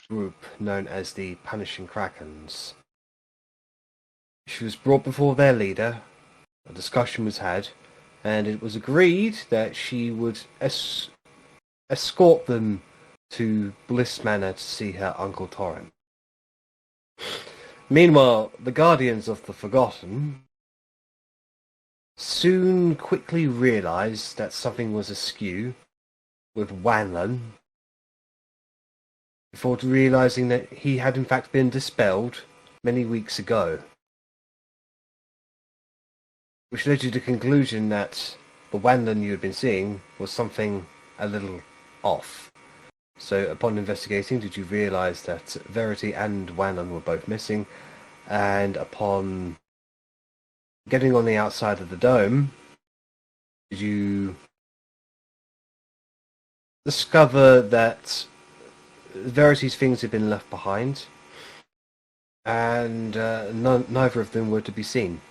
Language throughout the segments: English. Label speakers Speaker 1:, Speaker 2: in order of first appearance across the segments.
Speaker 1: group known as the Punishing Krakens. She was brought before their leader, a discussion was had, and it was agreed that she would escort them to Bliss Manor to see her Uncle Torrent. Meanwhile, the Guardians of the Forgotten soon quickly realised that something was askew with Wanlan, before realising that he had in fact been dispelled many weeks ago, which led you to the conclusion that the Wanlan you had been seeing was something a little off. So upon investigating, did you realise that Verity and Wanlan were both missing, and upon getting on the outside of the dome, did you discover that Verity's things had been left behind, and neither of them were to be seen.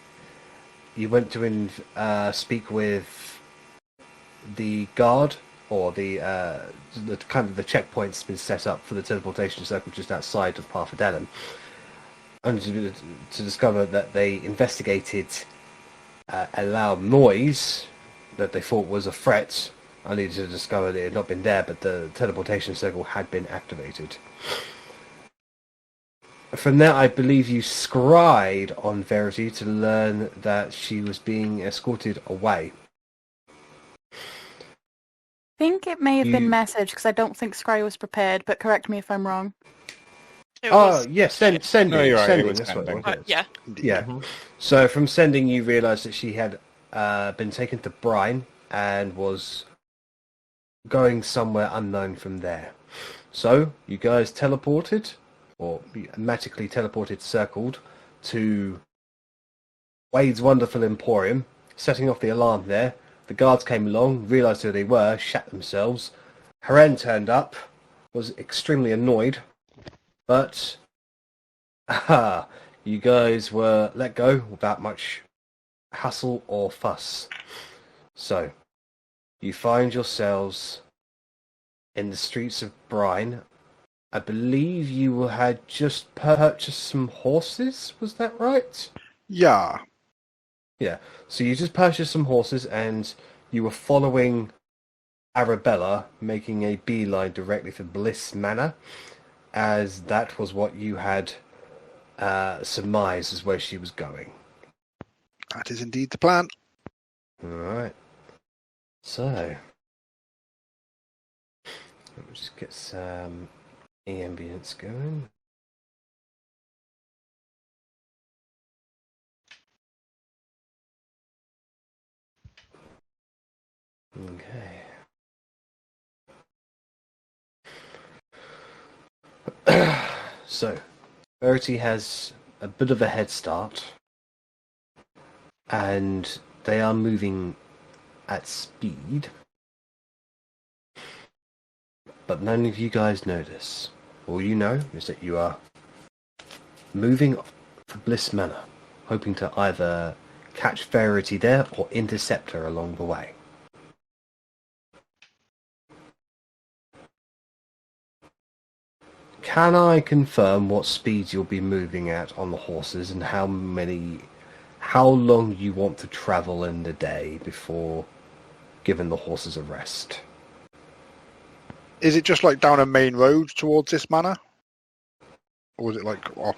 Speaker 1: You went to speak with the guard, or the kind of the checkpoint's been set up for the teleportation circle just outside of Parfadellum, only to discover that they investigated a loud noise that they thought was a threat, only to discover that it had not been there, but the teleportation circle had been activated. From there, I believe you scryed on Verity to learn that she was being escorted away.
Speaker 2: I think it may have been message, because I don't think Scry was prepared, but correct me if I'm wrong.
Speaker 1: Yes, sending.
Speaker 3: No, you're right,
Speaker 1: Sending,
Speaker 3: it was
Speaker 1: that's what it
Speaker 3: sending.
Speaker 1: was.
Speaker 4: Yeah.
Speaker 1: Yeah.
Speaker 3: Mhm.
Speaker 1: So from sending, you realised that she had been taken to Brine and was going somewhere unknown from there. So you guys teleported, or magically teleported, circled to Wade's Wonderful Emporium, setting off the alarm there. The guards came along, realised who they were, shat themselves. Haren turned up, was extremely annoyed, but you guys were let go without much hassle or fuss. So, you find yourselves in the streets of Brine. I believe you had just purchased some horses, was that right?
Speaker 5: Yeah.
Speaker 1: Yeah, so you just purchased some horses and you were following Arrabella, making a beeline directly for Bliss Manor, as that was what you had surmised as where she was going.
Speaker 5: That is indeed the plan.
Speaker 1: Alright. So, let me just get some ambience going. Okay. So, Verity has a bit of a head start, and they are moving at speed, but none of you guys know this. All you know is that you are moving for Bliss Manor, hoping to either catch Verity there or intercept her along the way. Can I confirm what speed you'll be moving at on the horses and how long you want to travel in the day before giving the horses a rest?
Speaker 5: Is it just like down a main road towards this manor? Or is it like off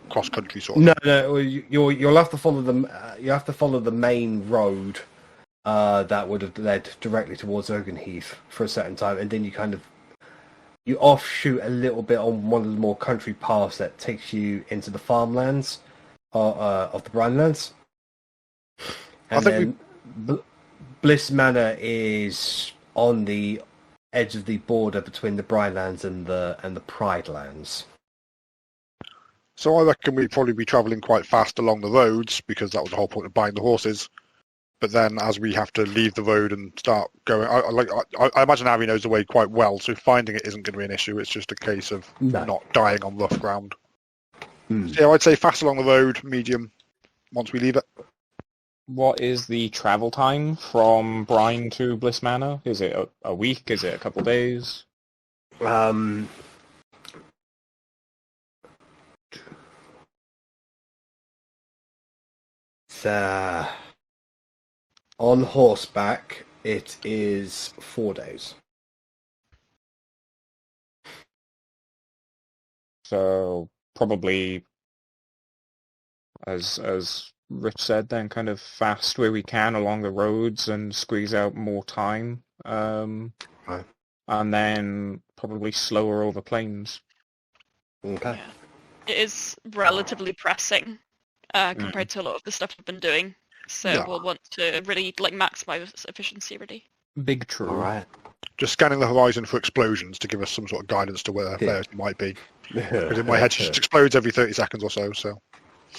Speaker 5: cross country sort of?
Speaker 1: No. You'll have to follow the you have to follow the main road that would have led directly towards Oakenheath for a certain time, and then you offshoot a little bit on one of the more country paths that takes you into the farmlands of the Brinelands. And Bliss Manor is on the edge of the border between the Brinelands and the Pride Lands.
Speaker 5: So I reckon we'd probably be travelling quite fast along the roads, because that was the whole point of buying the horses. But then, as we have to leave the road and start going, I imagine Arri knows the way quite well, so finding it isn't going to be an issue. It's just a case of not dying on rough ground. So yeah, I'd say fast along the road, medium, once we leave it.
Speaker 3: What is the travel time from Brine to Bliss Manor? Is it a week? Is it a couple of days?
Speaker 1: on horseback, it is 4 days.
Speaker 3: So probably, as Rich said, then kind of fast where we can along the roads and squeeze out more time.
Speaker 1: Right.
Speaker 3: And then probably slower over plains.
Speaker 1: Okay.
Speaker 4: Yeah. It is relatively pressing compared to a lot of the stuff we've been doing. So
Speaker 5: Yeah.
Speaker 4: we'll want to really maximize efficiency, really.
Speaker 3: Big true.
Speaker 1: All right.
Speaker 5: Just scanning the horizon for explosions to give us some sort of guidance to where it might be. Because in my head, she just explodes every 30 seconds or so.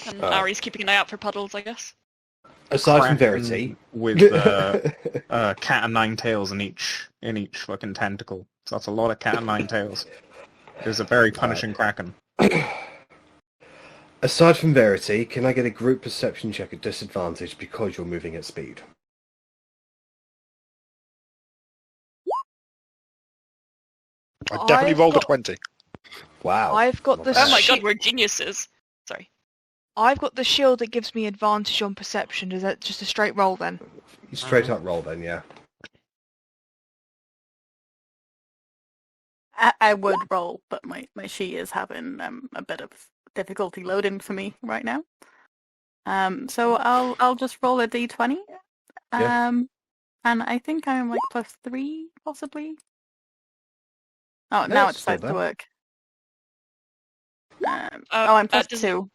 Speaker 4: And Arri's keeping an eye out for puddles, I guess.
Speaker 1: Aside from Verity,
Speaker 3: with cat and nine tails in each fucking tentacle. So that's a lot of cat and nine tails. It's a very punishing kraken.
Speaker 1: aside from Verity, can I get a group perception check at disadvantage because you're moving at speed?
Speaker 5: I definitely
Speaker 2: I've
Speaker 5: rolled a
Speaker 2: got-
Speaker 5: 20.
Speaker 1: Wow.
Speaker 2: I've got
Speaker 1: Not
Speaker 2: the
Speaker 1: bad.
Speaker 4: Oh my
Speaker 2: Shit.
Speaker 4: god, we're geniuses. Sorry.
Speaker 2: I've got the shield that gives me advantage on perception. Is that just a straight roll then?
Speaker 1: Straight up roll then, yeah.
Speaker 2: I would roll, but my she is having a bit of difficulty loading for me right now. So I'll just roll a d20.
Speaker 1: Yeah.
Speaker 2: And I think I'm like +3 possibly. Oh,
Speaker 1: Yeah,
Speaker 2: now it
Speaker 1: it's still
Speaker 2: decides to
Speaker 1: there.
Speaker 2: work. I'm +2.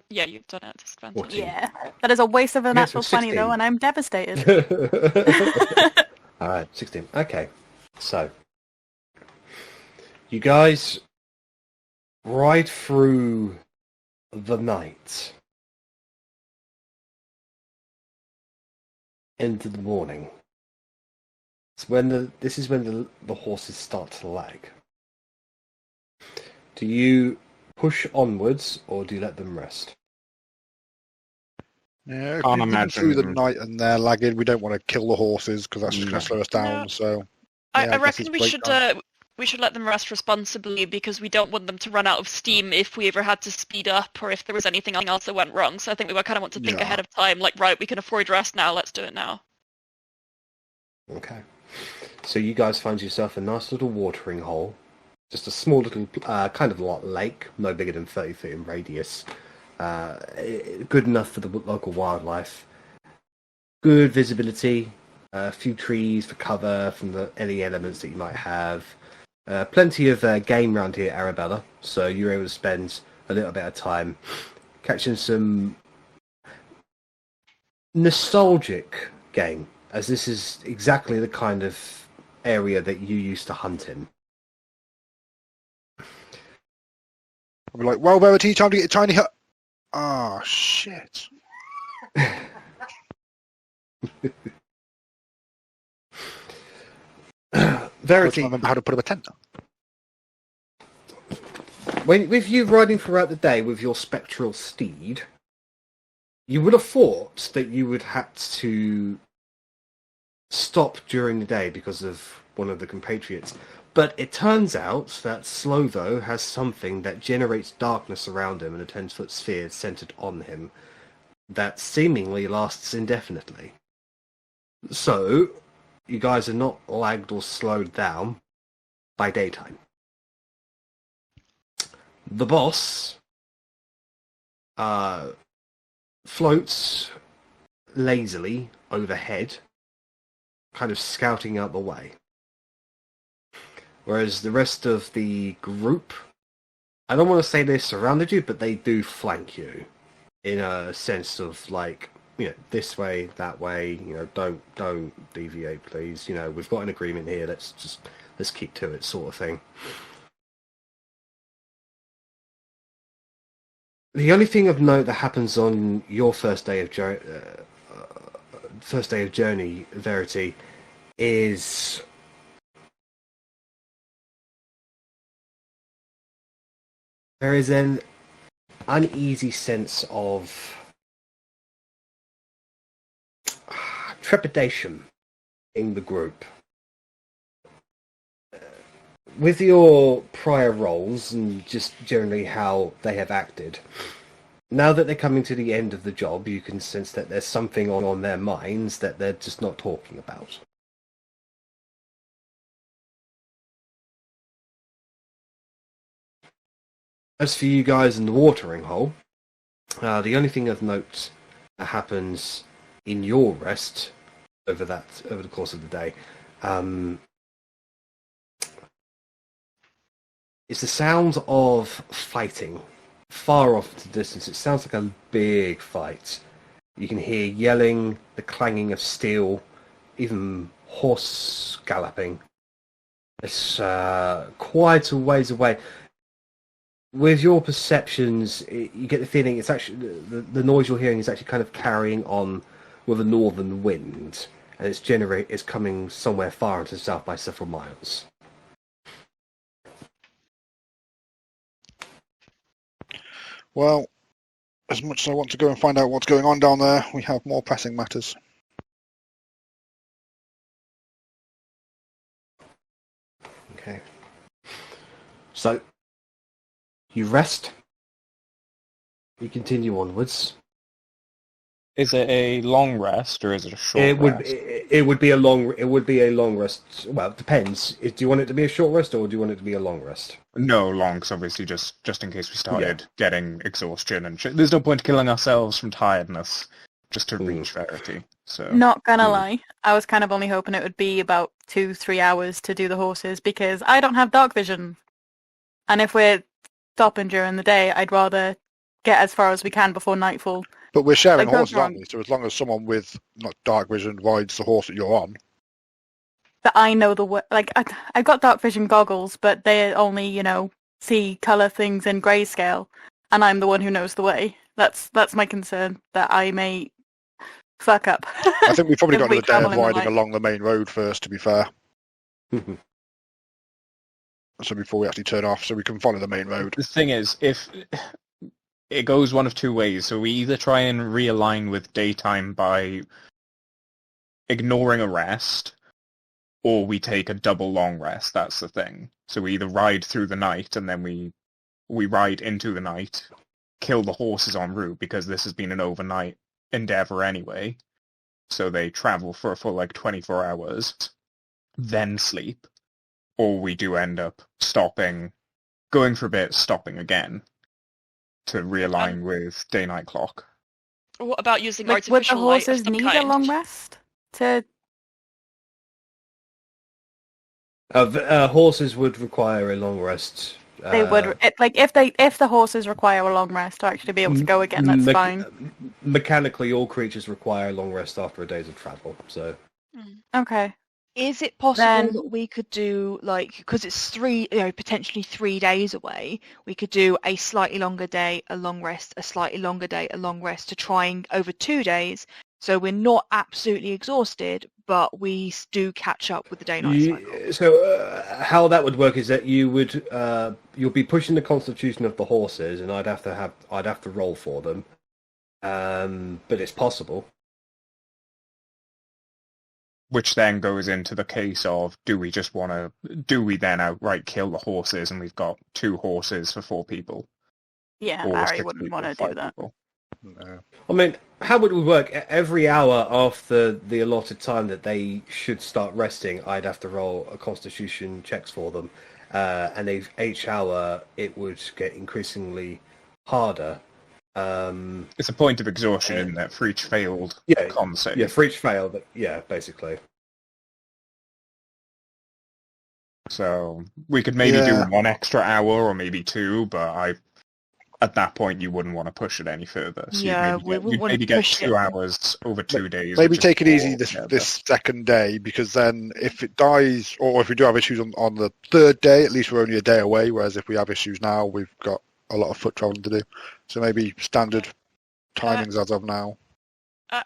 Speaker 4: Yeah, you've done it at disadvantage.
Speaker 1: 14.
Speaker 2: Yeah, that is a waste of a
Speaker 1: Yeah,
Speaker 2: natural
Speaker 1: so
Speaker 2: 20 though,
Speaker 1: 16.
Speaker 2: and I'm devastated.
Speaker 1: Alright, 16. Okay. So, you guys ride through the night into the morning. This is when the horses start to lag. Do you push onwards or do you let them rest?
Speaker 5: Yeah, if
Speaker 3: Can't
Speaker 5: we run through the
Speaker 3: imagine-
Speaker 5: night and they're lagging, we don't want to kill the horses because that's just going
Speaker 3: No.
Speaker 5: to slow us down.
Speaker 4: No.
Speaker 5: So
Speaker 4: I
Speaker 5: guess
Speaker 4: reckon
Speaker 5: it's
Speaker 4: we
Speaker 5: break
Speaker 4: should
Speaker 5: time.
Speaker 4: we should let them rest responsibly because we don't want them to run out of steam if we ever had to speed up or if there was anything else that went wrong. So I think we kind of want to think
Speaker 5: Yeah.
Speaker 4: ahead of time, like, right, we can afford rest now, let's do it now.
Speaker 1: Okay. So you guys find yourself a nice little watering hole. Just a small little, kind of like lake, no bigger than 30 feet in radius. Good enough for the local wildlife. Good visibility. A few trees for cover from any elements that you might have. Plenty of game around here at Arrabella, so you're able to spend a little bit of time catching some nostalgic game, as this is exactly the kind of area that you used to hunt in.
Speaker 5: I'll be like, well, Verity, time to get a tiny hut. Ah, shit. I
Speaker 1: Verity,
Speaker 5: remember how to put up a tent.
Speaker 1: with you riding throughout the day with your spectral steed, you would have thought that you would have to stop during the day because of one of the compatriots. But it turns out that Slovo has something that generates darkness around him in a 10-foot sphere centered on him that seemingly lasts indefinitely. So, you guys are not lagged or slowed down by daytime. The boss floats lazily overhead, kind of scouting out the way. Whereas the rest of the group, I don't want to say they surrounded you, but they do flank you in a sense of like, you know, this way, that way, you know, don't deviate, please. You know, we've got an agreement here. Let's keep to it, sort of thing. The only thing of note that happens on your first day of journey, Verity, is there is an uneasy sense of trepidation in the group. With your prior roles and just generally how they have acted, Now that they're coming to the end of the job, you can sense that there's something on their minds that they're just not talking about. As for you guys in the watering hole, the only thing of note that happens in your rest over the course of the day is the sound of fighting. Far off in the distance, it sounds like a big fight. You can hear yelling, the clanging of steel, even horse galloping. It's quite a ways away. With your perceptions, you get the feeling it's actually the noise you're hearing is actually kind of carrying on with a northern wind, and it's coming somewhere far into the south by several miles.
Speaker 5: Well, as much as I want to go and find out what's going on down there, we have more pressing matters.
Speaker 1: Okay. So, you rest. You continue onwards.
Speaker 3: Is it a long rest or is it a short rest?
Speaker 1: It would be a long rest. Well, it depends. Do you want it to be a short rest or do you want it to be a long rest?
Speaker 3: No, long, 'cause obviously just in case we started getting exhaustion and shit. There's no point killing ourselves from tiredness just to reach Verity. So
Speaker 2: Not gonna lie, I was kind of only hoping it would be about 2-3 hours to do the horses because I don't have dark vision. And if we're stopping during the day, I'd rather get as far as we can before nightfall.
Speaker 5: But we're sharing
Speaker 2: Like,
Speaker 5: horses,
Speaker 2: don't
Speaker 5: aren't we? So as long as someone with not dark vision rides the horse that you're on.
Speaker 2: That I know the way. Like, I've got dark vision goggles, but they only, see colour things in grayscale, and I'm the one who knows the way. That's my concern, that I may fuck up.
Speaker 5: I think we've probably
Speaker 2: If
Speaker 5: got
Speaker 2: we
Speaker 5: another day of
Speaker 2: travel in the
Speaker 5: riding
Speaker 2: night.
Speaker 5: along the main road first, to be fair. So before we actually turn off, so we can follow the main road.
Speaker 3: the thing is, if it goes one of two ways, so we either try and realign with daytime by ignoring a rest, or we take a double long rest. That's the thing. So we either ride through the night and then we ride into the night, kill the horses en route because this has been an overnight endeavor anyway. So they travel for a full 24 hours, then sleep, or we do end up stopping, going for a bit, stopping again to realign with day-night clock.
Speaker 4: What about using
Speaker 2: Like, would the
Speaker 4: artificial light of
Speaker 2: horses
Speaker 4: some
Speaker 2: need
Speaker 4: kind?
Speaker 2: a long rest to?
Speaker 1: Horses would require a long rest.
Speaker 2: They would if the horses require a long rest to actually be able to go again. That's fine.
Speaker 1: Mechanically, all creatures require a long rest after a day's of travel. So
Speaker 2: Okay.
Speaker 6: Is it possible
Speaker 2: Then-
Speaker 6: that we could do, because it's potentially 3 days away, we could do a slightly longer day, a long rest, a slightly longer day, a long rest to try and over 2 days, so we're not absolutely exhausted, but we do catch up with the day-night cycle.
Speaker 1: So how that would work is that you'll be pushing the constitution of the horses, and I'd have to roll for them. But it's possible.
Speaker 3: Which then goes into the case of, do we then outright kill the horses and we've got 2 horses for 4 people?
Speaker 2: Yeah,
Speaker 3: Or
Speaker 2: Arri
Speaker 3: 6
Speaker 2: wouldn't
Speaker 3: people
Speaker 2: want
Speaker 3: for
Speaker 2: to do
Speaker 3: 5
Speaker 2: that.
Speaker 3: people?
Speaker 5: No.
Speaker 1: I mean, how would it work? Every hour after the allotted time that they should start resting, I'd have to roll a constitution checks for them. And each hour, it would get increasingly harder.
Speaker 3: It's a point of exhaustion, isn't it? For each failed con save.
Speaker 1: Yeah, for each fail, but yeah, basically.
Speaker 3: So we could maybe do 1 extra hour or maybe 2, but at that point you wouldn't want to push it any further. So
Speaker 6: Yeah, we wouldn't want to
Speaker 3: get
Speaker 6: push
Speaker 3: 2
Speaker 6: it.
Speaker 3: hours over 2 days.
Speaker 5: Maybe
Speaker 3: which is
Speaker 5: take it easy
Speaker 3: 4
Speaker 5: this second day, because then if it dies, or if we do have issues on the third day, at least we're only a day away, whereas if we have issues now, we've got a lot of foot travelling to do. So maybe standard timings as of now.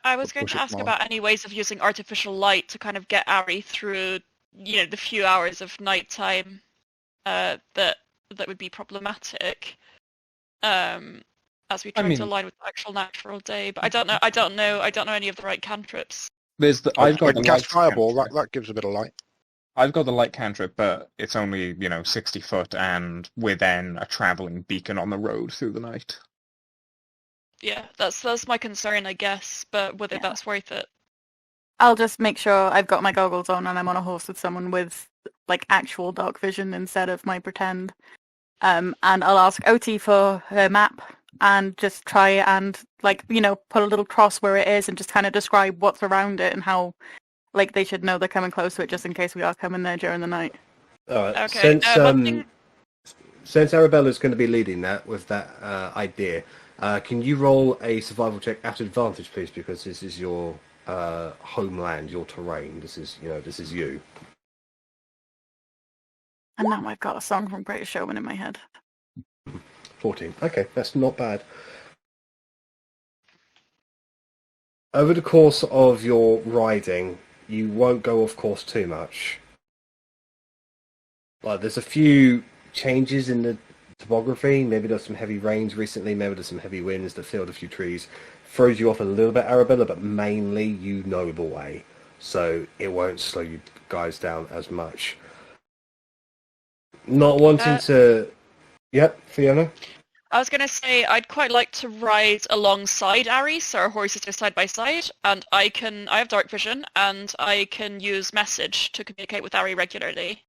Speaker 4: I was going
Speaker 5: push
Speaker 4: to
Speaker 5: it
Speaker 4: ask
Speaker 5: more.
Speaker 4: about any ways of using artificial light to kind of get Arri through, the few hours of nighttime that would be problematic. As we try to align with the actual natural day, but I don't know any of the right cantrips.
Speaker 3: I've got
Speaker 5: I
Speaker 3: the
Speaker 5: can
Speaker 3: light
Speaker 5: cast fireball.
Speaker 3: cantrip.
Speaker 5: That gives a bit of light.
Speaker 3: I've got the light cantrip, but it's only 60 foot, and we're then a travelling beacon on the road through the night.
Speaker 4: Yeah, that's my concern, I guess. But whether
Speaker 2: Yeah.
Speaker 4: that's worth it.
Speaker 2: I'll just make sure I've got my goggles on and I'm on a horse with someone with like actual dark vision instead of my pretend. And I'll ask Otti for her map and just try and like, put a little cross where it is and just kind of describe what's around it and how like they should know they're coming close to it just in case we are coming there during the night.
Speaker 1: All right.
Speaker 4: Okay. One thing.
Speaker 1: Since Arabella's going to be leading that with that idea, can you roll a survival check at advantage, please? Because this is your homeland, your terrain. This is you.
Speaker 2: And now I've got a song from Greatest Showman in my head.
Speaker 1: 14. Okay, that's not bad. Over the course of your riding, you won't go off course too much. Like, there's a few changes in the topography. Maybe there's some heavy rains recently. Maybe there's some heavy winds that filled a few trees. Throws you off a little bit, Arrabella, but mainly you know the way. So it won't slow you guys down as much. Not wanting to... Yep, Fiona?
Speaker 4: I was going to say I'd quite like to ride alongside Arri, so our horses are side by side, and I have dark vision, and I can use message to communicate with Arri regularly.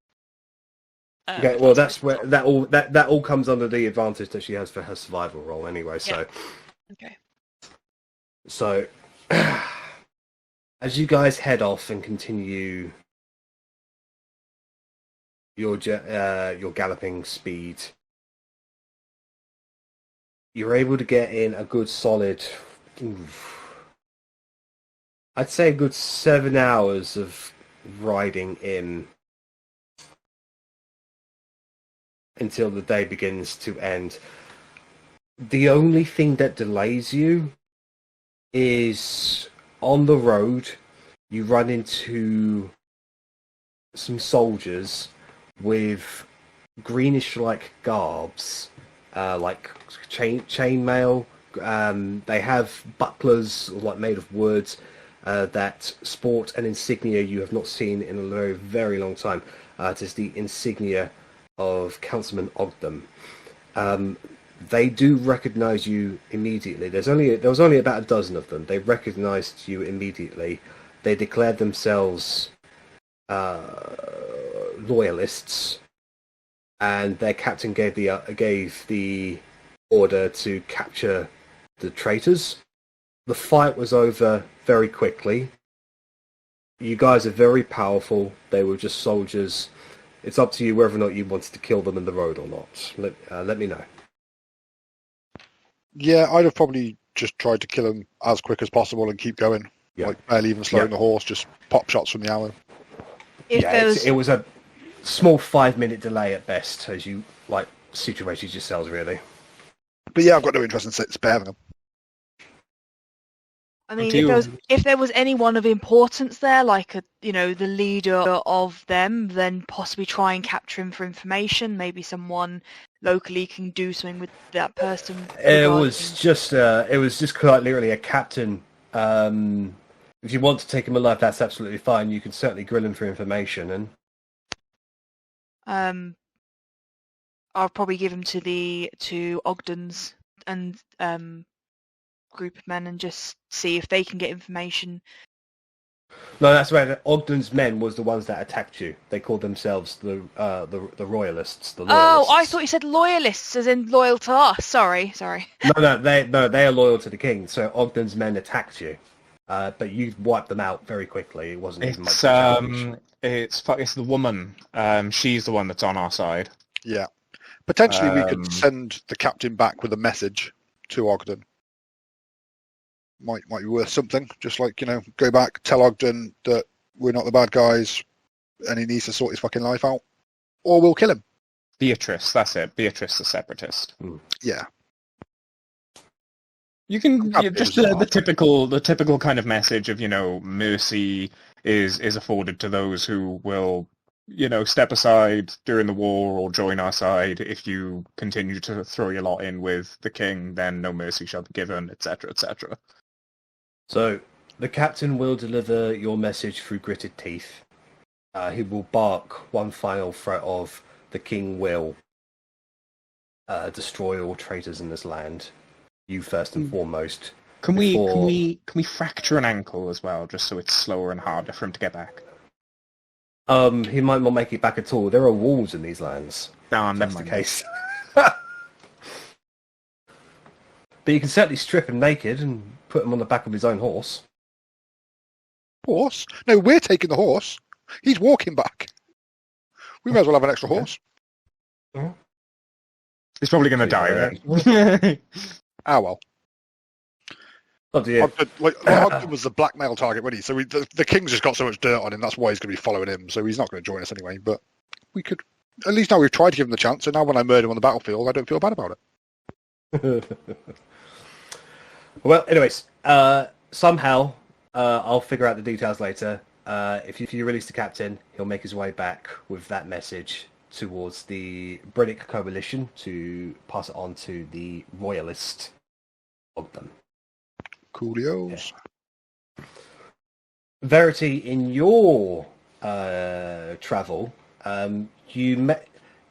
Speaker 1: Okay, well, that's where that all comes under the advantage that she has for her survival role anyway. So,
Speaker 4: okay.
Speaker 1: So, as you guys head off and continue your galloping speed, you're able to get in a good solid, I'd say a good 7 hours of riding in until the day begins to end. The only thing that delays you is on the road you run into some soldiers with greenish-like garbs, like chainmail. They have bucklers like made of wood that sport an insignia you have not seen in a very, very long time. It is the insignia of Councilman Ogden. They do recognise you immediately. There was only about a dozen of them. They recognised you immediately. They declared themselves loyalists, and their captain gave the order to capture the traitors. The fight was over very quickly. You guys are very powerful. They were just soldiers. It's up to you whether or not you wanted to kill them in the road or not. Let me know.
Speaker 5: Yeah, I'd have probably just tried to kill him as quick as possible and keep going.
Speaker 1: Yeah.
Speaker 5: Like, barely even slowing the horse, just pop shots from the arrow.
Speaker 1: It was a small 5-minute delay at best as you situated yourselves, really.
Speaker 5: But yeah, I've got no interest in sparing them.
Speaker 6: I mean, if there was anyone of importance there, like the leader of them, then possibly try and capture him for information. Maybe someone locally can do something with that person.
Speaker 1: It was just quite literally a captain. If you want to take him alive, that's absolutely fine. You can certainly grill him for information.
Speaker 6: And I'll probably give him to Ogden's and group of men and just see if they can get information.
Speaker 1: No, that's right. Ogden's men was the ones that attacked you. They called themselves the royalists. The loyalists.
Speaker 6: Oh, I thought you said loyalists, as in loyal to us. Sorry.
Speaker 1: No, they are loyal to the king. So Ogden's men attacked you, but you wiped them out very quickly. It wasn't even much challenge.
Speaker 3: It's the woman. She's the one that's on our side.
Speaker 5: Yeah, potentially we could send the captain back with a message to Ogden. Might be worth something. Just go back, tell Ogden that we're not the bad guys, and he needs to sort his fucking life out, or we'll kill him.
Speaker 3: Beatrice, that's it. Beatrice, the separatist.
Speaker 5: Yeah.
Speaker 3: You can just the typical kind of message of mercy is afforded to those who will step aside during the war or join our side. If you continue to throw your lot in with the king, then no mercy shall be given, etc., etc.
Speaker 1: So, the captain will deliver your message through gritted teeth. He will bark one final threat of the king will destroy all traitors in this land. you first and foremost.
Speaker 3: Can
Speaker 1: before-
Speaker 3: we fracture an ankle as well, just so it's slower and harder for him to get back?
Speaker 1: He might not make it back at all. There are wolves in these lands.
Speaker 3: No,
Speaker 1: If
Speaker 3: never
Speaker 1: that's the
Speaker 3: mind.
Speaker 1: case. But you can certainly strip him naked and put him on the back of his own horse.
Speaker 5: Horse? No, we're taking the horse. He's walking back. We may as well have an extra horse.
Speaker 3: He's probably going to
Speaker 1: Yeah.
Speaker 3: die then.
Speaker 5: Ah, well.
Speaker 1: Oh dear.
Speaker 5: Ogden was the blackmail target, wasn't he? So the king's just got so much dirt on him, that's why he's going to be following him. So he's not going to join us anyway. But we could... At least now we've tried to give him the chance, so now when I murder him on the battlefield, I don't feel bad about it.
Speaker 1: Well, anyways, somehow I'll figure out the details later. If you release the captain, he'll make his way back with that message towards the British coalition to pass it on to the royalist of them.
Speaker 5: Coolios.
Speaker 1: Yeah. Verity, in your travel,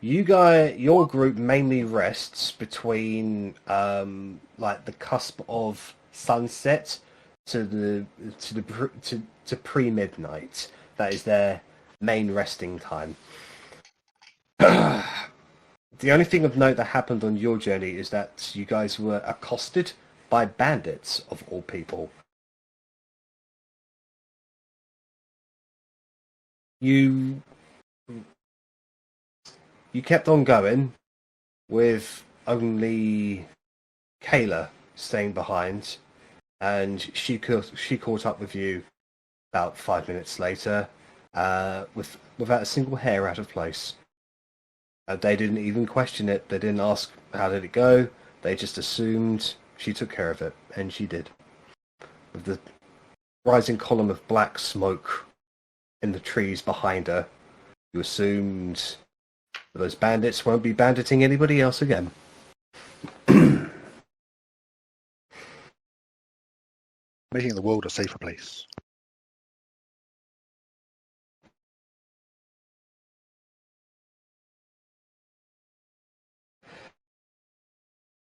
Speaker 1: your group mainly rests between like the cusp of sunset to pre-midnight. That is their main resting time. The only thing of note that happened on your journey is that you guys were accosted by bandits, of all people. You kept on going with only Kayla staying behind, and she caught up with you about 5 minutes later, without a single hair out of place. They didn't even question it. They didn't ask how did it go. They just assumed she took care of it, and she did. With the rising column of black smoke in the trees behind her, you assumed those bandits won't be banditing anybody else again.
Speaker 5: Making the world a safer place.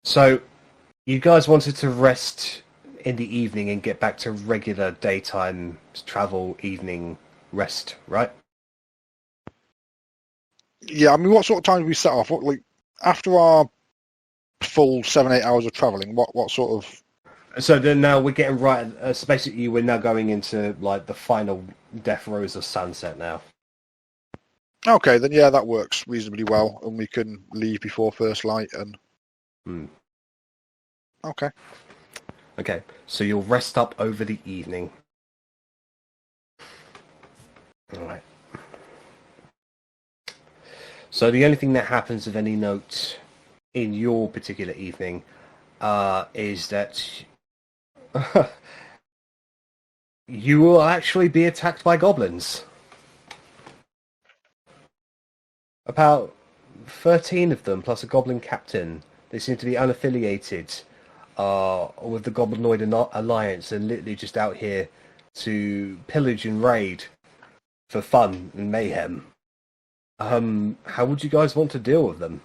Speaker 1: So, you guys wanted to rest in the evening and get back to regular daytime travel, evening rest, right?
Speaker 5: Yeah, I mean, what sort of time do we set off? After our full 7-8 hours of travelling, what sort of...
Speaker 1: So then now we're getting right. So basically, we're now going into like the final death rows of sunset now.
Speaker 5: Okay, then yeah, that works reasonably well, and we can leave before first light. And okay,
Speaker 1: So you'll rest up over the evening. All right. So the only thing that happens of any note in your particular evening is that you will actually be attacked by goblins. About 13 of them, plus a goblin captain. They seem to be unaffiliated with the Goblinoid Alliance and literally just out here to pillage and raid for fun and mayhem. How would you guys want to deal with them?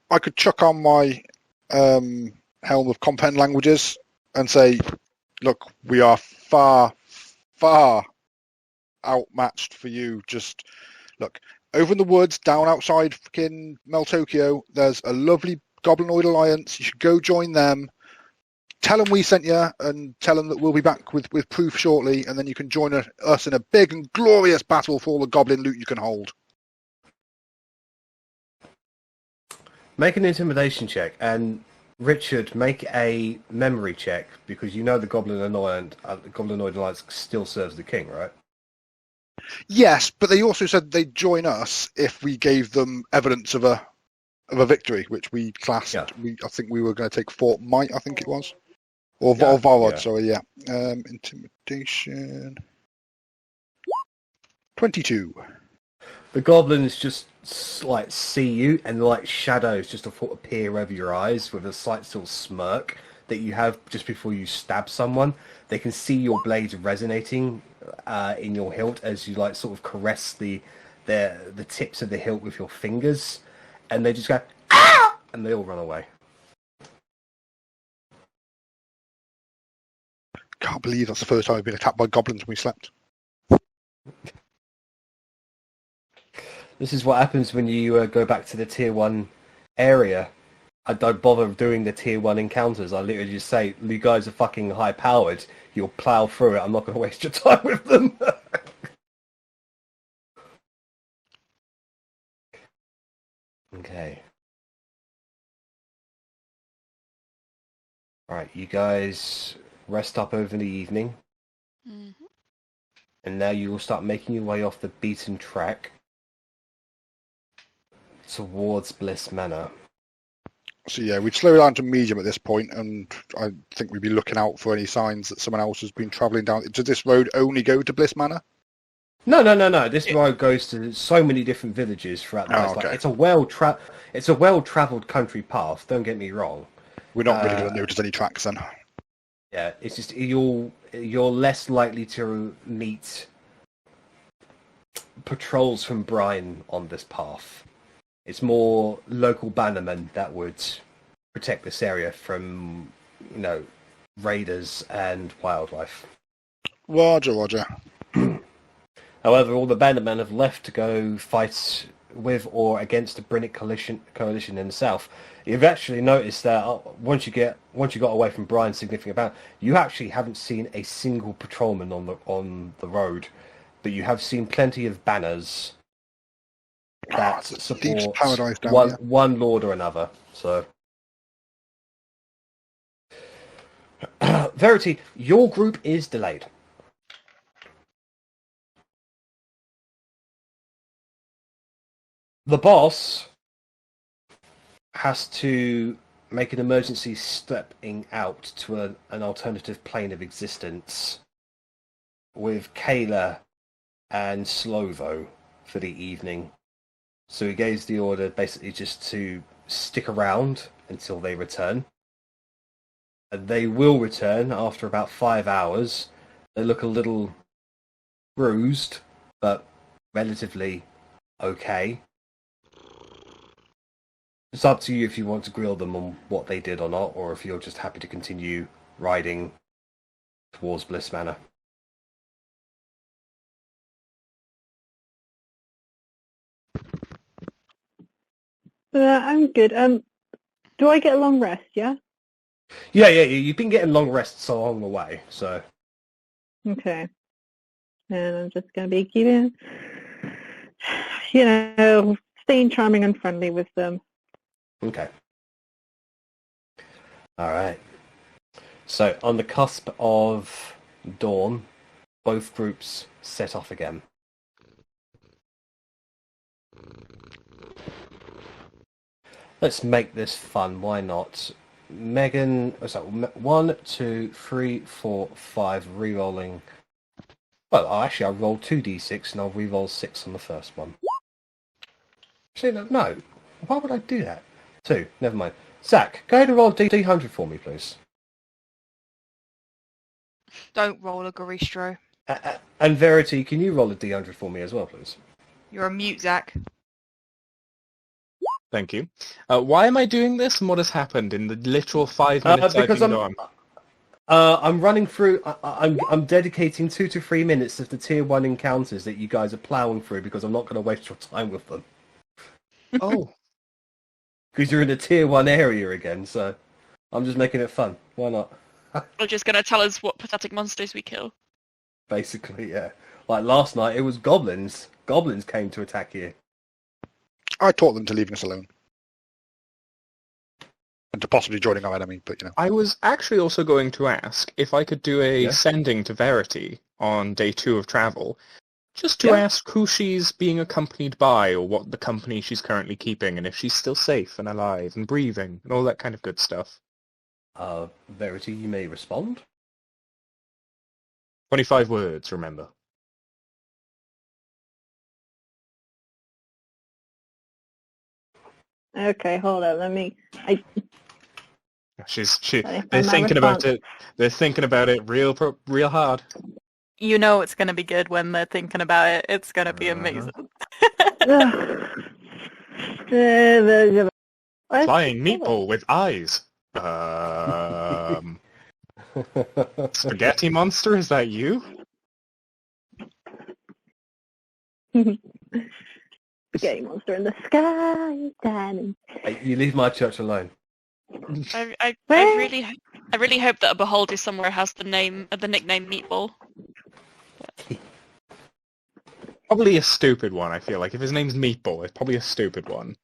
Speaker 5: I could chuck on my helm of Compend languages and say, look, we are far, far outmatched for you. Just look, over in the woods, down outside fucking Meltokyo, there's a lovely Goblinoid Alliance. You should go join them. Tell them we sent you, and tell them that we'll be back with proof shortly, and then you can join us in a big and glorious battle for all the goblin loot you can hold.
Speaker 1: Make an intimidation check, and Richard, make a memory check, because you know the Goblinoid Alliance still serves the king, right?
Speaker 5: Yes, but they also said they'd join us if we gave them evidence of a victory, which we classed.
Speaker 1: Yeah.
Speaker 5: I think we were going to take Fort Might, I think it was. Or
Speaker 1: Yeah,
Speaker 5: Varod,
Speaker 1: yeah.
Speaker 5: sorry, yeah. Intimidation. 22.
Speaker 1: The goblins just like see you, and like shadows just appear over your eyes with a slight sort of smirk that you have just before you stab someone. They can see your blades resonating in your hilt as you like sort of caress the tips of the hilt with your fingers, and they just go ah, and they all run away.
Speaker 5: can't believe that's the first time I've been attacked by goblins when we slept.
Speaker 1: This is what happens when you go back to the tier 1 area. I don't bother doing the tier 1 encounters. I literally just say, you guys are fucking high powered. You'll plow through it. I'm not going to waste your time with them. Okay. Alright, you guys rest up over the evening.
Speaker 4: Mm-hmm.
Speaker 1: And now you will start making your way off the beaten track towards Bliss Manor.
Speaker 5: So yeah, we'd slow down to medium at this point, and I think we'd be looking out for any signs that someone else has been travelling down. Does this road only go to Bliss Manor?
Speaker 1: No. This road goes to so many different villages throughout the place.
Speaker 5: Okay.
Speaker 1: Like, it's a well-travelled country path. Don't get me wrong.
Speaker 5: We're not really going to notice any tracks then.
Speaker 1: Yeah, it's just you're less likely to meet patrols from Brine on this path. It's more local bannermen that would protect this area from, raiders and wildlife.
Speaker 5: Roger.
Speaker 1: However, all the bannermen have left to go fight with or against the Brinic coalition in the south. You've actually noticed that once you got away from Brian's significant amount, you actually haven't seen a single patrolman on the road, but you have seen plenty of banners that support
Speaker 5: paradise down here.
Speaker 1: one lord or another. So, Verity, your group is delayed. The boss has to make an emergency stepping out to an alternative plane of existence with Kayla and Slovo for the evening. So he gave the order basically just to stick around until they return. And they will return after about 5 hours. They look a little bruised, but relatively okay. It's up to you if you want to grill them on what they did or not, or if you're just happy to continue riding towards Bliss Manor.
Speaker 7: I'm good. Do I get a long rest, yeah?
Speaker 1: Yeah, you've been getting long rests along the way, so...
Speaker 7: Okay. And I'm just going to be keeping, staying charming and friendly with them.
Speaker 1: Okay. Alright. So, on the cusp of dawn, both groups set off again. Let's make this fun, why not? Megan, 1, 2, 3, 4, 5, re-rolling. Well, I'll roll 2d6 and I'll re-roll 6 on the first one. Actually, no. Why would I do that? 2, never mind. Zach, go ahead and roll D100 for me, please.
Speaker 6: Don't roll a Garistro.
Speaker 1: And Verity, can you roll a D100 for me as well, please?
Speaker 6: You're on mute, Zach.
Speaker 3: Thank you. Why am I doing this, and what has happened in the literal 5 minutes I've been gone?
Speaker 1: I'm running through. I'm dedicating 2 to 3 minutes of the tier 1 encounters that you guys are ploughing through because I'm not going to waste your time with them.
Speaker 3: Oh.
Speaker 1: Because you're in the tier 1 area again, so I'm just making it fun. Why not?
Speaker 4: You're just going to tell us what pathetic monsters we kill.
Speaker 1: Basically, yeah. Like last night, it was goblins. Goblins came to attack you.
Speaker 5: I taught them to leave us alone. And to possibly joining our enemy, but
Speaker 3: I was actually also going to ask if I could do a sending to Verity on day 2 of travel, just to ask who she's being accompanied by, or what the company she's currently keeping, and if she's still safe and alive and breathing, and all that kind of good stuff.
Speaker 1: Verity, you may respond.
Speaker 3: 25 words, remember.
Speaker 7: Okay, hold on. They're
Speaker 3: thinking about it. They're thinking about it real hard.
Speaker 2: You know it's going to be good when they're thinking about it. It's going to be amazing.
Speaker 3: Flying meatball with eyes. Spaghetti monster, is that you?
Speaker 7: Spaghetti monster in the sky, Dan.
Speaker 1: Hey, you leave my church alone.
Speaker 4: I
Speaker 7: Where?
Speaker 4: really hope that a beholder somewhere has the nickname Meatball.
Speaker 3: Probably a stupid one, I feel like. If his name's Meatball, it's probably a stupid one.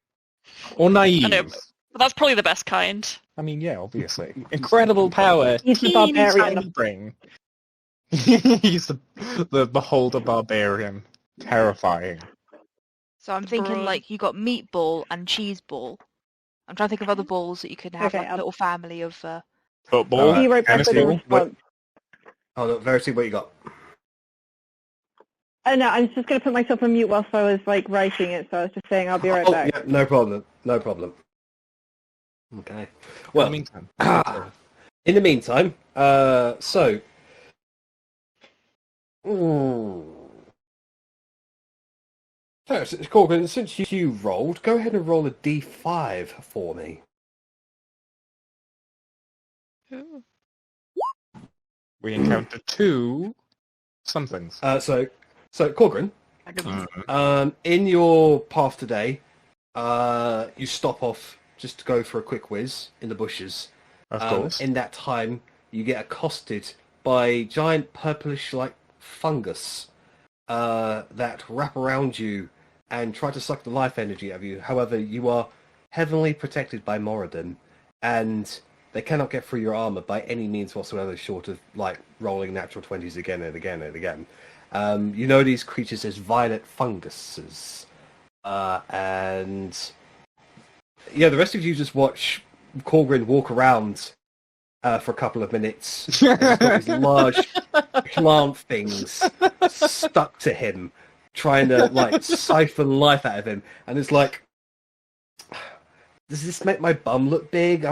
Speaker 3: Or naive.
Speaker 4: I know, but that's probably the best kind.
Speaker 3: I mean, yeah, obviously. Incredible power.
Speaker 7: He's the
Speaker 3: teeny
Speaker 7: barbarian.
Speaker 3: tiny brain. He's the beholder barbarian. Terrifying.
Speaker 6: So I'm thinking
Speaker 4: Broad.
Speaker 6: like you got meatball and cheese ball. I'm trying to think of other balls that you could have,
Speaker 7: Okay,
Speaker 6: like a little family of.
Speaker 3: Football.
Speaker 7: See you right back with
Speaker 3: tennis
Speaker 7: a
Speaker 3: ball.
Speaker 7: response.
Speaker 1: Oh, look, Verity, what you got?
Speaker 7: Oh no, I was just going to put myself on mute whilst I was like writing it, so I was just saying I'll be right
Speaker 1: Oh,
Speaker 7: back.
Speaker 1: yeah, no problem. No problem. Okay.
Speaker 3: Well,
Speaker 1: Well,
Speaker 3: in the meantime.
Speaker 1: in the meantime, so... First, Korgrin, since you rolled, go ahead and roll a d5 for me.
Speaker 4: Ooh.
Speaker 3: We encounter two somethings.
Speaker 1: So Korgrin, in your path today, you stop off just to go for a quick whiz in the bushes.
Speaker 3: Of course.
Speaker 1: In that time, you get accosted by giant purplish-like fungus that wrap around you and try to suck the life energy out of you. However, you are heavily protected by Moradin, and they cannot get through your armor by any means whatsoever, short of like rolling natural 20s again and again and again. You know these creatures as violet funguses, and yeah, the rest of you just watch Korgrin walk around for a couple of minutes. He's got these large plant things stuck to him, trying to like siphon life out of him, and it's like, does this make my bum look big?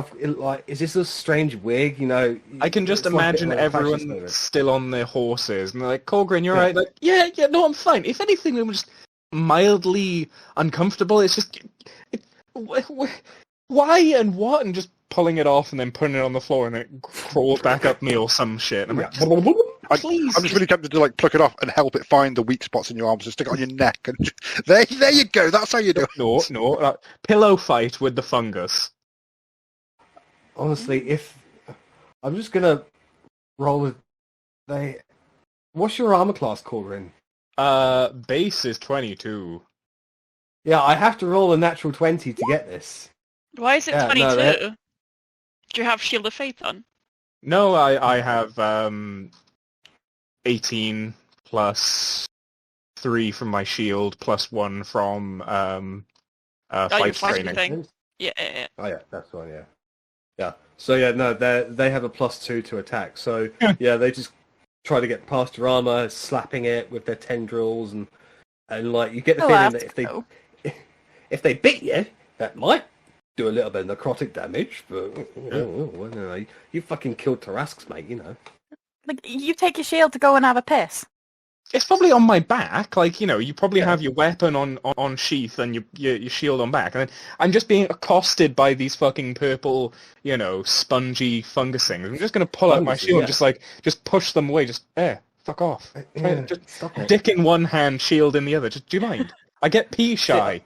Speaker 1: Is this a strange wig? You know,
Speaker 3: I can just
Speaker 1: it's like
Speaker 3: imagine
Speaker 1: a bit of a fascist
Speaker 3: everyone
Speaker 1: movement.
Speaker 3: still on their horses, and they're like, Korgrin, you're
Speaker 1: Yeah.
Speaker 3: right. Like, yeah, no, I'm fine. If anything, I'm just mildly uncomfortable. It's just, why and what? And just pulling it off and then putting it on the floor, and then it crawls back up me or some shit. And I'm like, please.
Speaker 5: I'm just really tempted to like pluck it off and help it find the weak spots in your arms and stick it on your neck. And there you go. That's how you do it.
Speaker 3: No. Pillow fight with the fungus.
Speaker 1: Honestly, if I'm just gonna roll with what's your armor class, Korgrin?
Speaker 3: Base is 22.
Speaker 1: Yeah, I have to roll a natural 20 to get this.
Speaker 4: Why is it
Speaker 1: Yeah,
Speaker 4: 22?
Speaker 1: no,
Speaker 4: Do you have Shield of Faith on?
Speaker 3: No, I have 18 plus 3 from my shield plus 1 from
Speaker 4: your
Speaker 3: fight
Speaker 4: fighting
Speaker 3: training.
Speaker 4: thing. Yeah.
Speaker 1: Oh yeah, that's one. Yeah, yeah. So yeah, no, they have a +2 to attack. So yeah, they just try to get past your armor, slapping it with their tendrils, and like you get the feeling that if they beat you, that might do a little bit of necrotic damage. But you fucking killed Tarasks, mate. You know.
Speaker 2: Like, you take your shield to go and have a piss.
Speaker 3: It's probably on my back, like, you know, you probably have your weapon on sheath and your shield on back, and then I'm just being accosted by these fucking purple, you know, spongy fungus things. I'm just going to pull out my
Speaker 1: Funguses,
Speaker 3: shield
Speaker 1: yeah.
Speaker 3: and just push them away, fuck off.
Speaker 1: Yeah,
Speaker 3: Just
Speaker 1: stop it.
Speaker 3: dick in one hand, shield in the other. Do you mind? I get pee shy.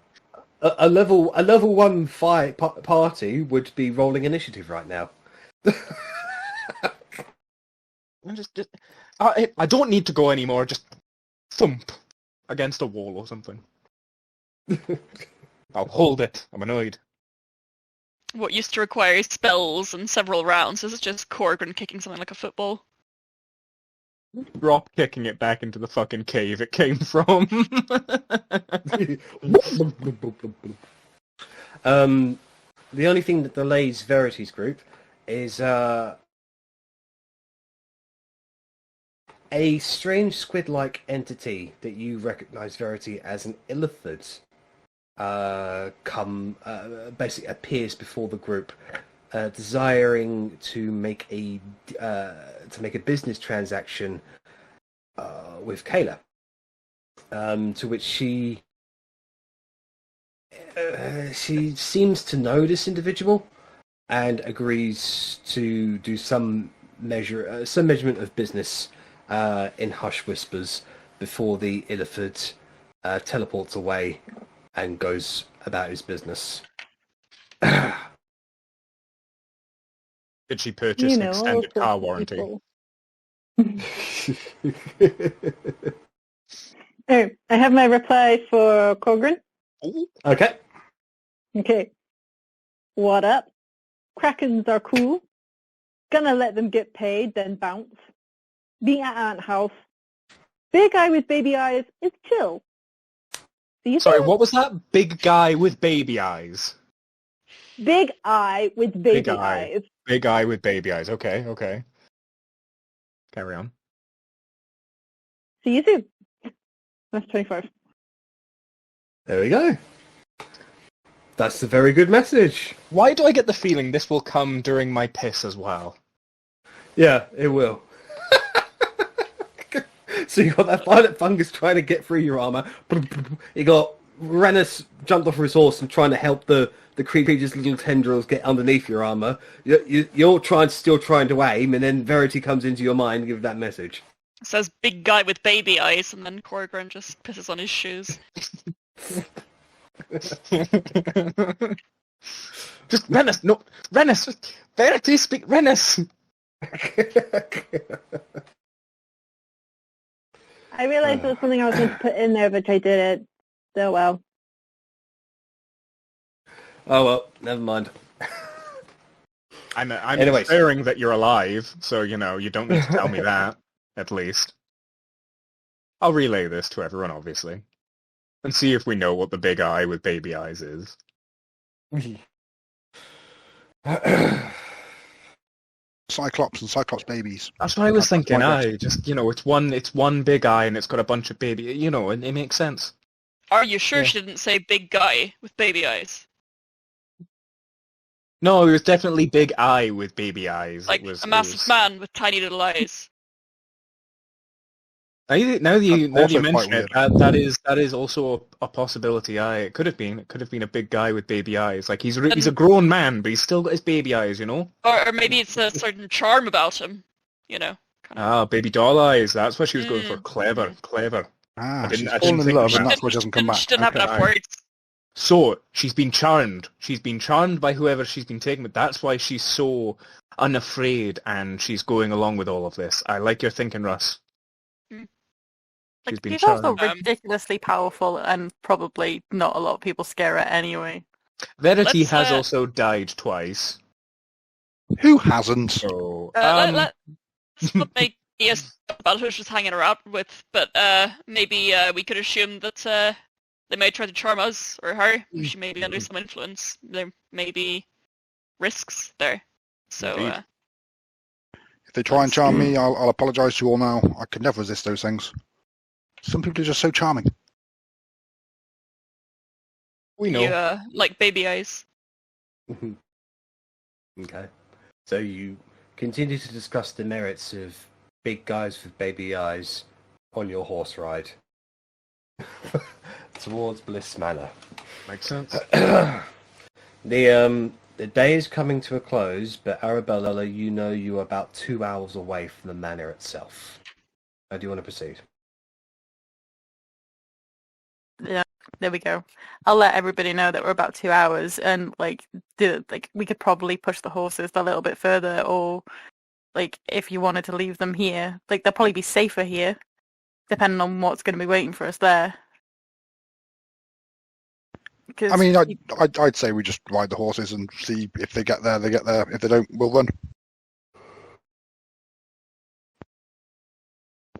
Speaker 1: A level 1 fight party would be rolling initiative right now.
Speaker 3: I don't need to go anymore, just thump against a wall or something. I'll hold it. I'm annoyed.
Speaker 4: What used to require spells and several rounds, this is just Korgrin kicking something like a football.
Speaker 3: Drop kicking it back into the fucking cave it came from.
Speaker 1: The only thing that delays Verity's group is a strange squid-like entity that you recognise, Verity, as an illithid basically appears before the group, desiring to make a business transaction with Kayla, to which she seems to know this individual and agrees to do some measurement of business in hushed whispers before the Illithid teleports away and goes about his business.
Speaker 3: Did she purchase an
Speaker 7: all
Speaker 3: extended car
Speaker 7: sorts of
Speaker 3: warranty?
Speaker 7: people. Oh, I have my reply for Korgrin.
Speaker 1: Okay.
Speaker 7: Okay. What up? Krakens are cool. Gonna let them get paid, then bounce. Be at Aunt House. Big guy with baby eyes is chill. See you
Speaker 3: Sorry,
Speaker 7: soon.
Speaker 3: what was that? Big guy with baby eyes.
Speaker 7: Big eye with baby
Speaker 3: Big eye.
Speaker 7: eyes.
Speaker 3: Big guy with baby eyes. Okay, okay. Carry on.
Speaker 7: See you soon. That's 25.
Speaker 1: There we go. That's a very good message.
Speaker 3: Why do I get the feeling this will come during my piss as well?
Speaker 1: Yeah, it will. So you got that violet fungus trying to get through your armor. You got Rennas jumped off his horse and trying to help the creature's little tendrils get underneath your armor. You're still trying to aim, and then Verity comes into your mind and gives that message.
Speaker 4: It says big guy with baby eyes, and then Korgrin just pisses on his shoes.
Speaker 3: Just Rennas, no, Rennas, Verity, speak Rennas.
Speaker 7: I realized there was something I was going to put in there, but I did it. So well.
Speaker 1: Oh well, never mind.
Speaker 3: I'm
Speaker 1: Anyways.
Speaker 3: inferring that you're alive, so you don't need to tell me that. At least, I'll relay this to everyone, obviously, and see if we know what the big eye with baby eyes is.
Speaker 5: Cyclops and Cyclops babies.
Speaker 3: That's what I was thinking.
Speaker 5: That's my
Speaker 3: I just, it's one big eye and it's got a bunch of baby. It makes sense.
Speaker 4: Are you sure
Speaker 3: Yeah.
Speaker 4: she didn't say big guy with baby eyes?
Speaker 3: No, it was definitely big eye with baby eyes.
Speaker 4: Like a massive man with tiny little eyes.
Speaker 3: Now that
Speaker 5: That's
Speaker 3: you
Speaker 5: also
Speaker 3: mention
Speaker 5: quite
Speaker 3: it, that is also a possibility. It could have been a big guy with baby eyes. Like he's a grown man, but he's still got his baby eyes.
Speaker 4: Or maybe it's a certain charm about him.
Speaker 3: Baby doll eyes. That's what she was going for. Clever.
Speaker 5: Ah,
Speaker 3: I didn't-
Speaker 5: she's
Speaker 3: I didn't
Speaker 5: fallen in
Speaker 3: think
Speaker 5: love
Speaker 3: about
Speaker 5: and
Speaker 3: that.
Speaker 5: that's why she doesn't come back.
Speaker 4: She didn't have
Speaker 5: Okay.
Speaker 4: enough words.
Speaker 3: So she's been charmed. She's been charmed by whoever she's been taken with. That's why she's so unafraid and she's going along with all of this. I like your thinking, Russ. She's been
Speaker 2: She's also
Speaker 3: charmed.
Speaker 2: ridiculously powerful, and probably not a lot of people scare her anyway.
Speaker 3: Verity
Speaker 4: Let's,
Speaker 3: has also died twice.
Speaker 5: Who hasn't?
Speaker 3: So
Speaker 4: Let's not make yes about who she's hanging around with, but maybe we could assume that they may try to charm us or her. She may be under some influence. There may be risks there. So
Speaker 3: Indeed.
Speaker 5: If they try and charm me, I'll apologise to you all now. I could never resist those things. Some people are just so charming.
Speaker 3: we know.
Speaker 4: you like baby eyes.
Speaker 1: Okay. So you continue to discuss the merits of big guys with baby eyes on your horse ride towards Bliss Manor.
Speaker 3: Makes sense.
Speaker 1: The day is coming to a close, but Arrabella, you are about 2 hours away from the manor itself. How do you want to proceed?
Speaker 2: Yeah, there we go. I'll let everybody know that we're about 2 hours, and we could probably push the horses a little bit further, or if you wanted to leave them here, they'll probably be safer here, depending on what's going to be waiting for us there.
Speaker 5: I mean, I'd say we just ride the horses and see if they get there, they get there. If they don't, we'll run.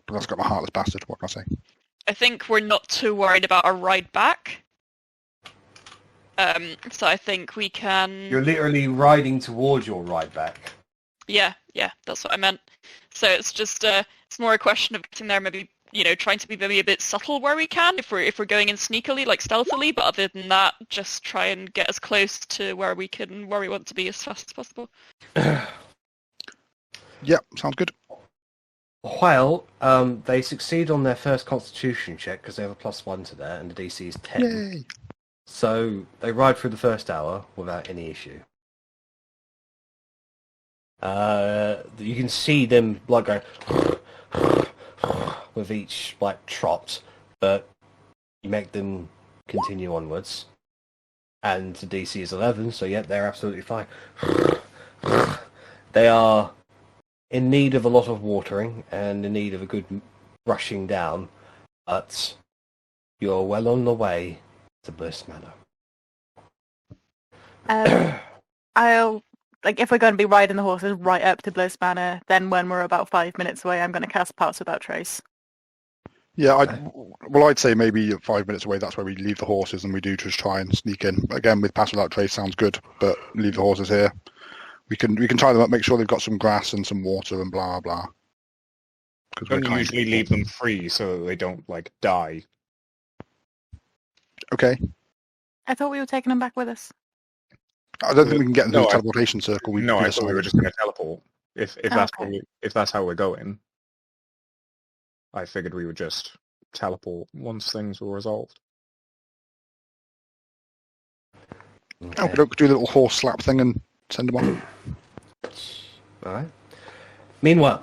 Speaker 5: But that's got my heartless bastard, what can I say?
Speaker 4: I think we're not too worried about our ride back. So I think we can.
Speaker 1: You're literally riding towards your ride back.
Speaker 4: Yeah, that's what I meant. So it's just it's more a question of getting there, maybe trying to be maybe a bit subtle where we can, if we're going in sneakily, like stealthily. But other than that, just try and get as close to where we want to be as fast as possible.
Speaker 5: Yep, sounds good.
Speaker 1: While they succeed on their first Constitution check because they have a +1 to that, and the DC is 10.
Speaker 5: Yay!
Speaker 1: So they ride through the first hour without any issue. You can see them like going with each like trot, but you make them continue onwards. And the DC is 11, so yeah, they're absolutely fine. They are in need of a lot of watering and in need of a good brushing down, but you're well on the way to Bliss Manor.
Speaker 2: I'll if we're going to be riding the horses right up to Bliss Manor, then when we're about 5 minutes away, I'm going to cast Pass Without Trace.
Speaker 5: Yeah, I'd say maybe 5 minutes away. That's where we leave the horses, and we do just try and sneak in. Again, with Pass Without Trace sounds good, but leave the horses here. We can tie them up, make sure they've got some grass and some water and blah blah.
Speaker 3: Don't you usually leave them free so that they don't die?
Speaker 5: Okay.
Speaker 2: I thought we were taking them back with us.
Speaker 5: I don't think we can get into the teleportation circle.
Speaker 3: I thought we were just going to teleport. If that's how we're going, I figured we would just teleport once things were resolved.
Speaker 1: Okay.
Speaker 5: Oh, we don't do a little horse slap thing and send them on.
Speaker 1: All right. Meanwhile,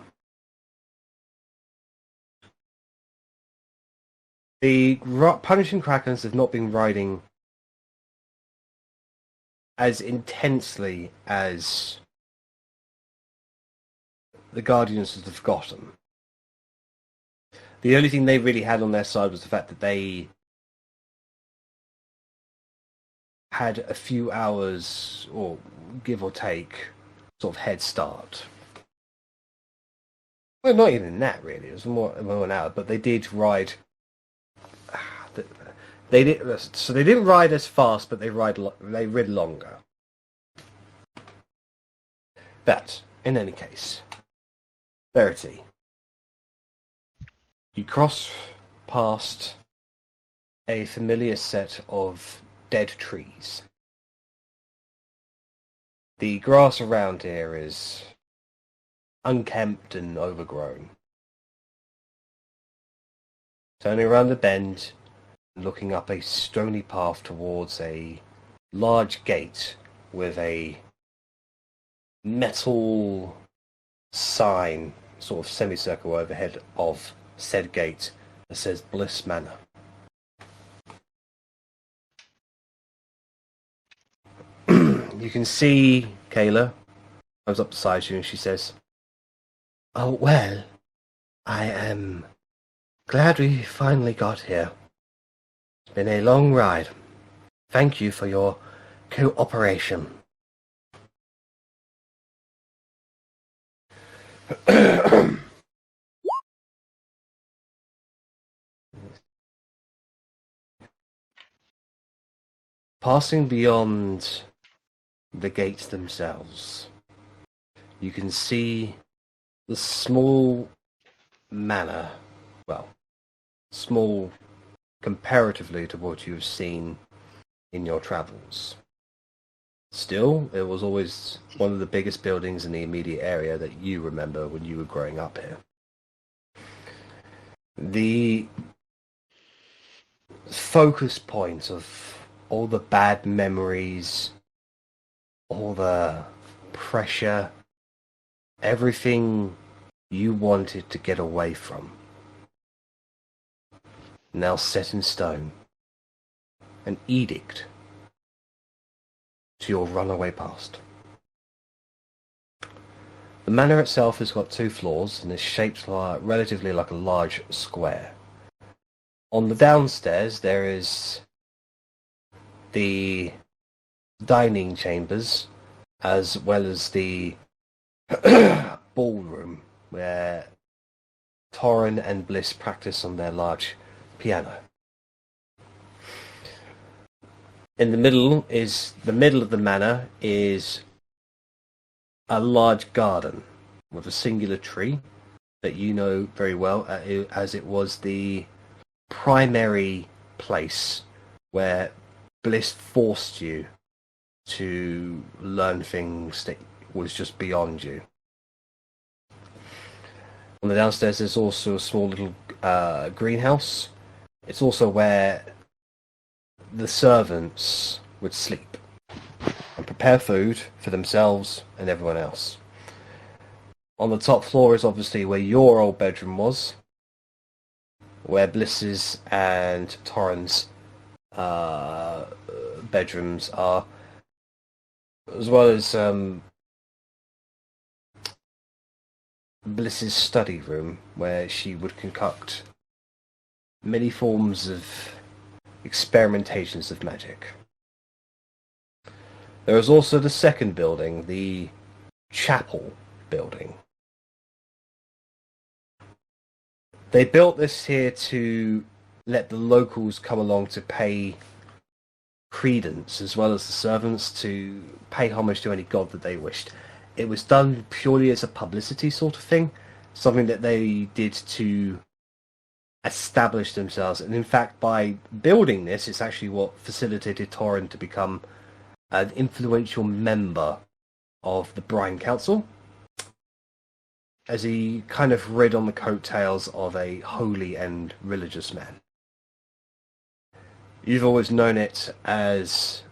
Speaker 1: the Punishing Krakens have not been riding as intensely as the Guardians of the Forgotten. The only thing they really had on their side was the fact that they had a few hours, or give or take, sort of head start. Well, not even that really. It was more an hour, but they did ride. They didn't ride as fast, but they rid longer. But in any case, Verity, you cross past a familiar set of dead trees. The grass around here is unkempt and overgrown. Turning around the bend, looking up a stony path towards a large gate with a metal sign, sort of semicircle overhead of said gate that says Bliss Manor. You can see Kayla comes up beside you and she says, "Oh, well, I am glad we finally got here. It's been a long ride. Thank you for your cooperation." Passing beyond the gates themselves, you can see the small manor, well, small comparatively to what you've seen in your travels. Still, it was always one of the biggest buildings in the immediate area that you remember when you were growing up here. The focus point of all the bad memories, all the pressure, everything you wanted to get away from, now set in stone. An edict to your runaway past. The manor itself has got 2 floors and is shaped relatively like a large square. On the downstairs there is the dining chambers as well as the ballroom where Torrin and Bliss practice on their large piano. In the middle of the manor is a large garden with a singular tree that you know very well as it was the primary place where Bliss forced you to learn things that was just beyond you. On the downstairs there's also a small little greenhouse. It's also where the servants would sleep and prepare food for themselves and everyone else. On the top floor is obviously where your old bedroom was, where Bliss's and Torrens' bedrooms are, as well as Bliss's study room, where she would concoct many forms of experimentations of magic. There is also the second building, the chapel building. They built this here to let the locals come along to pay credence, as well as the servants, to pay homage to any god that they wished. It was done purely as a publicity sort of thing, something that they did to establish themselves. And in fact, by building this, it's actually what facilitated Torrin to become an influential member of the Brine Council, as he kind of rid on the coattails of a holy and religious man. You've always known it as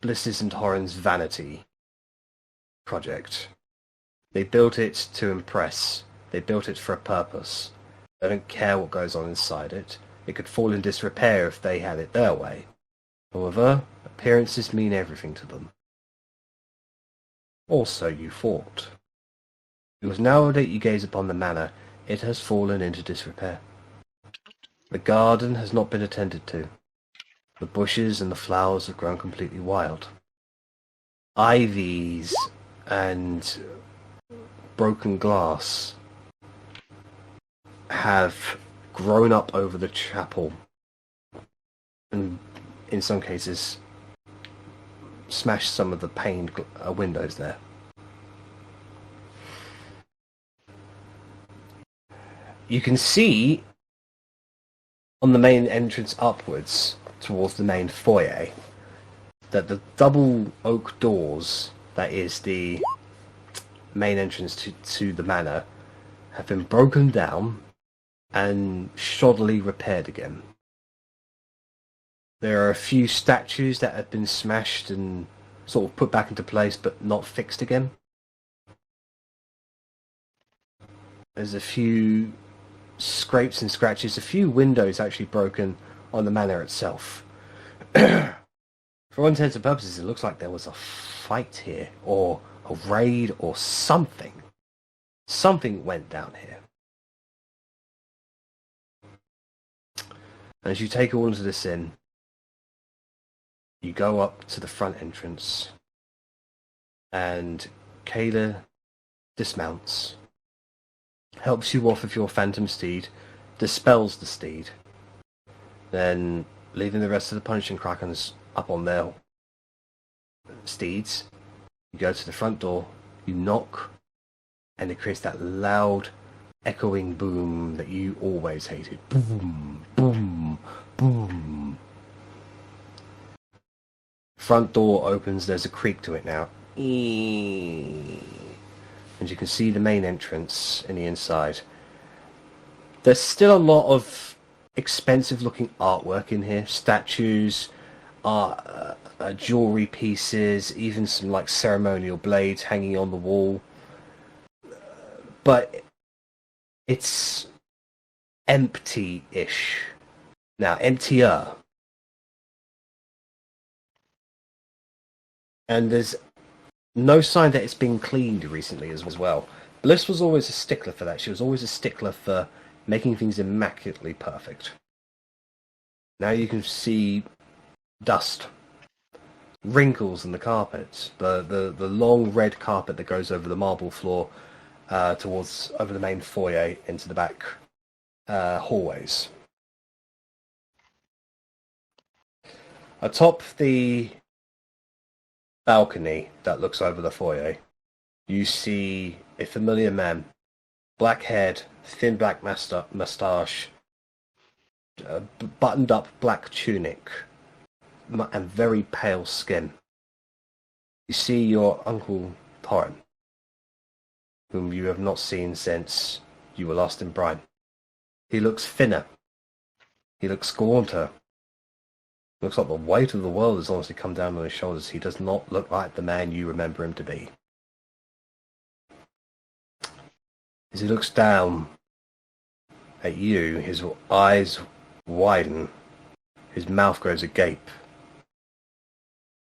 Speaker 1: Bliss's and Torrin's vanity project. They built it to impress. They built it for a purpose. They don't care what goes on inside it. It could fall in disrepair if they had it their way. However, appearances mean everything to them. Also, you fought. Because now that you gaze upon the manor, it has fallen into disrepair. The garden has not been attended to. The bushes and the flowers have grown completely wild. Ivies and broken glass have grown up over the chapel, and in some cases smashed some of the paned windows there. You can see on the main entrance upwards towards the main foyer that the double oak doors, that is the main entrance to the manor, have been broken down and shoddily repaired again. There are a few statues that have been smashed and sort of put back into place but not fixed again. There's a few scrapes and scratches, a few windows actually broken on the manor itself. For all intents and purposes, it looks like there was a fight here, or a raid, or something. Something went down here. As you take all of this in, you go up to the front entrance, and Kayla dismounts, helps you off of your phantom steed, dispels the steed, then leaving the rest of the Punishing Krakens up on their steeds, you go to the front door, you knock, and it creates that loud, echoing boom that you always hated. Boom, boom, boom. Front door opens, there's a creak to it now. And you can see the main entrance in the inside. There's still a lot of expensive looking artwork in here. Statues, jewelry pieces, even some like ceremonial blades hanging on the wall. But it's empty-ish. Now, emptier. And there's no sign that it's been cleaned recently as well. Bliss was always a stickler for that. She was always a stickler for making things immaculately perfect. Now you can see dust, wrinkles in the carpet, the long red carpet that goes over the marble floor over the main foyer into the back hallways. Atop the balcony that looks over the foyer, you see a familiar man, black-haired, thin black moustache, buttoned-up black tunic, and very pale skin. You see your Uncle Torrin, whom you have not seen since you were last in Brine. He looks thinner. He looks gaunter. Looks like the weight of the world has honestly come down on his shoulders. He does not look like the man you remember him to be. As he looks down at you, his eyes widen, his mouth grows agape,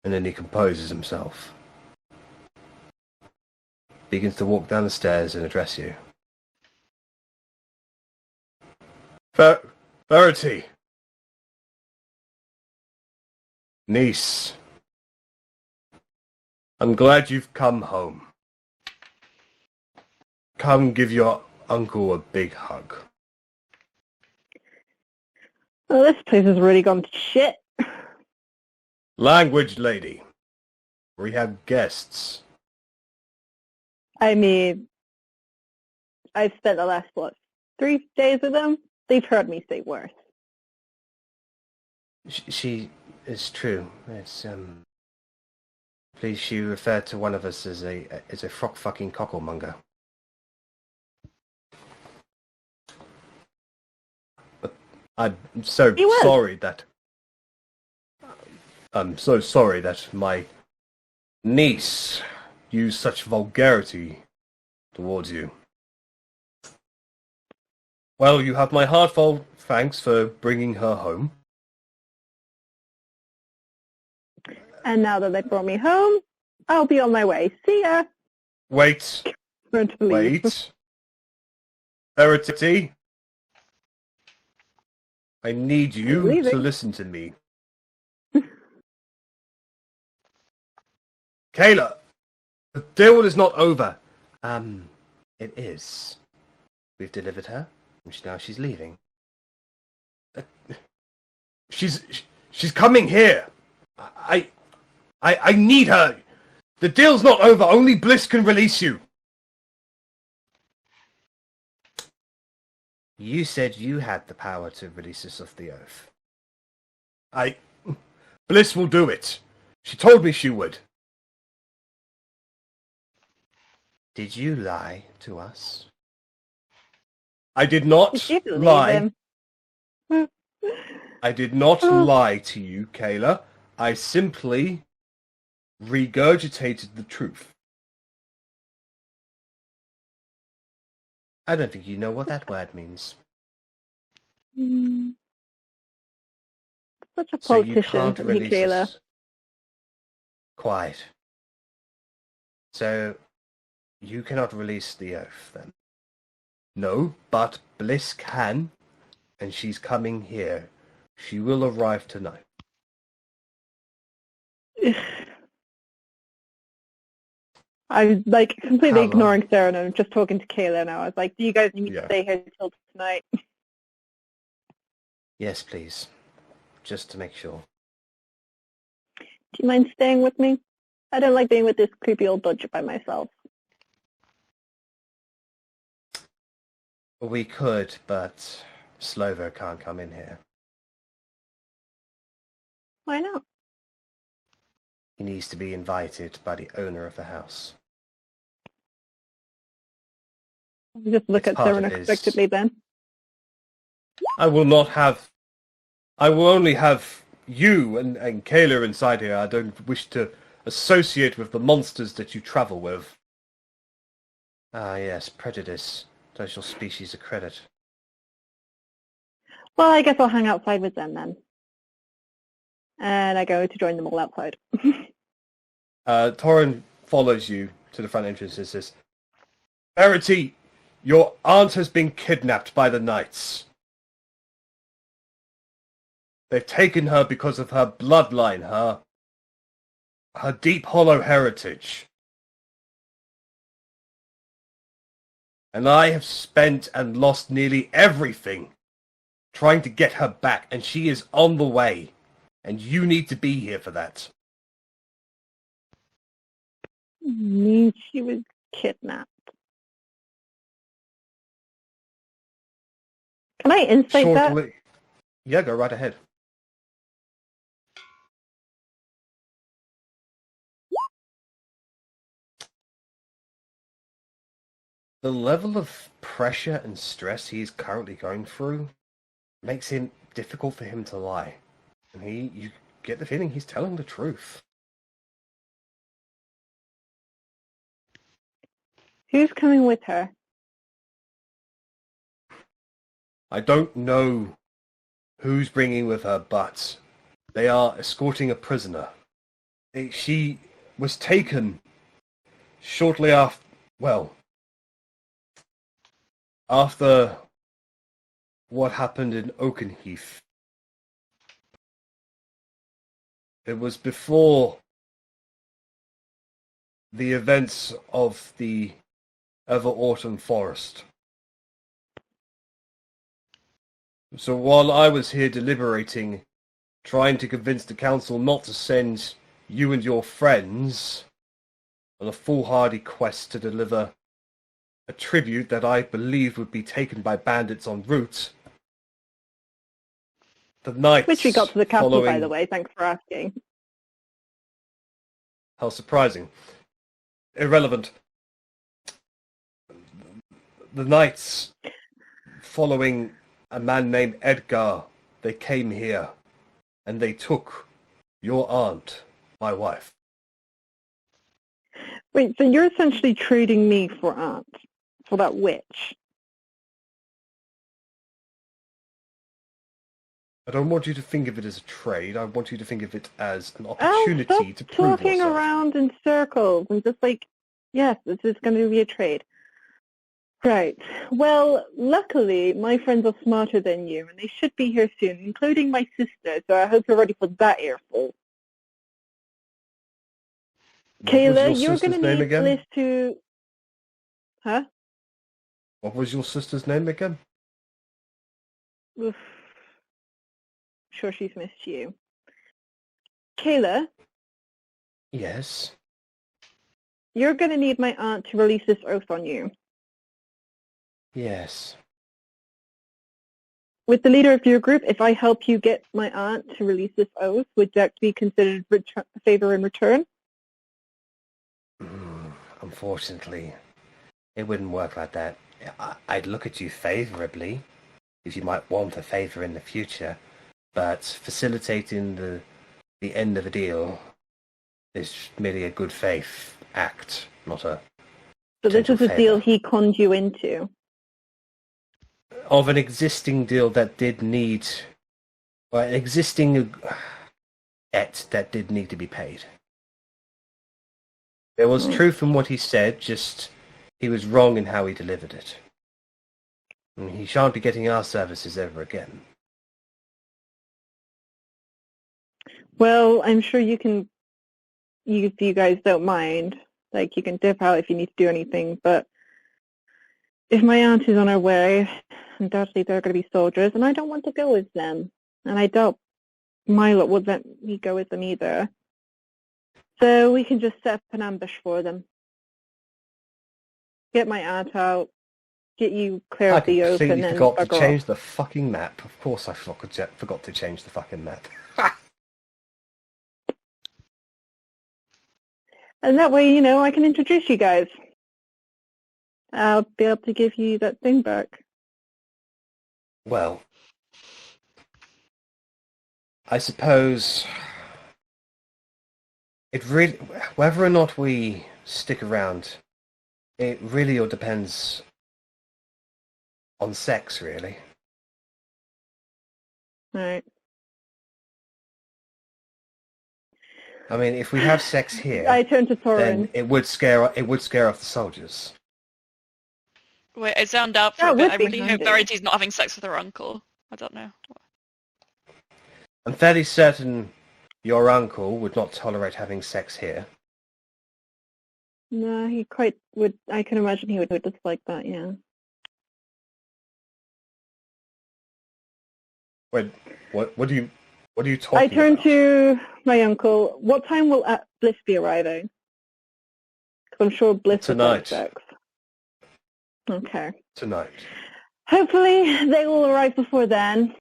Speaker 1: and then he composes himself. Begins to walk down the stairs and address you. Verity! Niece. I'm glad you've come home. Come give your uncle a big hug.
Speaker 7: Well, this place has really gone to shit.
Speaker 1: Language, lady. We have guests.
Speaker 7: I mean, I've spent the last, 3 days with them? They've heard me say worse.
Speaker 1: She is true. It's, please, she referred to one of us as a frock-fucking cocklemonger. But I'm so sorry that... I'm so sorry that my niece used such vulgarity towards you. Well, you have my heartfelt thanks for bringing her home.
Speaker 7: And now that they brought me home, I'll be on my way. See ya!
Speaker 1: Wait.
Speaker 7: Going to leave.
Speaker 1: Wait. Verity. I need you
Speaker 7: Leaving.
Speaker 1: to listen to me. Kayla, the deal is not over. It is. We've delivered her, and now she's leaving. She's coming here. I need her. The deal's not over. Only Bliss can release you. You said you had the power to release us off the earth. Bliss will do it. She told me she would. Did you lie to us? I did not
Speaker 7: You believe
Speaker 1: lie.
Speaker 7: him.
Speaker 1: I did not lie to you, Kayla. I simply regurgitated the truth. I don't think you know what that word means.
Speaker 7: Such a
Speaker 1: So you
Speaker 7: politician,
Speaker 1: can't release
Speaker 7: Kayla.
Speaker 1: us. Quiet. So you cannot release the oath, then? No, but Bliss can, and she's coming here. She will arrive tonight.
Speaker 7: I was completely
Speaker 1: How long?
Speaker 7: ignoring Sarah and I'm just talking to Kayla now. I was like, do you guys need me to
Speaker 1: Yeah.
Speaker 7: stay here till tonight?
Speaker 1: Yes, please. Just to make sure.
Speaker 7: Do you mind staying with me? I don't like being with this creepy old dodger by myself.
Speaker 1: We could, but Slovo can't come in here.
Speaker 7: Why not?
Speaker 1: He needs to be invited by the owner of the house.
Speaker 7: Just look
Speaker 1: It's
Speaker 7: at
Speaker 1: part
Speaker 7: Sarah
Speaker 1: of his-
Speaker 7: unexpectedly then.
Speaker 1: I will only have you and Kayla inside here. I don't wish to associate with the monsters that you travel with. Ah, yes, prejudice does your species a credit.
Speaker 7: Well, I guess I'll hang outside with them then. And I go to join them all outside.
Speaker 1: Torrin follows you to the front entrance and says, Verity, your aunt has been kidnapped by the knights. They've taken her because of her bloodline, her deep hollow heritage. And I have spent and lost nearly everything trying to get her back, and she is on the way. And you need to be here for that.
Speaker 7: Means she was kidnapped. Can I insight that?
Speaker 1: Shortly. Yeah, go right ahead. The level of pressure and stress he is currently going through makes it difficult for him to lie. And you get the feeling he's telling the truth.
Speaker 7: Who's coming with her?
Speaker 1: I don't know who's bringing with her, but they are escorting a prisoner. She was taken shortly after, well, after what happened in Oakenheath. It was before the events of the Ever-Autumn Forest. So while I was here deliberating, trying to convince the council not to send you and your friends on a foolhardy quest to deliver a tribute that I believed would be taken by bandits en route, the knights
Speaker 7: Which we got to the castle, by
Speaker 1: following...
Speaker 7: the way. Thanks for asking.
Speaker 1: How surprising. Irrelevant. The knights following a man named Edgar, they came here and they took your aunt, my wife.
Speaker 7: Wait, so you're essentially trading me for aunt, for that witch?
Speaker 1: I don't want you to think of it as a trade. I want you to think of it as an opportunity
Speaker 7: stop
Speaker 1: to prove
Speaker 7: talking
Speaker 1: yourself.
Speaker 7: around in circles and just like, yes, this is going to be a trade. Right. Well, luckily, my friends are smarter than you, and they should be here soon, including my sister, so I hope you're ready for that earful. Kayla, you're going to need
Speaker 1: again?
Speaker 7: Liz to... Huh?
Speaker 1: What was your sister's name again?
Speaker 7: Oof. Sure she's missed you. Kayla,
Speaker 1: Yes.
Speaker 7: you're going to need my aunt to release this oath on you.
Speaker 1: Yes.
Speaker 7: With the leader of your group, if I help you get my aunt to release this oath, would that be considered a favor in return?
Speaker 1: Unfortunately, it wouldn't work like that. I'd look at you favorably, if you might want a favor in the future, but facilitating the end of a deal is merely a good faith act, not a
Speaker 7: So this is a
Speaker 1: favor.
Speaker 7: deal he conned you into.
Speaker 1: Of an existing deal that did need... Well, an existing debt that did need to be paid. There was truth in what he said, just he was wrong in how he delivered it. And he shan't be getting our services ever again.
Speaker 7: Well, I'm sure you can, if you guys don't mind, like you can dip out if you need to do anything, but if my aunt is on her way, undoubtedly there are going to be soldiers, and I don't want to go with them. And I doubt Milo would let me go with them either. So we can just set up an ambush for them. Get my aunt out, get you clear
Speaker 1: I
Speaker 7: of the oath, and
Speaker 1: completely
Speaker 7: then
Speaker 1: forgot to
Speaker 7: bugger off.
Speaker 1: change the fucking map. Of course I forgot to change the fucking map.
Speaker 7: And that way, I can introduce you guys. I'll be able to give you that thing back.
Speaker 1: Well, I suppose it really, whether or not we stick around, it really all depends on sex, really.
Speaker 7: Right.
Speaker 1: I mean, if we have sex here,
Speaker 7: I turn to Thorin.
Speaker 1: then it would scare off the soldiers.
Speaker 4: Wait, I zoned out for
Speaker 7: That
Speaker 4: a bit.
Speaker 7: would
Speaker 4: I
Speaker 7: be
Speaker 4: really hope
Speaker 7: handy.
Speaker 4: Verity's not having sex with her uncle. I don't know.
Speaker 1: I'm fairly certain your uncle would not tolerate having sex here.
Speaker 7: No, he quite would. I can imagine he would dislike that, yeah.
Speaker 1: Wait, what are you talking
Speaker 7: I turn
Speaker 1: about?
Speaker 7: to my uncle. What time will Bliss be arriving? Because I'm sure Bliss would like
Speaker 1: Tonight.
Speaker 7: sex. Okay.
Speaker 1: Tonight.
Speaker 7: Hopefully they will arrive before then.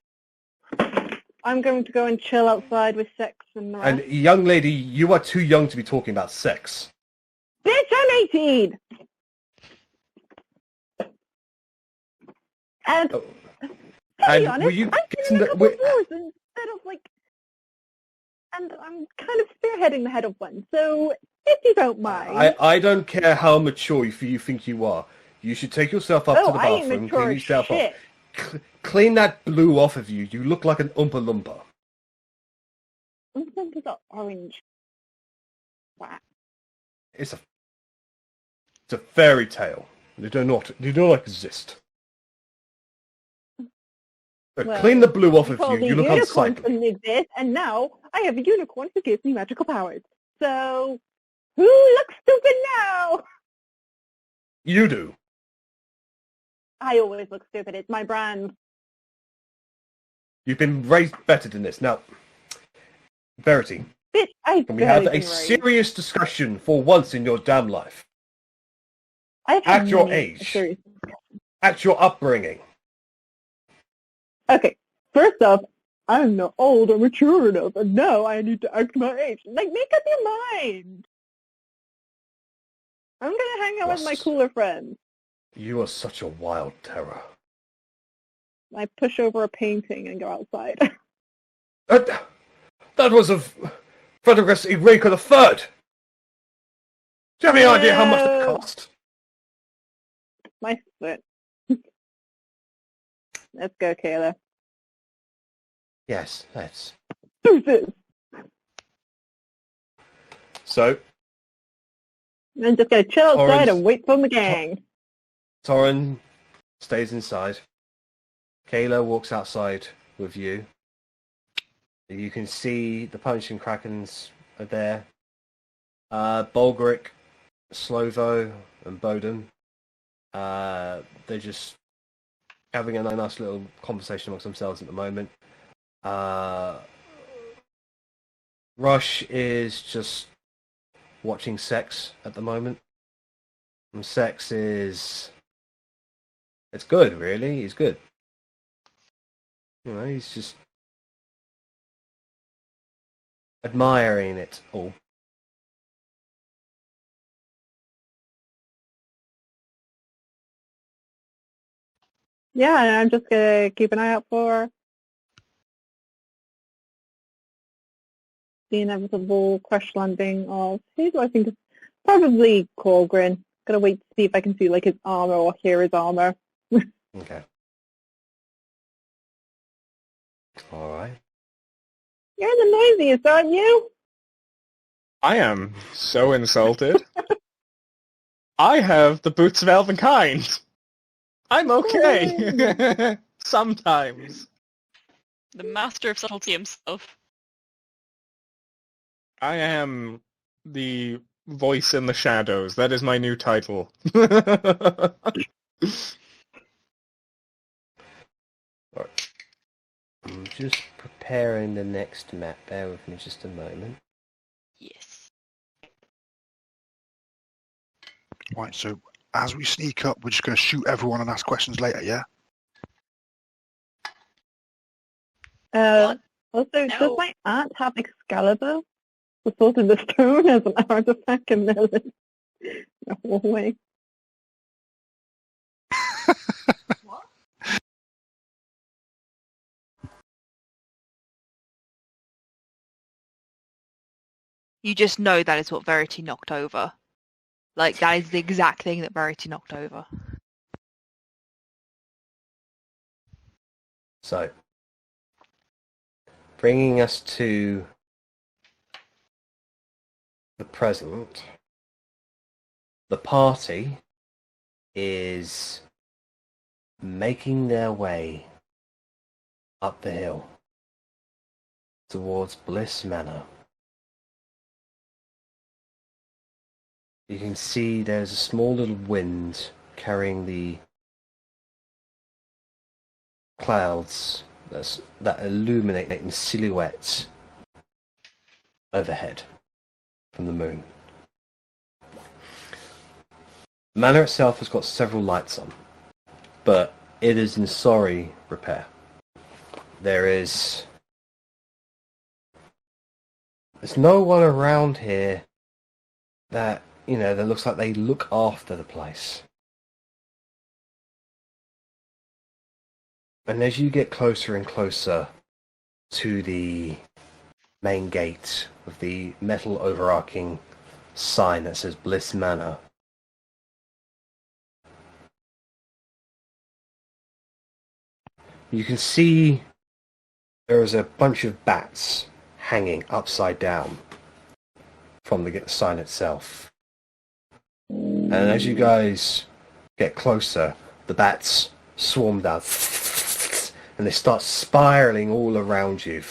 Speaker 7: I'm going to go and chill outside with sex and the rest.
Speaker 1: And young lady, you are too young to be talking about sex.
Speaker 7: Bitch, I'm 18! And
Speaker 1: Oh.
Speaker 7: to be
Speaker 1: And
Speaker 7: honest,
Speaker 1: were you
Speaker 7: I've
Speaker 1: getting
Speaker 7: been in a
Speaker 1: the-
Speaker 7: couple
Speaker 1: wait-
Speaker 7: of wars instead of and I'm kind of spearheading the head of one, so if you don't mind.
Speaker 1: I don't care how mature you think you are. You should take yourself up to the
Speaker 7: I ain't
Speaker 1: bathroom,
Speaker 7: mature
Speaker 1: clean
Speaker 7: as
Speaker 1: yourself
Speaker 7: shit.
Speaker 1: up. clean that blue off of you. You look like an Oompa Loompa.
Speaker 7: I'm thinking of orange. Wow.
Speaker 1: It's a fairy tale. They do not exist.
Speaker 7: Well,
Speaker 1: clean the blue off
Speaker 7: you
Speaker 1: of
Speaker 7: told
Speaker 1: you.
Speaker 7: me
Speaker 1: You look
Speaker 7: unicorns
Speaker 1: unsightly.
Speaker 7: didn't exist, and now I have a unicorn who gives me magical powers. So, who looks stupid now?
Speaker 1: You do.
Speaker 7: I always look stupid. It's my brand.
Speaker 1: You've been raised better than this. Now, Verity,
Speaker 7: Bitch, I've
Speaker 1: can we have
Speaker 7: barely
Speaker 1: a
Speaker 7: been raised.
Speaker 1: serious discussion for once in your damn life?
Speaker 7: I've had
Speaker 1: at your
Speaker 7: many
Speaker 1: age.
Speaker 7: serious-
Speaker 1: At your upbringing.
Speaker 7: Okay, first off, I'm not old or mature enough, and now I need to act my age. Like, make up your mind. I'm gonna hang out with my
Speaker 1: Yes.
Speaker 7: cooler friends.
Speaker 1: You are such a wild terror.
Speaker 7: I push over a painting and go outside.
Speaker 1: That was of Frederick Eureka the Third. Do you have any idea how much it
Speaker 7: No.
Speaker 1: cost?
Speaker 7: My foot. Let's go, Kayla.
Speaker 1: Yes, let's.
Speaker 7: Deuces.
Speaker 1: So,
Speaker 7: I'm just gonna chill outside
Speaker 1: Orange-
Speaker 7: and wait for the gang.
Speaker 1: Torrin stays inside. Kayla walks outside with you. You can see the Punishing Krakens are there. Bolgric, Slovo, and Bowden. They're just having a nice little conversation amongst themselves at the moment. Rush is just watching Sex at the moment. And Sex is... It's good, really. He's good. You know, he's just admiring it all.
Speaker 7: Yeah, and I'm just gonna keep an eye out for the inevitable crash landing of who do I think is probably Korgrin. Gotta wait to see if I can see like his armor or hear his armor.
Speaker 1: Okay. Alright.
Speaker 7: You're the noisiest, aren't you?
Speaker 3: I am so insulted. I have the boots of elven kind. I'm okay. Sometimes.
Speaker 4: The master of subtlety himself.
Speaker 3: I am the voice in the shadows. That is my new title.
Speaker 1: Alright. I'm just preparing the next map. Bear with me just a moment.
Speaker 4: Yes.
Speaker 5: Right, so as we sneak up, we're just going to shoot everyone and ask questions later, yeah?
Speaker 7: Also,
Speaker 4: No.
Speaker 7: does my aunt have Excalibur? The Sword in the Stone as an artifact in there? No way.
Speaker 4: What?
Speaker 6: You just know that is what Verity knocked over. Like, that is the exact thing that Verity knocked over.
Speaker 1: So, bringing us to the present, the party is making their way up the hill towards Bliss Manor. You can see there's a small little wind carrying the clouds that illuminate in silhouettes overhead from the moon. The manor itself has got several lights on, but it is in sorry repair. There's no one around here that, you know, that looks like they look after the place. And as you get closer and closer to the main gate with the metal overarching sign that says Bliss Manor, You can see there is a bunch of bats hanging upside down from the sign itself. And as you guys get closer, the bats swarm down and they start spiraling all around you.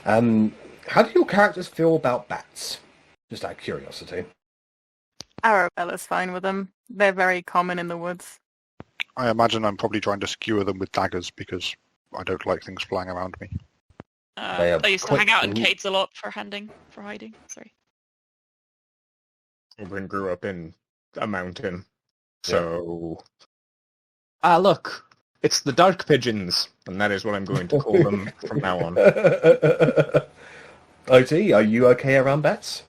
Speaker 1: How do your characters feel about bats? Just out of curiosity.
Speaker 2: Arabella's fine with them. They're very common in the woods.
Speaker 5: I imagine I'm probably trying to skewer them with daggers because I don't like things flying around me.
Speaker 1: They are
Speaker 4: I used to
Speaker 1: quite
Speaker 4: hang out in
Speaker 1: cool.
Speaker 4: caves a lot for hiding. Sorry.
Speaker 3: Korgrin grew up in a mountain, so... Ah, look! It's the dark pigeons, and that is what I'm going to call them from now on.
Speaker 1: Otti, are you okay around bats?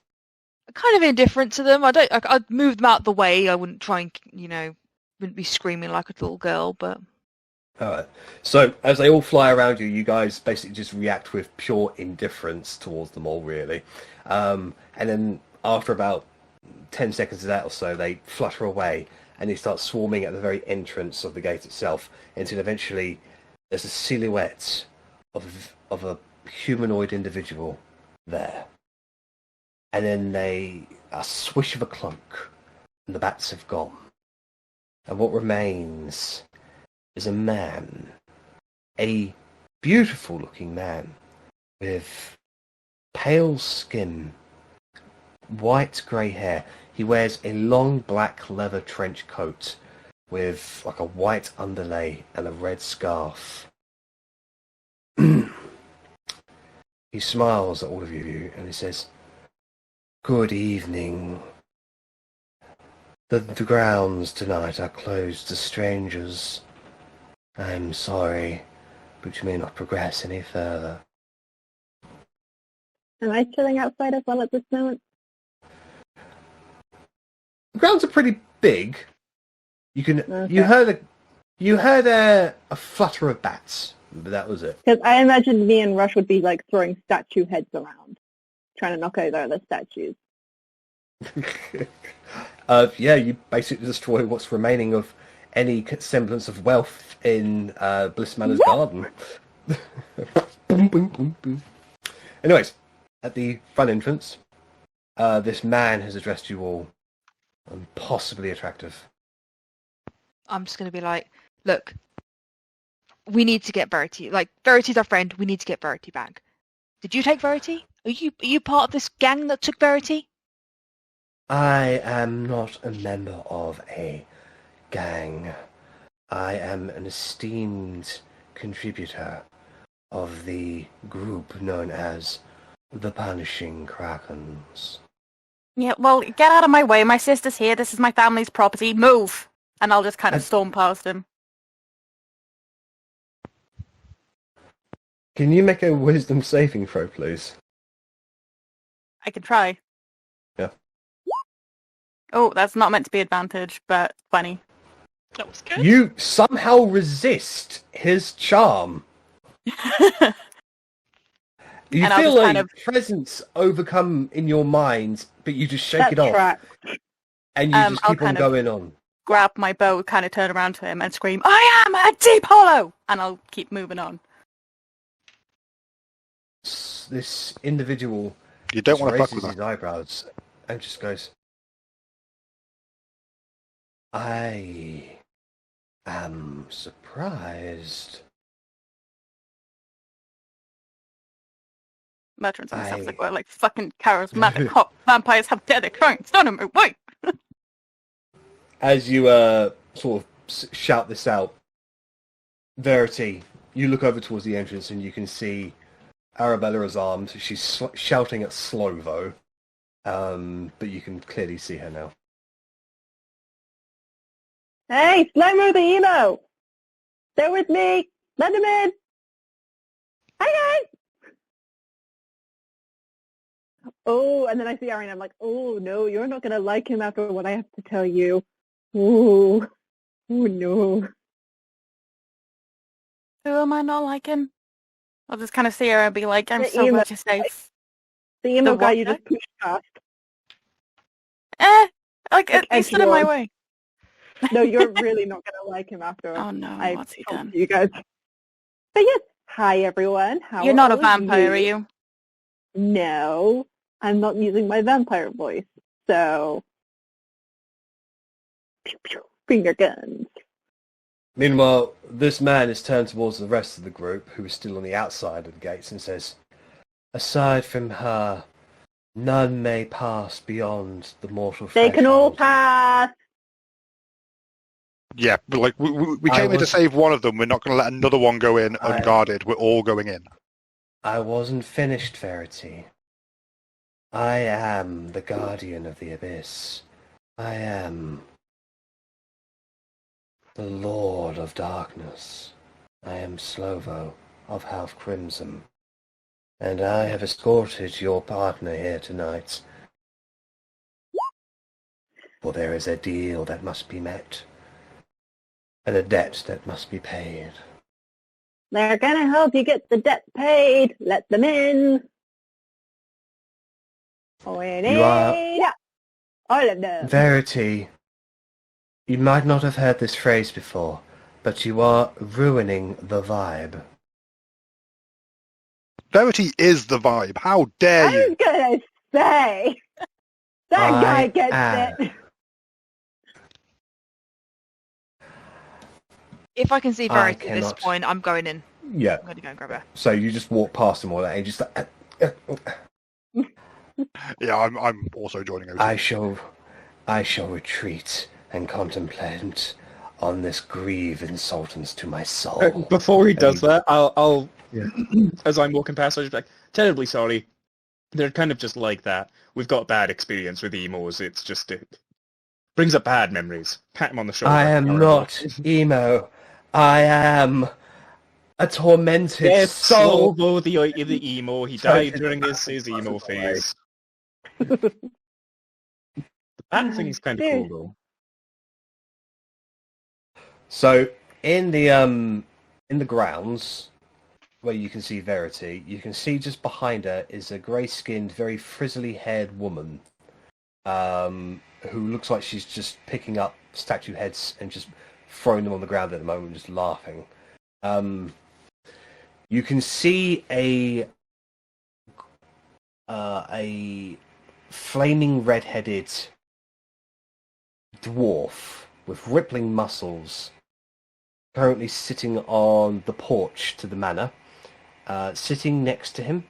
Speaker 6: Kind of indifferent to them. I'd move them out the way. I wouldn't try and, wouldn't be screaming like a little girl, but...
Speaker 1: Alright. So, as they all fly around you, you guys basically just react with pure indifference towards them all, really. And then, after about 10 seconds of that or so, they flutter away, and they start swarming at the very entrance of the gate itself, until eventually there's a silhouette of a humanoid individual there. And then a swish of a cloak, and the bats have gone. And what remains is a man, a beautiful-looking man, with pale skin, white grey hair. He wears a long black leather trench coat with like a white underlay and a red scarf. He smiles at all of you and he says, "Good evening. The grounds tonight are closed to strangers. I'm sorry, but you may not progress any further."
Speaker 7: Am I chilling outside as well at this moment?
Speaker 1: The grounds are pretty big. You can
Speaker 7: Okay.
Speaker 1: you heard a flutter of bats, but that was it.
Speaker 7: Because I imagined me and Rush would be like throwing statue heads around, trying to knock over other statues.
Speaker 1: Yeah, you basically destroy what's remaining of any semblance of wealth in Bliss Manor's garden. Boom, boom, boom, boom. Anyways, at the front entrance, this man has addressed you all. Possibly attractive.
Speaker 6: I'm just going to be like, look, we need to get Verity. Like, Verity's our friend. We need to get Verity back. Did you take Verity? Are you part of this gang that took Verity?
Speaker 1: I am not a member of a gang. I am an esteemed contributor of the group known as the Punishing Krakens.
Speaker 2: Yeah, well, get out of my way. My sister's here. This is my family's property. Move! And I'll just kind of storm past him.
Speaker 1: Can you make a wisdom saving throw, please?
Speaker 2: I can try.
Speaker 1: Yeah.
Speaker 2: Oh, that's not meant to be advantage, but 20.
Speaker 4: That was good.
Speaker 1: You somehow resist his charm. You
Speaker 2: And I'll
Speaker 1: feel
Speaker 2: just
Speaker 1: like
Speaker 2: kind of-
Speaker 1: presence overcome in your mind, but you just shake
Speaker 7: That
Speaker 1: it off.
Speaker 7: tracks.
Speaker 1: And you just
Speaker 2: I'll
Speaker 1: keep on
Speaker 2: kind of-
Speaker 1: going on.
Speaker 2: Grab my bow, kind of turn around to him and scream, "I am a deep hollow!" And I'll keep moving on.
Speaker 1: This individual
Speaker 5: You don't
Speaker 1: just
Speaker 5: want to fuck
Speaker 1: raises
Speaker 5: with
Speaker 1: his
Speaker 5: that.
Speaker 1: eyebrows and just goes, "I am surprised."
Speaker 2: Muttering to myself,
Speaker 1: I-
Speaker 2: like, we're like fucking charismatic hot vampires have dead crimes. Don't know, wait!
Speaker 1: As you sort of shout this out, Verity, you look over towards the entrance and you can see Arrabella is armed. She's shouting at Slovo, but you can clearly see her now.
Speaker 7: Hey, Slimer the emo! Stay with me! Let him in! Hi, guys! Oh, and then I see Arri and I'm like, oh no, you're not going to like him after what I have to tell you. Ooh. Oh no.
Speaker 2: Who am I not liking? I'll just kind of see her and be like, I'm
Speaker 7: The
Speaker 2: so
Speaker 7: emo
Speaker 2: glad you're safe.
Speaker 7: The emo
Speaker 2: The
Speaker 7: guy
Speaker 2: what
Speaker 7: you
Speaker 2: guy?
Speaker 7: just pushed past.
Speaker 2: Like,
Speaker 7: Like
Speaker 2: he stood in my
Speaker 7: edgelord.
Speaker 2: way.
Speaker 7: No, you're really not going to like him after
Speaker 2: Oh no,
Speaker 7: I
Speaker 2: what's he
Speaker 7: talk
Speaker 2: done?
Speaker 7: to you guys. But yes, hi everyone. How
Speaker 2: You're
Speaker 7: are
Speaker 2: not a
Speaker 7: all of
Speaker 2: vampire, are you?
Speaker 7: No, I'm not using my vampire voice. So, pew, pew, finger guns.
Speaker 1: Meanwhile, this man is turned towards the rest of the group, who is still on the outside of the gates, and says, "Aside from her, none may pass beyond the mortal
Speaker 7: They can all
Speaker 1: threshold."
Speaker 7: pass.
Speaker 5: Yeah, but like we
Speaker 1: I
Speaker 5: came here to
Speaker 1: was-
Speaker 5: save one of them. We're not going to let another one go in
Speaker 1: I-
Speaker 5: unguarded. We're all going in.
Speaker 1: I wasn't finished, Verity. I am the guardian of the abyss. I am the Lord of Darkness. I am Slovo of Half Crimson. And I have escorted your partner here tonight. For there is a deal that must be met, and a debt that must be paid.
Speaker 7: They're going to help you get the debt paid. Let them in. Oh, it
Speaker 1: You are-
Speaker 7: ain't up. All of them.
Speaker 1: Verity, you might not have heard this phrase before, but you are ruining the vibe.
Speaker 5: Verity is the vibe. How dare
Speaker 7: I
Speaker 5: you?
Speaker 7: was going to say. That
Speaker 1: I
Speaker 7: guy gets
Speaker 1: am.
Speaker 7: it.
Speaker 6: If I can see
Speaker 1: I
Speaker 6: Verity at this
Speaker 1: cannot.
Speaker 6: point, I'm going in.
Speaker 1: Yeah,
Speaker 6: I'm going to go and grab her.
Speaker 1: so you just walk past them all that, and you just
Speaker 5: Yeah, I'm also joining Otti.
Speaker 1: I shall retreat and contemplate on this grieve insultance to my soul.
Speaker 3: Before he does
Speaker 1: And-
Speaker 3: that, I'll
Speaker 1: Yeah.
Speaker 3: as I'm walking past, I'll just be like, terribly sorry. They're kind of just like that. We've got bad experience with emos. It's just it brings up bad memories. Pat him on the shoulder.
Speaker 1: I am not emo. I am a tormented
Speaker 3: Yes,
Speaker 1: soul.
Speaker 3: Slovo, the emo. He died during his emo phase. The bat thing's kind of cool though.
Speaker 1: So in the grounds where you can see Verity, you can see just behind her is a grey-skinned, very frizzly-haired woman, who looks like she's just picking up statue heads and just throwing them on the ground at the moment, just laughing. You can see a flaming red-headed dwarf with rippling muscles currently sitting on the porch to the manor. Sitting next to him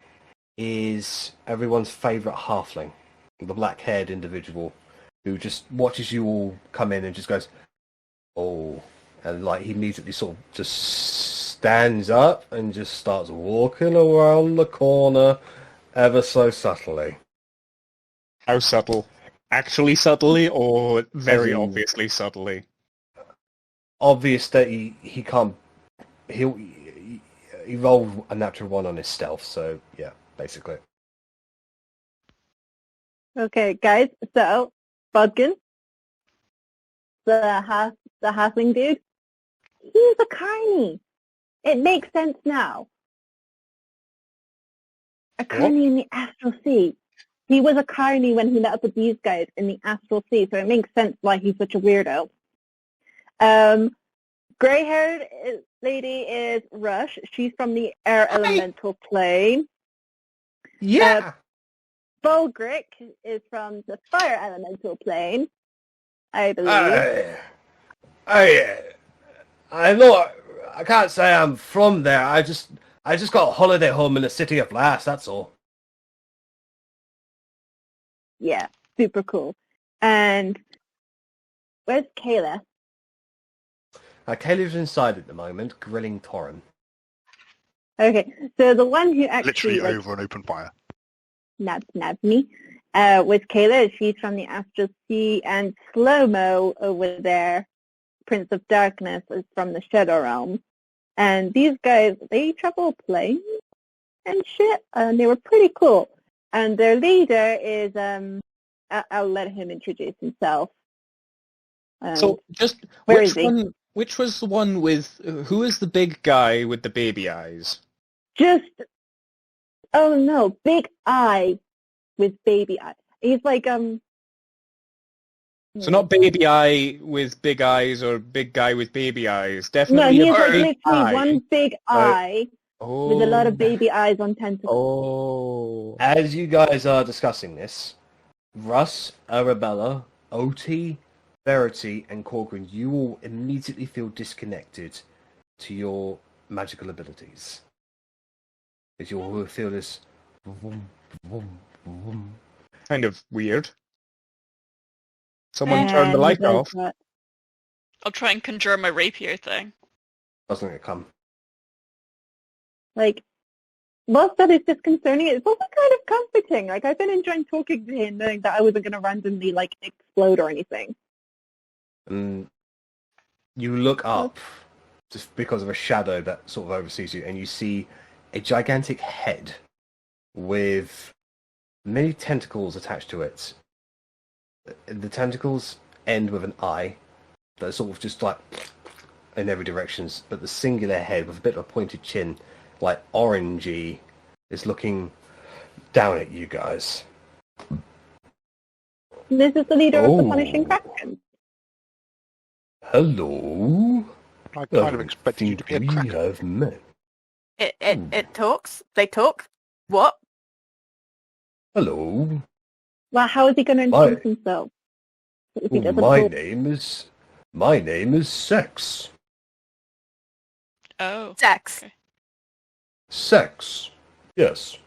Speaker 1: is everyone's favourite halfling, the black-haired individual who just watches you all come in and just goes, "Oh," and like he immediately sort of just stands up and just starts walking around the corner ever so subtly.
Speaker 3: How subtle? Actually subtly, or very
Speaker 1: As in-
Speaker 3: obviously subtly?
Speaker 1: Obvious that he can't. He rolled a natural one on his stealth, so yeah, basically.
Speaker 7: Okay, guys. So, Budkin, the halfling dude, he's a carny. It makes sense now. A carny in the astral sea. He was a carny when he met up with these guys in the astral sea, so it makes sense why he's such a weirdo. Gray-haired lady is Rush. She's from the air elemental plane.
Speaker 1: Yeah.
Speaker 7: Bulgric is from the fire elemental plane, I believe.
Speaker 1: I can't say I'm from there. I just got a holiday home in the city of Lass. That's all.
Speaker 7: Yeah, super cool. And where's Kayla?
Speaker 1: Kayla's inside at the moment, grilling Torrin.
Speaker 7: Okay, so the one who actually
Speaker 5: Literally over an open fire.
Speaker 7: nabbed me was Kayla. She's from the Astral Sea, and Slow-Mo over there, Prince of Darkness, is from the Shadow Realm. And these guys, they travel planes and shit, and they were pretty cool. And their leader is, I'll let him introduce himself.
Speaker 3: So, just
Speaker 7: where
Speaker 3: which
Speaker 7: is he?
Speaker 3: one? Which was the one with who is the big guy with the baby eyes?
Speaker 7: Oh no, Big Eye with baby eye. He's like,
Speaker 3: So not baby eye with big eyes or big guy with baby eyes.
Speaker 7: No,
Speaker 3: Definitely
Speaker 7: he
Speaker 3: a
Speaker 7: has like
Speaker 3: big
Speaker 7: literally
Speaker 3: eye.
Speaker 7: one big eye
Speaker 3: Oh.
Speaker 7: with a lot of baby eyes on tentacles.
Speaker 3: Oh.
Speaker 1: As you guys are discussing this, Russ, Arrabella, Otti, Verity, and Korgrin, you all immediately feel disconnected to your magical abilities. As you all feel this vroom, vroom, vroom.
Speaker 3: Kind of weird. Someone
Speaker 7: And
Speaker 3: turned the
Speaker 7: he
Speaker 3: light
Speaker 7: does
Speaker 3: off.
Speaker 7: that.
Speaker 4: I'll try and conjure my rapier thing.
Speaker 1: Doesn't it come?
Speaker 7: Like, whilst that is disconcerting, it's also kind of comforting. Like, I've been enjoying talking to him, knowing that I wasn't going to randomly, like, explode or anything.
Speaker 1: And you look up, just because of a shadow that sort of oversees you, and you see a gigantic head with many tentacles attached to it. The tentacles end with an eye that's sort of just like in every direction, but the singular head with a bit of a pointed chin, like orangey, is looking down at you guys.
Speaker 7: This is the leader of the
Speaker 1: Oh.
Speaker 7: Punishing Krakens.
Speaker 1: Hello.
Speaker 5: I kind of expected you to be a
Speaker 1: we
Speaker 5: cracker.
Speaker 1: have met.
Speaker 2: It talks. They talk. What?
Speaker 1: Hello.
Speaker 7: Well, how is he going to introduce himself? If he
Speaker 1: Oh,
Speaker 7: doesn't
Speaker 1: my
Speaker 7: talk?
Speaker 1: name is Sex.
Speaker 4: Oh.
Speaker 2: Sex.
Speaker 4: Okay.
Speaker 1: Sex. Yes.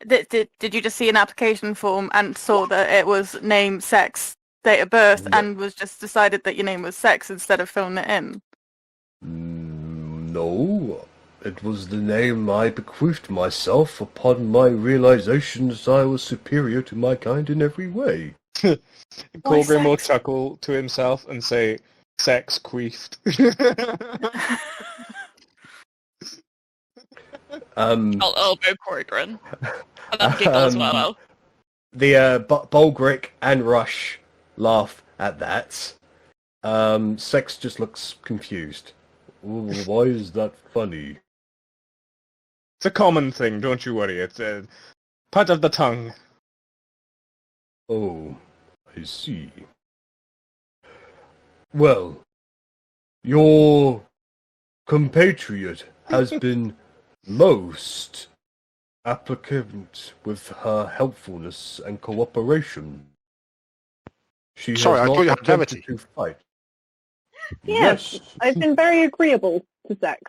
Speaker 2: Did you just see an application form and saw that it was name, sex, date of birth,
Speaker 1: No.
Speaker 2: and was just decided that your name was Sex instead of filling it in?
Speaker 1: No. It was the name I bequeathed myself upon my realization that I was superior to my kind in every way.
Speaker 3: Korgrim will
Speaker 2: sex?
Speaker 3: chuckle to himself and say, "Sex queefed."
Speaker 4: I'll go Korgrin. And then giggle as well.
Speaker 1: The Bolgric and Rush laugh at that. Sex just looks confused. Ooh, why is that funny?
Speaker 3: It's a common thing, don't you worry. It's part of the tongue.
Speaker 1: Oh, I see. Well, your compatriot has been most applicant with her helpfulness and cooperation. She
Speaker 5: Sorry, I
Speaker 1: has
Speaker 5: thought you
Speaker 1: not
Speaker 5: had Verity.
Speaker 1: attempted to fight.
Speaker 7: Yes, I've been very agreeable to sex.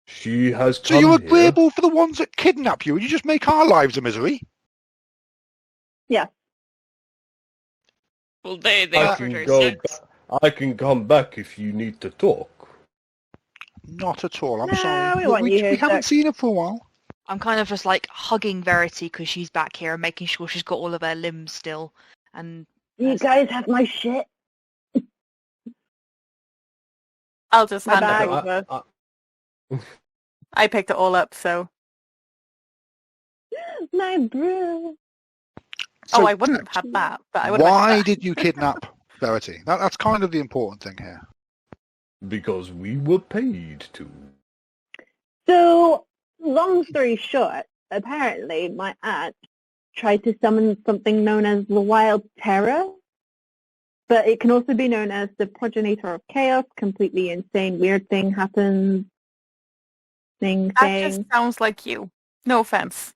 Speaker 1: She has
Speaker 5: So
Speaker 1: come
Speaker 5: you're
Speaker 1: here.
Speaker 5: agreeable for the ones that kidnap you, and you just make our lives a misery?
Speaker 7: Yes.
Speaker 4: Well, they
Speaker 1: I
Speaker 4: offered
Speaker 1: can
Speaker 4: her
Speaker 1: go
Speaker 4: sex.
Speaker 1: I can come back if you need to talk.
Speaker 5: Not at all. I'm
Speaker 7: No,
Speaker 5: sorry.
Speaker 7: we want you here,
Speaker 5: we haven't
Speaker 7: Sex.
Speaker 5: seen her for a while.
Speaker 6: I'm kind of just like hugging Verity because she's back here and making sure she's got all of her limbs still. And
Speaker 7: You guys have my shit.
Speaker 2: I'll just
Speaker 7: My
Speaker 2: hand
Speaker 7: bag.
Speaker 2: it over.
Speaker 1: I-
Speaker 2: I picked it all up, so...
Speaker 7: My brew.
Speaker 5: So,
Speaker 2: I wouldn't have had that, but I would have
Speaker 5: why
Speaker 2: had that.
Speaker 5: did you kidnap Verity? That's kind of the important thing here.
Speaker 1: because we were paid to.
Speaker 7: So, long story short, apparently my aunt tried to summon something known as the Wild Terror, but it can also be known as the progenitor of chaos. Completely insane, weird thing happens.
Speaker 2: That just sounds like you. No offense.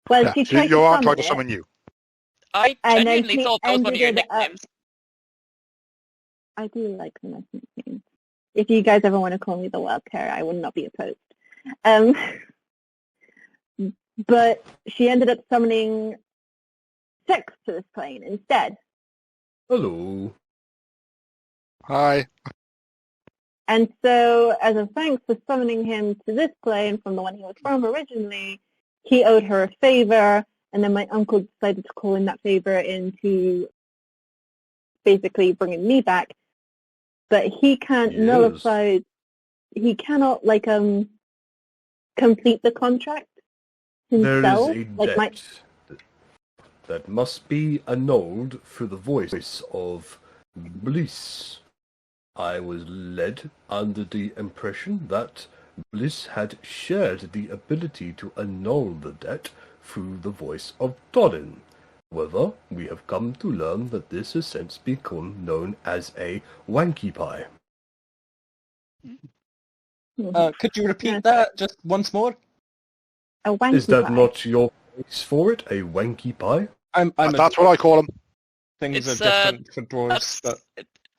Speaker 7: Well,
Speaker 5: Yeah,
Speaker 7: she
Speaker 5: so
Speaker 7: tried
Speaker 5: your
Speaker 7: to
Speaker 5: aunt tried to
Speaker 7: summon
Speaker 5: summon you.
Speaker 4: I
Speaker 7: And then
Speaker 4: genuinely
Speaker 7: she
Speaker 4: thought that was one of your
Speaker 7: ended up-
Speaker 4: nicknames.
Speaker 7: I do like the nickname. If you guys ever want to call me the Wild Terror, I would not be opposed. But she ended up summoning Sex to this plane instead.
Speaker 1: Hello.
Speaker 5: Hi.
Speaker 7: And so, as a thanks for summoning him to this plane from the one he was from originally, he owed her a favor, and then my uncle decided to call in that favor into basically bringing me back. But he can't
Speaker 1: Yes.
Speaker 7: nullify, he cannot, complete the contract
Speaker 1: There
Speaker 7: himself.
Speaker 1: is a debt that must be annulled through the voice of Bliss. I was led under the impression that Bliss had shared the ability to annul the debt through the voice of Doddin. However, we have come to learn that this has since become known as a wanky pie.
Speaker 3: Could you repeat
Speaker 7: Yes.
Speaker 3: that just once more?
Speaker 7: A wanky
Speaker 1: Is that
Speaker 7: pie.
Speaker 1: not your place for it? A wanky pie?
Speaker 3: I'm a
Speaker 5: That's what I call them.
Speaker 3: Things
Speaker 4: It's,
Speaker 3: are different for dwarves.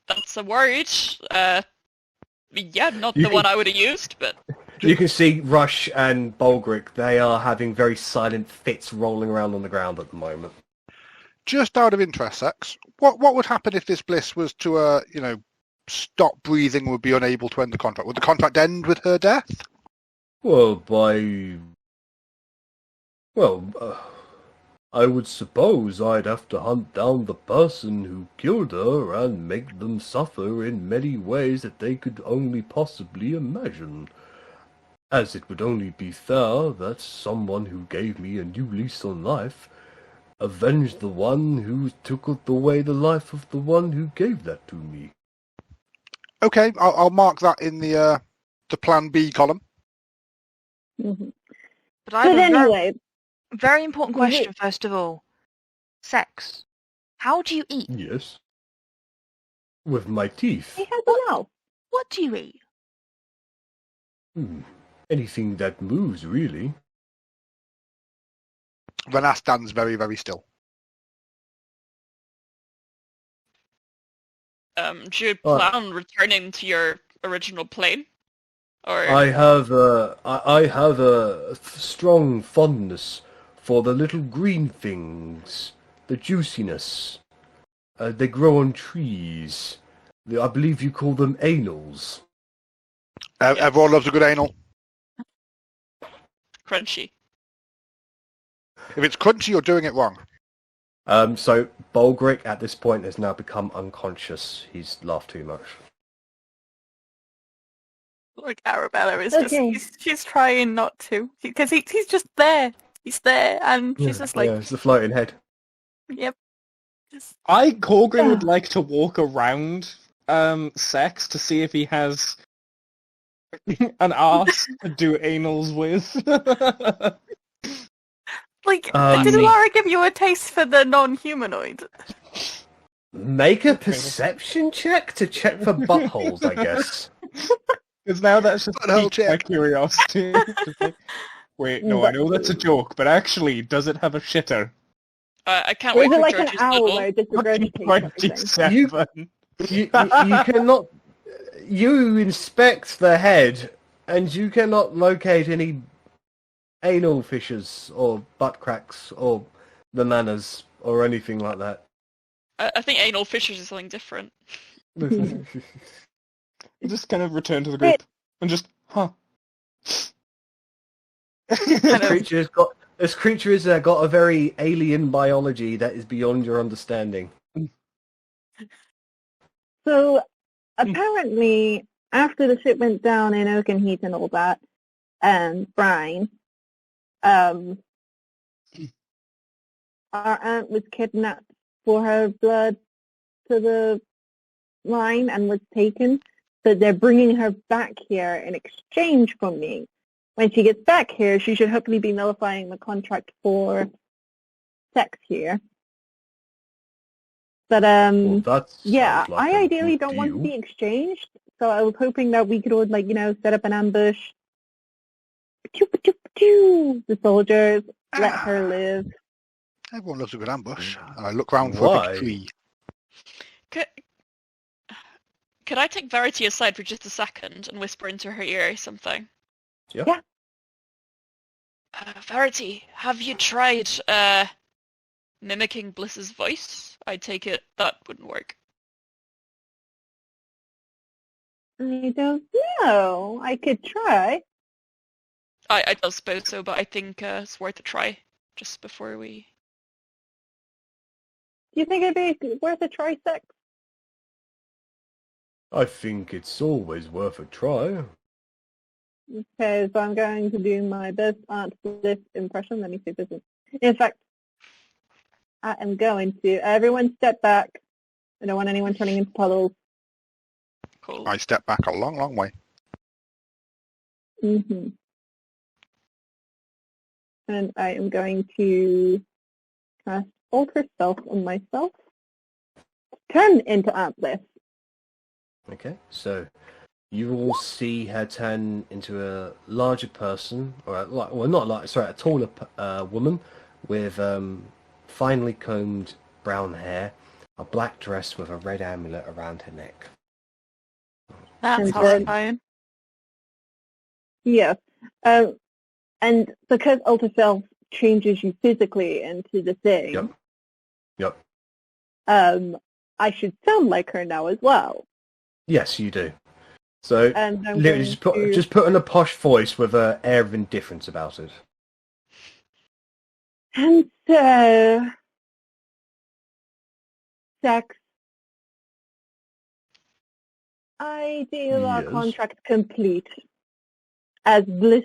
Speaker 4: That's a word. Yeah, not
Speaker 1: You
Speaker 4: the
Speaker 1: can-
Speaker 4: one I would have used, but
Speaker 1: You can see Rush and Bolgric, they are having very silent fits rolling around on the ground at the moment.
Speaker 5: Just out of interest, Sex, what would happen if this Bliss was to, stop breathing, would be unable to end the contract? Would the contract end with her death?
Speaker 1: Well, I would suppose I'd have to hunt down the person who killed her and make them suffer in many ways that they could only possibly imagine. As it would only be fair that someone who gave me a new lease on life avenge the one who took away the life of the one who gave that to me.
Speaker 5: Okay, I'll mark that in the Plan B column.
Speaker 7: Mhm.
Speaker 6: But I have
Speaker 7: But
Speaker 6: a
Speaker 7: anyway,
Speaker 6: very important
Speaker 7: Go ahead.
Speaker 6: question first of all. Sex. How do you eat?
Speaker 1: Yes. With my teeth.
Speaker 7: he has a mouth.
Speaker 6: What do you eat?
Speaker 1: Anything that moves, really.
Speaker 5: Rennas stands very, very still.
Speaker 4: do you plan on returning to your original plane? Or
Speaker 1: I have a strong fondness for the little green things, the juiciness. They grow on trees. I believe you call them anals.
Speaker 5: Everyone loves a good anal.
Speaker 4: crunchy?
Speaker 5: If it's crunchy, you're doing it wrong.
Speaker 1: So Bolgric at this point has now become unconscious. He's laughed too much.
Speaker 2: Like Arrabella is
Speaker 7: Okay.
Speaker 2: she's trying not to because he's just there. He's there, and she's just like,
Speaker 1: yeah, it's the floating head.
Speaker 2: yep. Just
Speaker 3: Korgrin would
Speaker 7: Yeah.
Speaker 3: like to walk around Sex to see if he has an arse to do anals with.
Speaker 2: like,
Speaker 1: Um,
Speaker 2: did Laura give you a taste for the non-humanoid?
Speaker 1: Make a perception check to check for buttholes, I guess.
Speaker 3: Because now that's just
Speaker 5: Butthole
Speaker 3: piqued my
Speaker 5: check.
Speaker 3: curiosity. Wait, no, I know that's a joke, but actually, does it have a shitter?
Speaker 4: I can't
Speaker 7: Or
Speaker 4: wait
Speaker 7: is it
Speaker 4: for
Speaker 7: like an
Speaker 4: George's
Speaker 7: owl
Speaker 4: bubble.
Speaker 7: where it just regurgitates everything?
Speaker 3: 27.
Speaker 1: You cannot. You inspect the head, and you cannot locate any anal fissures or butt cracks or the manners or anything like that.
Speaker 4: I think anal fissures is something different.
Speaker 3: Just kind of return to the group and just, huh.
Speaker 1: This creature has got a very alien biology that is beyond your understanding.
Speaker 7: So apparently, after the ship went down in Oakenheath and all that, Brian, our aunt was kidnapped for her blood to the line and was taken. So they're bringing her back here in exchange for me. When she gets back here, she should hopefully be nullifying the contract for sex here. But
Speaker 1: Well, that
Speaker 7: yeah,
Speaker 1: sounds like
Speaker 7: I
Speaker 1: a
Speaker 7: ideally
Speaker 1: good
Speaker 7: don't want to
Speaker 1: deal.
Speaker 7: be exchanged, so I was hoping that we could all, set up an ambush. The soldiers, let her live.
Speaker 5: Everyone loves a good ambush. And I look round for a
Speaker 1: Why?
Speaker 5: big tree.
Speaker 4: Could I take Verity aside for just a second and whisper into her ear something?
Speaker 1: Yeah.
Speaker 4: Verity, have you tried mimicking Bliss's voice? I take it that wouldn't work.
Speaker 7: I don't know. I could try.
Speaker 4: I don't suppose so, but I think it's worth a try just before we...
Speaker 7: Do you think it'd be worth a try, sex?
Speaker 1: I think it's always worth a try.
Speaker 7: Okay, so I'm going to do my best Aunt Bliss impression. Let me see if this is... In fact, I am going to... Everyone step back. I don't want anyone turning into puddles.
Speaker 4: Cool.
Speaker 5: I step back a long, long way.
Speaker 7: Mm-hmm. And I am going to cast alter self on myself. Turn into Atlas.
Speaker 1: Okay, so you will see her turn into a larger person, or a taller woman with finely combed brown hair, a black dress with a red amulet around her neck.
Speaker 2: That's
Speaker 7: And
Speaker 2: horrifying.
Speaker 7: Yeah. And because alter self changes you physically into the thing,
Speaker 1: Yep.
Speaker 7: I should sound like her now as well.
Speaker 1: Yes, you do. So
Speaker 7: And I'm
Speaker 1: literally just put in a posh voice with an air of indifference about it.
Speaker 7: And so, sex. I deal our
Speaker 1: Yes.
Speaker 7: contract complete as Bliss.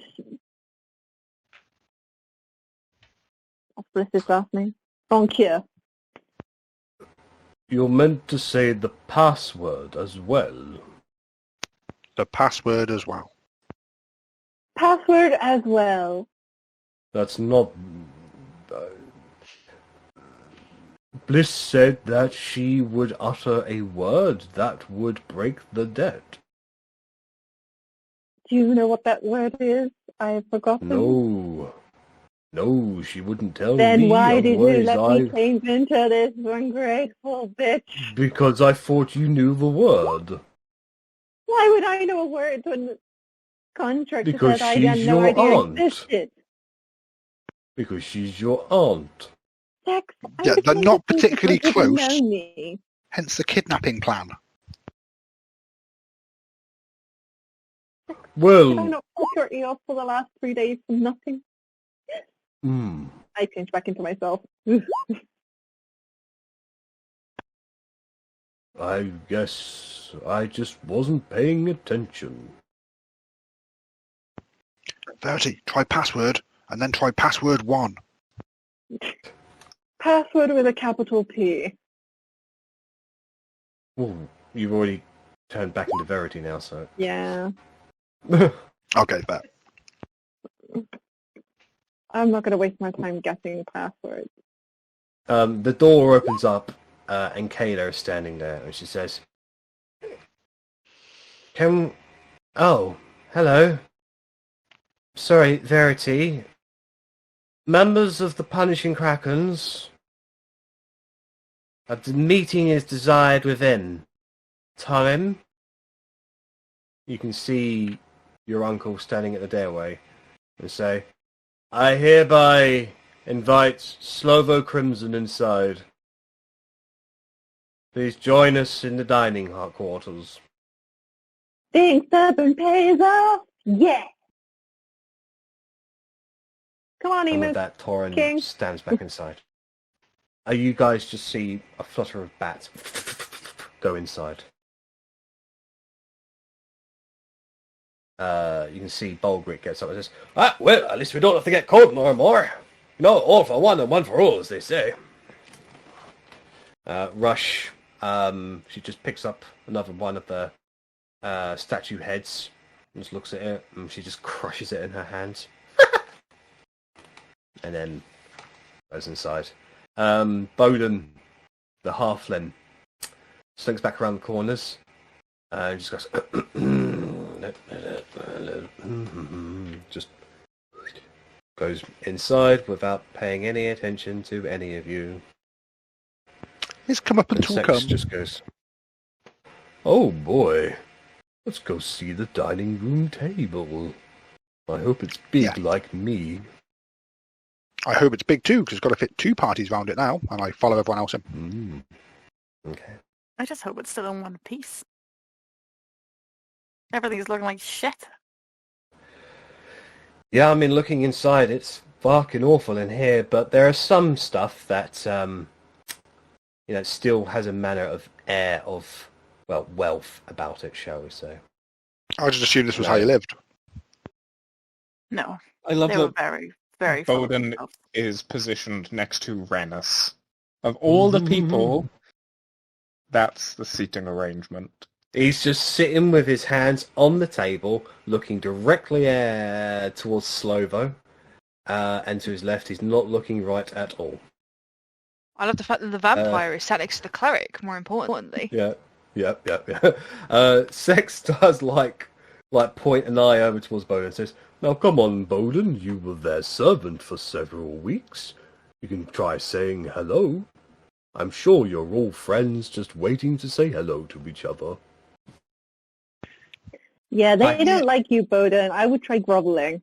Speaker 7: What's Bliss's last name? Bonkier.
Speaker 1: You're meant to say the password as well.
Speaker 5: The password as well.
Speaker 7: Password as well.
Speaker 1: That's not... Bliss said that she would utter a word that would break the debt.
Speaker 7: Do you know what that word is? I've forgotten.
Speaker 1: No, she wouldn't tell me.
Speaker 7: Then why did you
Speaker 1: otherwise
Speaker 7: let me change into this ungrateful bitch?
Speaker 1: Because I thought you knew the word.
Speaker 7: Why would I know a word when the contract
Speaker 1: Because
Speaker 7: said I
Speaker 1: she's
Speaker 7: had no
Speaker 1: your
Speaker 7: idea
Speaker 1: aunt.
Speaker 7: existed?
Speaker 1: Because she's your aunt.
Speaker 7: Sex.
Speaker 5: Yeah, they're not particularly close.
Speaker 7: Know me.
Speaker 5: Hence the kidnapping plan.
Speaker 7: Did I
Speaker 1: Well,
Speaker 7: not pull your ear off for the last 3 days for nothing?
Speaker 1: hmm.
Speaker 7: I changed back into myself.
Speaker 1: I guess I just wasn't paying attention.
Speaker 5: Verity, try password, and then try password 1.
Speaker 7: Password with a capital P.
Speaker 1: Well, you've already turned back into Verity now, so...
Speaker 7: Yeah.
Speaker 5: Okay, bet.
Speaker 7: I'm not going to waste my time guessing passwords.
Speaker 1: The door opens up, and Kayla is standing there, and she says, Oh, hello. Sorry, Verity. Members of the Punishing Krakens. The meeting is desired within. Time. You can see your uncle standing at the doorway and say, I hereby invite Slovo Crimson inside. Please join us in the dining quarters.
Speaker 7: Being stubborn pays off. Yeah. Come on,
Speaker 1: And
Speaker 7: Emu.
Speaker 1: with that, Torin
Speaker 7: King.
Speaker 1: stands back inside. You guys just see a flutter of bats go inside. You can see Bulgric gets up and says, well, at least we don't have to get cold no more. You know, all for one and one for all, as they say. Rush, she just picks up another one of the statue heads and just looks at it, and she just crushes it in her hands. And then goes inside. Bowden, the halfling, slinks back around the corners and just goes... just goes inside without paying any attention to any of you.
Speaker 5: He's come up
Speaker 1: And
Speaker 5: until
Speaker 1: Sex
Speaker 5: come.
Speaker 1: just goes, oh boy, let's go see the dining room table. I hope it's big like me.
Speaker 5: I hope it's big too, because it's got to fit 2 parties round it now, and I follow everyone else in.
Speaker 1: Okay.
Speaker 2: I just hope it's still in one piece. Everything's looking like shit.
Speaker 1: Yeah, I mean, looking inside, it's fucking awful in here, but there are some stuff that, still has a manner of air of, well, wealth about it, shall we say.
Speaker 5: I just assumed this was how you lived.
Speaker 2: No,
Speaker 3: I love
Speaker 2: they were
Speaker 3: that
Speaker 2: very, very full of
Speaker 3: Bowden
Speaker 2: themselves.
Speaker 3: is positioned next to Rennas. Of all the people, that's the seating arrangement.
Speaker 1: He's just sitting with his hands on the table, looking directly towards Slovo, and to his left, he's not looking right at all.
Speaker 6: I love the fact that the vampire is sat next to the cleric, more importantly.
Speaker 1: Yeah. Sex does like point an eye over towards Bowden and says, "Now come on, Bowden, you were their servant for several weeks. You can try saying hello. I'm sure you're all friends just waiting to say hello to each other."
Speaker 7: Yeah, they don't like you, Bowden. I would try groveling.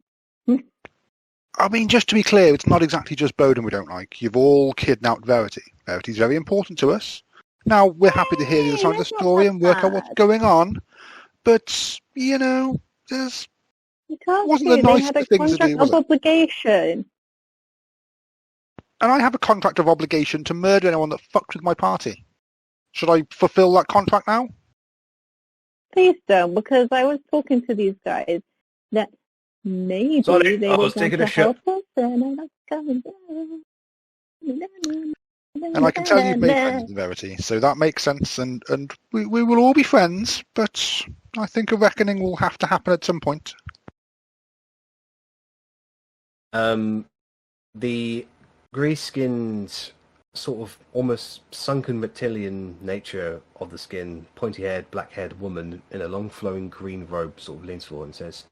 Speaker 5: I mean, just to be clear, it's not exactly just Bowden we don't like. You've all kidnapped Verity. Verity's very important to us. Now, we're happy to hear the other side of the
Speaker 7: that's not
Speaker 5: story and work out
Speaker 7: bad.
Speaker 5: what's going on. But, you know, there's...
Speaker 7: You can't
Speaker 5: Wasn't
Speaker 7: do.
Speaker 5: the
Speaker 7: They
Speaker 5: nicest
Speaker 7: had a
Speaker 5: thing to do,
Speaker 7: contract
Speaker 5: was
Speaker 7: of
Speaker 5: it?
Speaker 7: obligation.
Speaker 5: And I have a contract of obligation to murder anyone that fucked with my party. Should I fulfill that contract now?
Speaker 7: Please don't, because I was talking to these guys that maybe
Speaker 1: Sorry,
Speaker 7: they
Speaker 1: I
Speaker 7: would
Speaker 1: was
Speaker 7: want
Speaker 1: taking
Speaker 7: to
Speaker 1: a shit.
Speaker 7: help us, and I'm not coming down.
Speaker 5: And I can tell you've made friends with Verity, so that makes sense, and we will all be friends, but I think a reckoning will have to happen at some point.
Speaker 1: The grey-skinned, sort of almost sunken reptilian nature of the skin, pointy-haired, black-haired woman in a long flowing green robe sort of leans forward and says,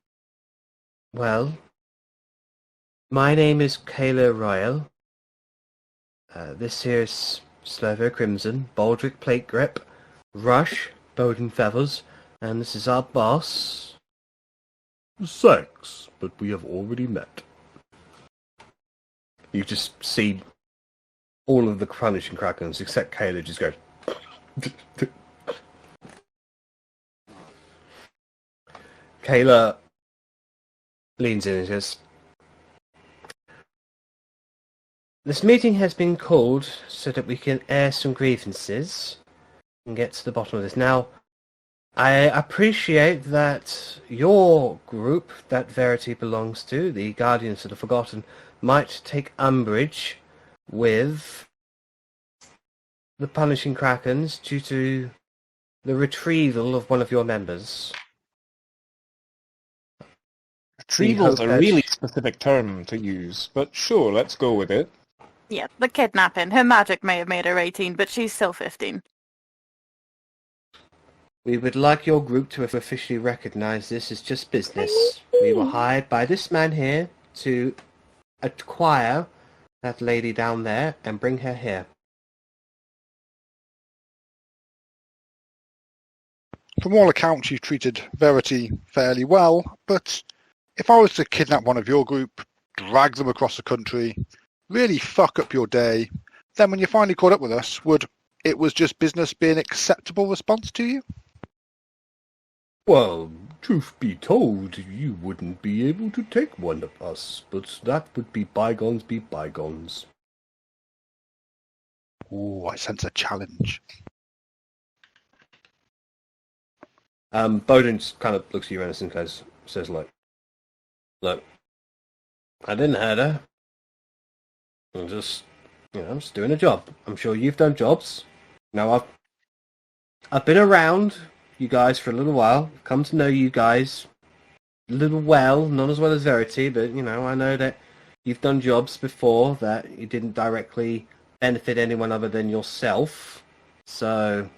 Speaker 1: "Well, my name is Kayla Ryle. This here's Slovo Crimson, Baldric Plate Grip, Rush, Bowden Feathers, and this is our boss, Sex, but we have already met." You just see all of the Punishing Krakens, except Kayla, just go. Kayla leans in and says, "This meeting has been called so that we can air some grievances and get to the bottom of this. Now, I appreciate that your group that Verity belongs to, the Guardians of the Forgotten, might take umbrage with the Punishing Krakens due to the retrieval of one of your members.
Speaker 3: Retrieval's
Speaker 1: hope
Speaker 3: a
Speaker 1: that-
Speaker 3: really specific term to use, but sure, let's go with it.
Speaker 2: Yeah, the kidnapping. Her magic may have made her 18, but she's still 15.
Speaker 1: We would like your group to officially recognize this as just business. We were hired by this man here to acquire that lady down there and bring her here."
Speaker 5: From all accounts, you've treated Verity fairly well, but if I was to kidnap one of your group, drag them across the country, really fuck up your day, then when you finally caught up with us, would "it was just business" be an acceptable response to you?
Speaker 1: Well, truth be told, you wouldn't be able to take one of us, but that would be bygones be bygones.
Speaker 5: Ooh, I sense a challenge.
Speaker 1: Bowden just kind of looks at you, Rennas, and says, "Look, I didn't hurt her. I'm just doing a job. I'm sure you've done jobs. Now, I've been around you guys for a little while, come to know you guys a little well, not as well as Verity, but, I know that you've done jobs before that you didn't directly benefit anyone other than yourself. So,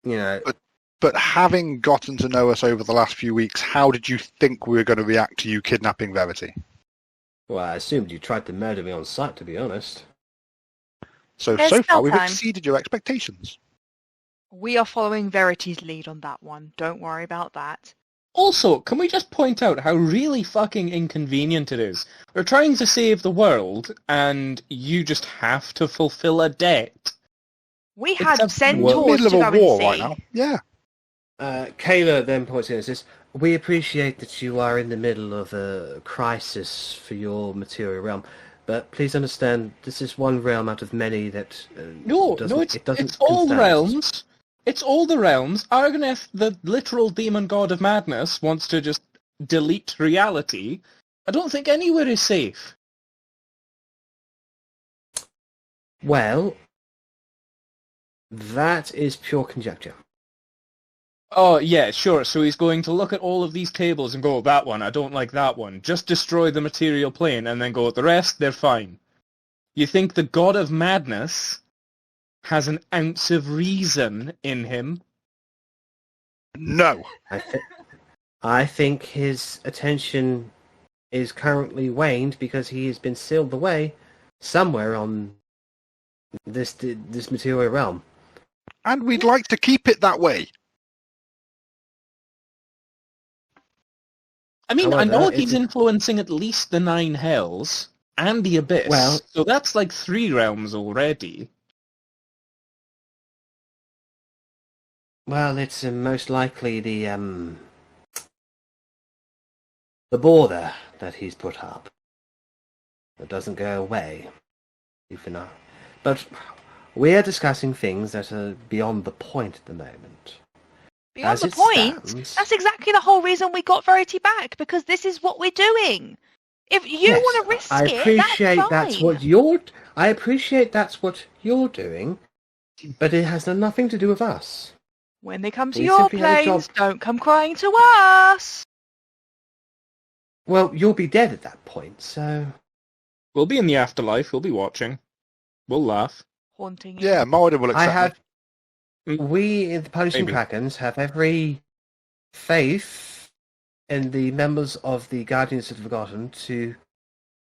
Speaker 5: But having gotten to know us over the last few weeks, how did you think we were going to react to you kidnapping Verity?
Speaker 1: Well, I assumed you tried to murder me on sight, to be honest.
Speaker 5: So
Speaker 2: There's
Speaker 5: far
Speaker 2: still
Speaker 5: we've
Speaker 2: time.
Speaker 5: exceeded your expectations.
Speaker 6: We are following Verity's lead on that one. Don't worry about that.
Speaker 3: Also, can we just point out how really fucking inconvenient it is? We're trying to save the world, and you just have to fulfill a debt.
Speaker 6: We had
Speaker 3: Except
Speaker 6: centaurs
Speaker 5: We're in the
Speaker 6: to
Speaker 5: middle
Speaker 6: go
Speaker 5: of a war
Speaker 6: and see.
Speaker 5: right now. Yeah.
Speaker 1: Kayla then points in and says, "We appreciate that you are in the middle of a crisis for your material realm, but please understand this is one realm out of many that
Speaker 3: It's all the realms. It's all the realms. Argoneth, the literal demon god of madness, wants to just delete reality. I don't think anywhere is safe.
Speaker 1: Well, that is pure conjecture.
Speaker 3: Oh, yeah, sure. So he's going to look at all of these tables and go, that one, I don't like that one. Just destroy the material plane and then go, the rest, they're fine. You think the god of madness has an ounce of reason in him?
Speaker 5: No.
Speaker 1: I think his attention is currently waned because he has been sealed away somewhere on this material realm.
Speaker 5: And we'd like to keep it that way.
Speaker 3: I mean, I
Speaker 1: However,
Speaker 3: know
Speaker 1: it's
Speaker 3: he's influencing at least the Nine Hells and the Abyss,
Speaker 1: Well-
Speaker 3: so that's like 3 realms already.
Speaker 1: Well, it's most likely the border that he's put up. It doesn't go away, even though. But we're discussing things that are beyond the point at the moment.
Speaker 6: Beyond
Speaker 1: As
Speaker 6: the
Speaker 1: it
Speaker 6: point,
Speaker 1: stands-
Speaker 6: that's exactly the whole reason we got Verity back, because this is what we're doing. If you
Speaker 1: Yes,
Speaker 6: want to risk
Speaker 1: I
Speaker 6: it,
Speaker 1: appreciate
Speaker 6: that's fine.
Speaker 1: what you're. I appreciate that's what you're doing, but it has nothing to do with us.
Speaker 6: When they come to
Speaker 1: We
Speaker 6: your
Speaker 1: simply had a
Speaker 6: planes,
Speaker 1: job-
Speaker 6: don't come crying to us.
Speaker 1: Well, you'll be dead at that point, so
Speaker 3: We'll be in the afterlife, we'll be watching. We'll laugh.
Speaker 6: Haunting you.
Speaker 5: Yeah, Moradin will
Speaker 1: I
Speaker 5: accept
Speaker 1: have.
Speaker 3: me.
Speaker 1: We in the Punishing
Speaker 3: Maybe.
Speaker 1: Krakens have every faith in the members of the Guardians of the Forgotten to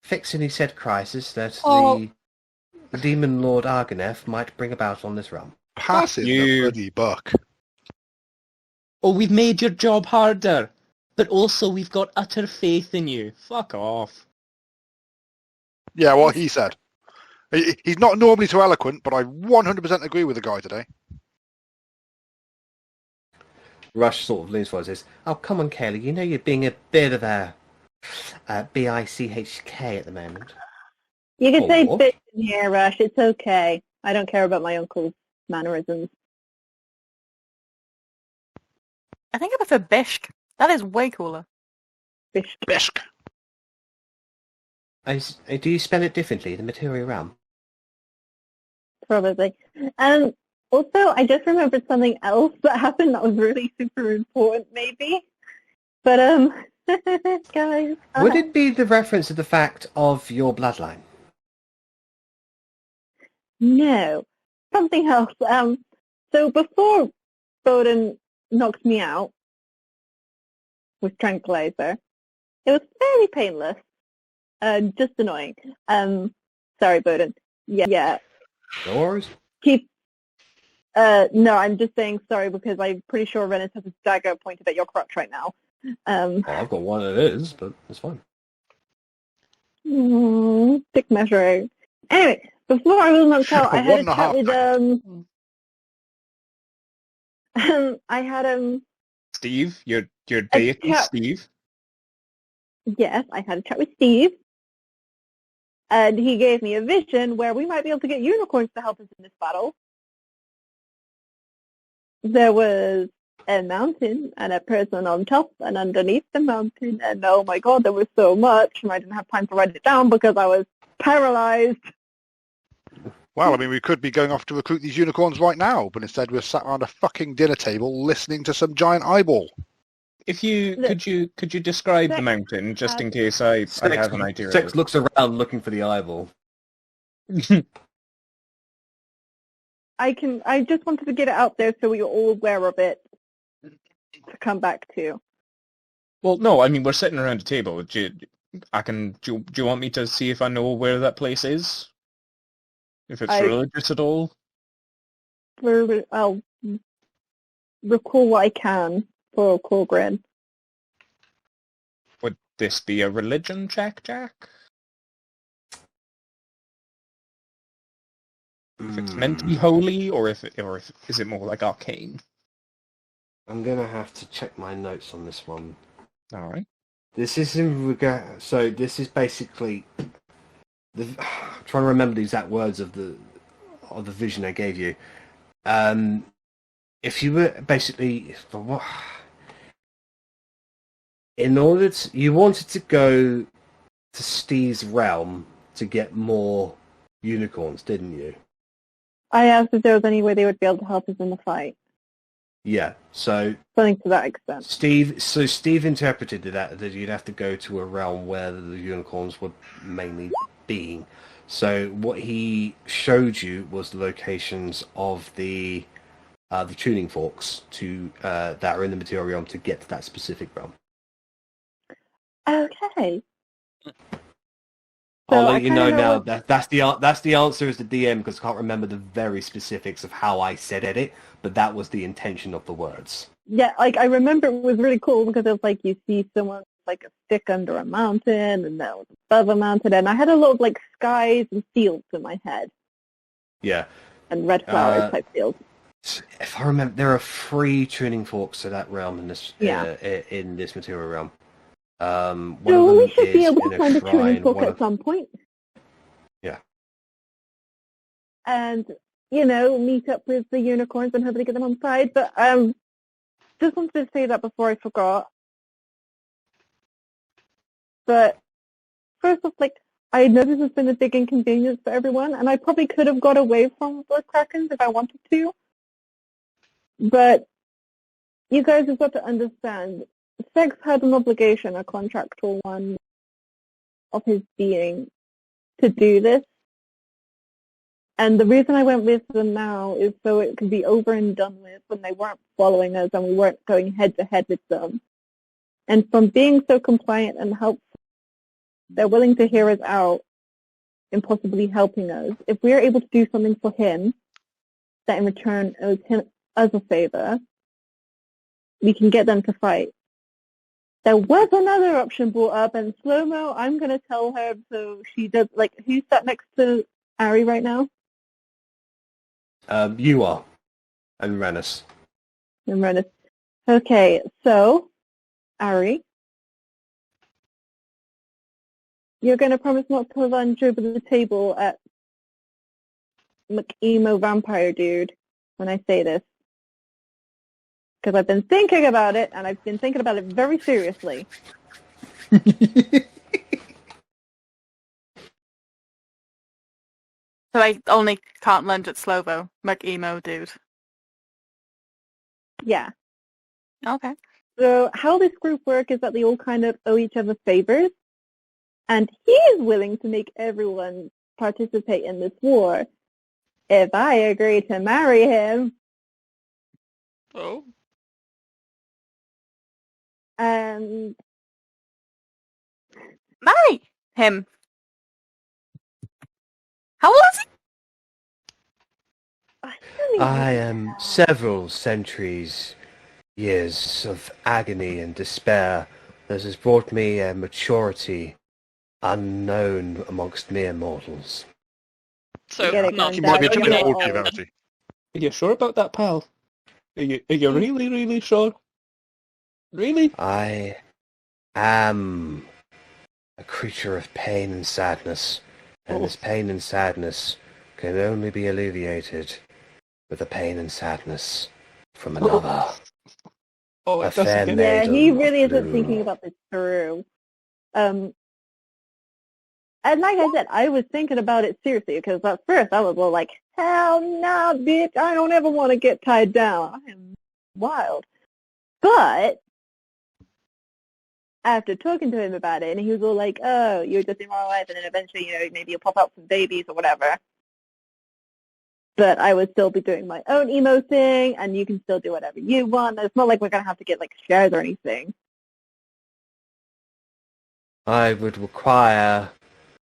Speaker 1: fix any said crisis that
Speaker 6: Oh.
Speaker 1: the Demon Lord Argonef might bring about on this realm.
Speaker 5: Pass in the
Speaker 3: you.
Speaker 5: bloody buck.
Speaker 3: Oh, we've made your job harder, but also we've got utter faith in you. Fuck off.
Speaker 5: Yeah, what he said. He's not normally so eloquent, but I 100% agree with the guy today.
Speaker 1: Rush sort of leans forward and says, "Oh, come on, Kelly. You know you're being a bit of a BICHK at the moment."
Speaker 7: You can say
Speaker 1: Or-
Speaker 7: bitch in here, Rush. It's okay. I don't care about my uncle's mannerisms.
Speaker 2: I think I prefer Bishk. That is way cooler.
Speaker 7: Bish.
Speaker 5: Bishk.
Speaker 1: Do you spell it differently, the material realm?
Speaker 7: Probably. Also, I just remembered something else that happened that was really super important, maybe. But, guys.
Speaker 1: Would it be the reference to the fact of your bloodline?
Speaker 7: No. Something else. So before Bowden knocked me out with tranquilizer, it was fairly painless. Just annoying. Sorry, Bowden. Yeah.
Speaker 1: No worries.
Speaker 7: No, I'm just saying sorry because I'm pretty sure Rennas has a dagger pointed at your crotch right now.
Speaker 1: Oh, I've got one that is, but it's fine.
Speaker 7: Stick measuring. Anyway, before I was knocked out, I had a
Speaker 5: 1.5
Speaker 7: chat with I had
Speaker 3: Steve, your deity,
Speaker 7: chat-
Speaker 3: Steve.
Speaker 7: yes, I had a chat with Steve, and he gave me a vision where we might be able to get unicorns to help us in this battle. There was a mountain and a person on top and underneath the mountain, and oh my god, there was so much, and I didn't have time to write it down because I was paralyzed.
Speaker 5: Well, I mean, we could be going off to recruit these unicorns right now, but instead we're sat around a fucking dinner table listening to some giant eyeball.
Speaker 3: If you
Speaker 7: Look,
Speaker 3: could you describe the
Speaker 7: Sex
Speaker 3: mountain just in case I have an idea.
Speaker 1: Sex looks around looking for the eyeball.
Speaker 7: I just wanted to get it out there so you're all aware of it to come back to.
Speaker 3: Well, no, I mean we're sitting around a table. Do you want me to see if I know where that place is? If it's religious at all?
Speaker 7: I'll recall what I can for Korgrin.
Speaker 3: Would this be a religion check, Jack? If it's meant to be holy, or if is it more like arcane?
Speaker 1: I'm gonna have to check my notes on this one.
Speaker 3: All right.
Speaker 1: This is in regard. So this is basically I'm trying to remember the exact words of the vision I gave you. If you were basically in order to, you wanted to go to Steve's realm to get more unicorns, didn't you?
Speaker 7: I asked if there was any way they would be able to help us in the fight.
Speaker 1: Yeah. So
Speaker 7: Something to that extent.
Speaker 1: Steve interpreted that you'd have to go to a realm where the unicorns were mainly being. So what he showed you was the locations of the tuning forks that are in the material realm to get to that specific realm.
Speaker 7: Okay.
Speaker 1: I'll
Speaker 7: So I
Speaker 1: let you
Speaker 7: kinda
Speaker 1: know
Speaker 7: know
Speaker 1: now.
Speaker 7: what-
Speaker 1: That's the answer as the DM, because I can't remember the very specifics of how I said it, but that was the intention of the words.
Speaker 7: Yeah, like I remember it was really cool because it was like you see someone with, like a stick under a mountain and that was above a mountain, and I had a lot of like skies and fields in my head
Speaker 1: Yeah.
Speaker 7: and red flowers type fields.
Speaker 1: If I remember, there are 3 tuning forks to that realm in this
Speaker 7: Yeah.
Speaker 1: in this material realm. One
Speaker 7: So
Speaker 1: of
Speaker 7: we
Speaker 1: them
Speaker 7: should be
Speaker 1: is
Speaker 7: able
Speaker 1: in
Speaker 7: to
Speaker 1: a
Speaker 7: find a tuning
Speaker 1: shrine.
Speaker 7: fork
Speaker 1: One
Speaker 7: at
Speaker 1: of,
Speaker 7: some point.
Speaker 1: Yeah.
Speaker 7: And, meet up with the unicorns and hopefully get them on side. But just wanted to say that before I forgot. But first off, like, I know this has been a big inconvenience for everyone, and I probably could have got away from the Krakens if I wanted to. But you guys have got to understand, Sex had an obligation, a contractual one, of his being to do this. And the reason I went with them now is so it could be over and done with when they weren't following us and we weren't going head-to-head with them. And from being so compliant and helpful, they're willing to hear us out and possibly helping us. If we're able to do something for him that in return owes him us a favor, we can get them to fight. There was another option brought up, and Slow-Mo, I'm going to tell her so she does, like, who's sat next to Arri right now?
Speaker 1: You are, and Rennas.
Speaker 7: And Rennas. Okay, so, Arri, you're going to promise not to lunge over the table at McEmo Vampire Dude when I say this. Because I've been thinking about it, and I've been thinking about it very seriously.
Speaker 2: So I only can't lunge at Slovo, McEmo dude.
Speaker 7: Yeah.
Speaker 2: Okay.
Speaker 7: So how this group works is that they all kind of owe each other favors, and he is willing to make everyone participate in this war if I agree to marry him.
Speaker 4: Oh.
Speaker 7: And
Speaker 2: Marry him. How old is he?
Speaker 1: I am several centuries, years of agony and despair that has brought me a maturity unknown amongst mere mortals.
Speaker 4: So
Speaker 7: Get it,
Speaker 4: not
Speaker 7: guys.
Speaker 5: You might be a
Speaker 7: That's
Speaker 5: bit
Speaker 7: okay.
Speaker 5: old for you, Verity.
Speaker 3: Are you sure about that, pal? Are you really, really sure? Really?
Speaker 1: I am a creature of pain and sadness, and this pain and sadness can only be alleviated with the pain and sadness from another.
Speaker 3: Oh,
Speaker 1: A
Speaker 3: it doesn't
Speaker 1: fair
Speaker 3: get
Speaker 7: Yeah,
Speaker 1: maiden
Speaker 7: he
Speaker 1: of
Speaker 7: really isn't
Speaker 1: blue.
Speaker 7: thinking about this through. And like I said, I was thinking about it seriously because at first I was all like, hell no, bitch, I don't ever want to get tied down. I am wild. But after talking to him about it, and he was all like, oh, you're just in my life, and then eventually, maybe you'll pop out some babies or whatever. But I would still be doing my own emo thing, and you can still do whatever you want. It's not like we're going to have to get, like, shares or anything.
Speaker 1: I would require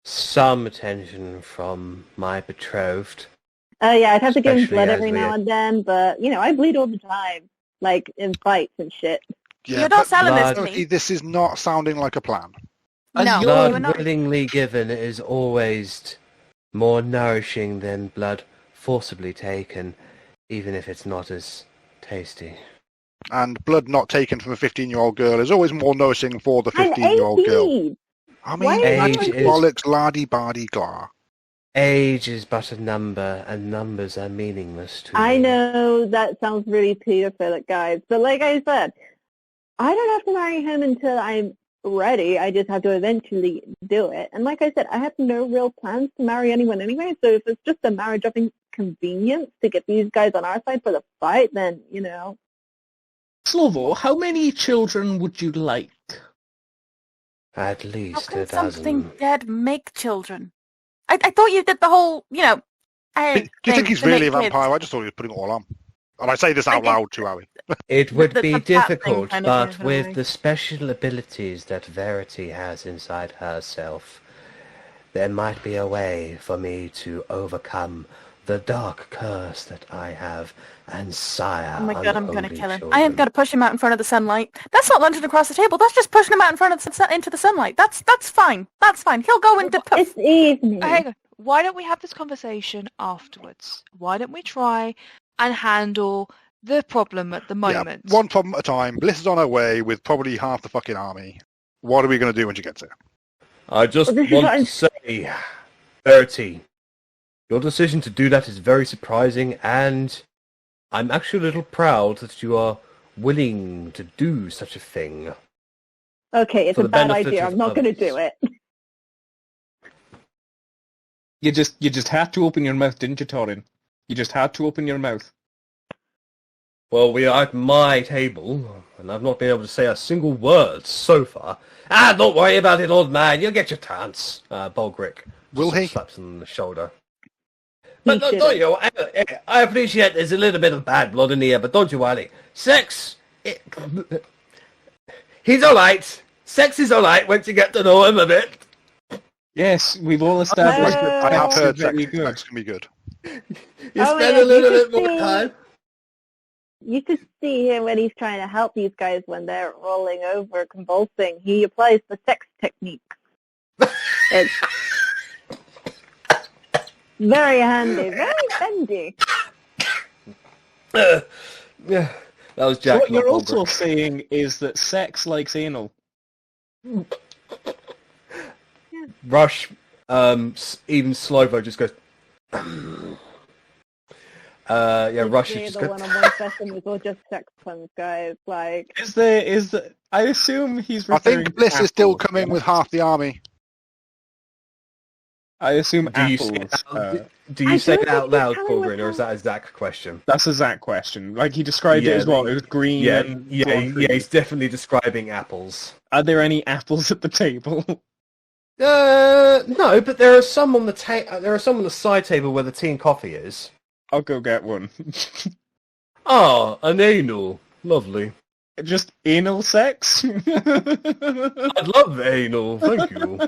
Speaker 1: some attention from my betrothed.
Speaker 7: Yeah, I'd have to give him
Speaker 1: Especially
Speaker 7: blood
Speaker 1: as
Speaker 7: every
Speaker 1: we-
Speaker 7: now and then, but, I bleed all the time, like, in fights and shit.
Speaker 5: Yeah,
Speaker 2: You're not
Speaker 5: but
Speaker 2: selling this to
Speaker 5: Verity,
Speaker 2: me.
Speaker 5: this is not sounding like a plan.
Speaker 3: And
Speaker 2: No,
Speaker 3: you're-
Speaker 2: we're
Speaker 1: Blood
Speaker 2: not.
Speaker 1: willingly given is always more nourishing than blood forcibly taken, even if it's not as tasty.
Speaker 5: And blood not taken from a 15-year-old girl is always more nourishing for the
Speaker 7: I'm
Speaker 5: 15-year-old girl.
Speaker 7: 18!
Speaker 5: I
Speaker 7: Why
Speaker 5: mean,
Speaker 7: are you
Speaker 1: Age
Speaker 5: magic
Speaker 1: is-
Speaker 5: bollocks, lardy-bardy glah.
Speaker 1: Age is but a number, and numbers are meaningless to
Speaker 7: I
Speaker 1: me.
Speaker 7: know that sounds really pedophilic, guys, but like I said, I don't have to marry him until I'm ready. I just have to eventually do it. And like I said, I have no real plans to marry anyone anyway, so if it's just a marriage of inconvenience to get these guys on our side for the fight, then,
Speaker 3: Slovo, how many children would you like?
Speaker 1: At
Speaker 2: How
Speaker 1: least
Speaker 2: can
Speaker 1: a
Speaker 2: something
Speaker 1: dozen.
Speaker 2: dead make children? I thought you did the whole,
Speaker 5: Do you think he's
Speaker 2: to
Speaker 5: really a
Speaker 2: make kids.
Speaker 5: vampire? I just thought he was putting it all on. And I say this out loud to Arri.
Speaker 1: It would
Speaker 2: The
Speaker 1: be
Speaker 2: bat thing
Speaker 1: difficult,
Speaker 2: kind of
Speaker 1: but
Speaker 2: gave it
Speaker 1: with
Speaker 2: away.
Speaker 1: the special abilities that Verity has inside herself, there might be a way for me to overcome the dark curse that I have and sire
Speaker 2: Oh my god, I'm gonna
Speaker 1: unholy
Speaker 2: kill him.
Speaker 1: children.
Speaker 2: I am gonna push him out in front of the sunlight. That's not lunging across the table. That's just pushing him out in front of into the sunlight. That's fine. That's fine. He'll go into poof.
Speaker 7: It's evening.
Speaker 6: Hang on. Why don't we have this conversation afterwards? Why don't we try and handle the problem at the moment?
Speaker 5: Yeah, one problem at a time. Bliss is on her way with probably half the fucking army. What are we going to do when she gets here?
Speaker 1: I just
Speaker 7: Well, this is
Speaker 1: want
Speaker 7: what
Speaker 1: to say, Verity, your decision to do that is very surprising, and I'm actually a little proud that you are willing to do such a thing.
Speaker 7: Okay, it's
Speaker 1: For
Speaker 7: a
Speaker 1: the
Speaker 7: bad
Speaker 1: benefit
Speaker 7: idea.
Speaker 1: of
Speaker 7: I'm not going to
Speaker 1: others.
Speaker 7: do it.
Speaker 3: You just had to open your mouth, didn't you, Torin? You just had to open your mouth.
Speaker 1: Well, we are at my table, and I've not been able to say a single word so far. Don't worry about it, old man. You'll get your chance. Bolgrick
Speaker 5: Will he?
Speaker 1: slaps him on the shoulder. But
Speaker 7: He
Speaker 1: don't you? I appreciate there's a little bit of bad blood in here, but don't you worry. Sex, he's all right. Sex is all right once you get to know him a bit.
Speaker 3: Yes, we've all established that
Speaker 5: I have
Speaker 3: sex
Speaker 5: heard
Speaker 3: is very good.
Speaker 5: sex can be good.
Speaker 1: You
Speaker 7: Oh,
Speaker 1: spend
Speaker 7: yeah,
Speaker 1: a little
Speaker 7: you
Speaker 1: bit
Speaker 7: can
Speaker 1: more
Speaker 7: see-
Speaker 1: time.
Speaker 7: You should see him when he's trying to help these guys when they're rolling over, convulsing. He applies the sex technique. It's very handy, very bendy.
Speaker 1: Yeah, that was
Speaker 3: So
Speaker 1: Jack.
Speaker 3: what you're
Speaker 1: not
Speaker 3: also
Speaker 1: Bolgrick.
Speaker 3: saying is that sex likes anal.
Speaker 1: Rush, even Slovo just goes. Rush
Speaker 7: Literally,
Speaker 1: is just
Speaker 7: the
Speaker 1: goes.
Speaker 7: one-on-one sessions or just sex puns, guys. Like,
Speaker 3: Is there? I assume he's
Speaker 5: I
Speaker 3: referring
Speaker 5: think Bliss
Speaker 3: to
Speaker 5: is still
Speaker 3: apples,
Speaker 5: coming
Speaker 3: yeah?
Speaker 5: with half the army.
Speaker 3: I assume
Speaker 1: Do you say it
Speaker 3: apples.
Speaker 1: out, do
Speaker 7: I
Speaker 1: you say
Speaker 7: don't
Speaker 1: it out
Speaker 7: think
Speaker 1: loud,
Speaker 7: he's telling
Speaker 1: Korgrin, or
Speaker 7: us
Speaker 1: is that a Zach question?
Speaker 3: That's a Zach question. Like he described it
Speaker 1: Yeah,
Speaker 3: as what? It was green and blonde.
Speaker 1: he's definitely describing apples.
Speaker 3: Are there any apples at the table?
Speaker 1: No, but there are some on the there are some on the side table where the tea and coffee is.
Speaker 3: I'll go get one.
Speaker 1: Ah, an anal. Lovely.
Speaker 3: Just anal sex?
Speaker 1: I'd love anal, thank you.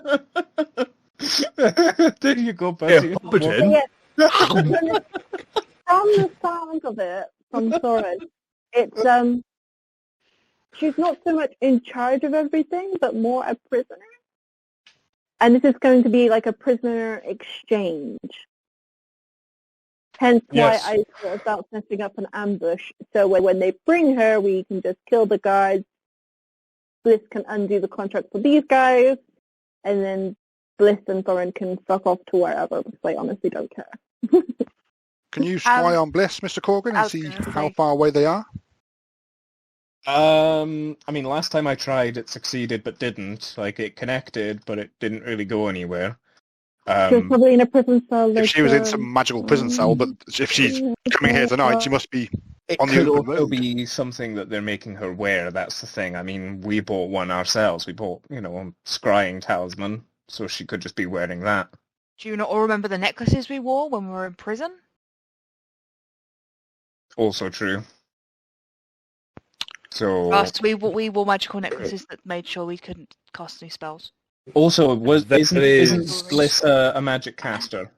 Speaker 3: There you go,
Speaker 1: Yeah,
Speaker 3: buddy.
Speaker 1: pop it
Speaker 7: but
Speaker 1: in.
Speaker 7: yeah, from the sound of it, from Soren, it's she's not so much in charge of everything, but more a prisoner. And this is going to be like a prisoner exchange. Hence
Speaker 1: Yes.
Speaker 7: why I thought about setting up an ambush. So when they bring her, we can just kill the guards. Bliss can undo the contract for these guys. And then Bliss and Thorin can fuck off to wherever, because they honestly don't care.
Speaker 5: Can you spy on Bliss, Mr. Korgrin,
Speaker 6: I
Speaker 5: and
Speaker 6: was
Speaker 5: see
Speaker 6: gonna
Speaker 5: how
Speaker 6: say-
Speaker 5: far away they are?
Speaker 3: I mean, last time I tried, it succeeded but didn't. Like, it connected, but it didn't really go anywhere.
Speaker 7: She was probably in a prison cell.
Speaker 5: If
Speaker 7: like,
Speaker 5: she was in some magical prison cell, but if she's coming here tonight, she must be
Speaker 3: It
Speaker 5: on the
Speaker 3: could
Speaker 5: open
Speaker 3: also
Speaker 5: road.
Speaker 3: be something that they're making her wear. That's the thing. I mean, we bought one ourselves. We bought, a scrying talisman, so she could just be wearing that.
Speaker 6: Do you not all remember the necklaces we wore when we were in prison?
Speaker 3: Also true. So,
Speaker 6: Last we wore magical necklaces that made sure we couldn't cast any spells.
Speaker 3: also,
Speaker 1: That
Speaker 3: isn't
Speaker 1: is-
Speaker 3: Bliss a magic caster?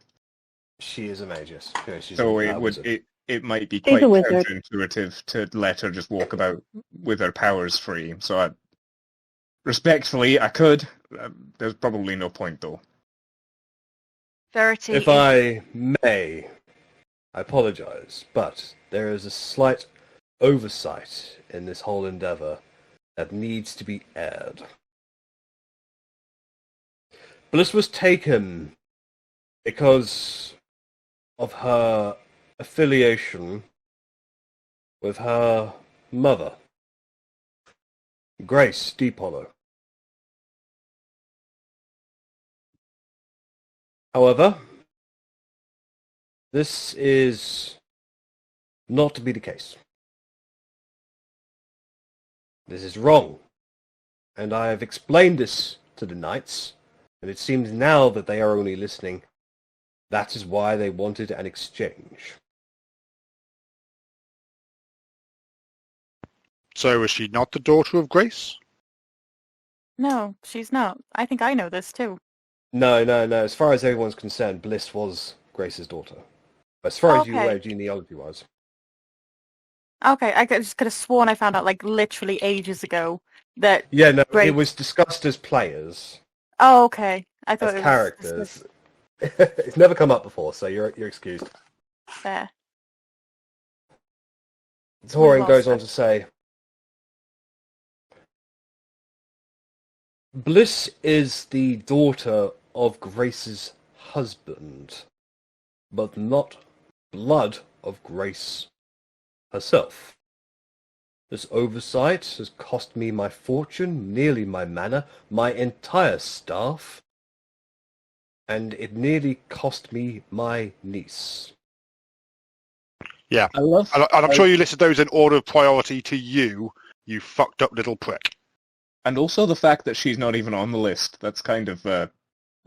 Speaker 1: She is a magus. Yeah, she's
Speaker 3: So
Speaker 1: a
Speaker 3: it
Speaker 1: wizard.
Speaker 3: might be
Speaker 7: She's
Speaker 3: quite
Speaker 7: a wizard.
Speaker 3: counterintuitive to let her just walk about with her powers free. So, respectfully, I could. There's probably no point though.
Speaker 6: Verity,
Speaker 1: If I may, I apologise, but there is a slight oversight in this whole endeavour that needs to be aired. Bliss was taken because of her affiliation with her mother, Grace Deep Hollow. However, this is not to be the case. This is wrong. And I have explained this to the knights, and it seems now that they are only listening That is why they wanted an exchange.
Speaker 5: So is she not the daughter of Grace?
Speaker 2: No, she's not. I think I know this too.
Speaker 1: No. As far as everyone's concerned, Bliss was Grace's daughter. As far as you
Speaker 2: Okay.
Speaker 1: aware, genealogy-wise.
Speaker 2: Okay, I just could have sworn I found out like literally ages ago that.
Speaker 1: Yeah, no,
Speaker 2: Grace...
Speaker 1: it was discussed as players,
Speaker 2: Oh, okay. I thought
Speaker 1: as
Speaker 2: it was
Speaker 1: characters. It's never come up before, so you're excused.
Speaker 2: fair.
Speaker 1: Torin
Speaker 2: Well
Speaker 1: goes
Speaker 2: said.
Speaker 1: on to say, Bliss is the daughter of Grace's husband, but not blood of Grace herself. This oversight has cost me my fortune, nearly my manor, my entire staff, and it nearly cost me my niece.
Speaker 5: Yeah.
Speaker 3: I love.
Speaker 5: And I'm sure you listed those in order of priority to you, you fucked up little prick.
Speaker 3: And also the fact that she's not even on the list. That's kind of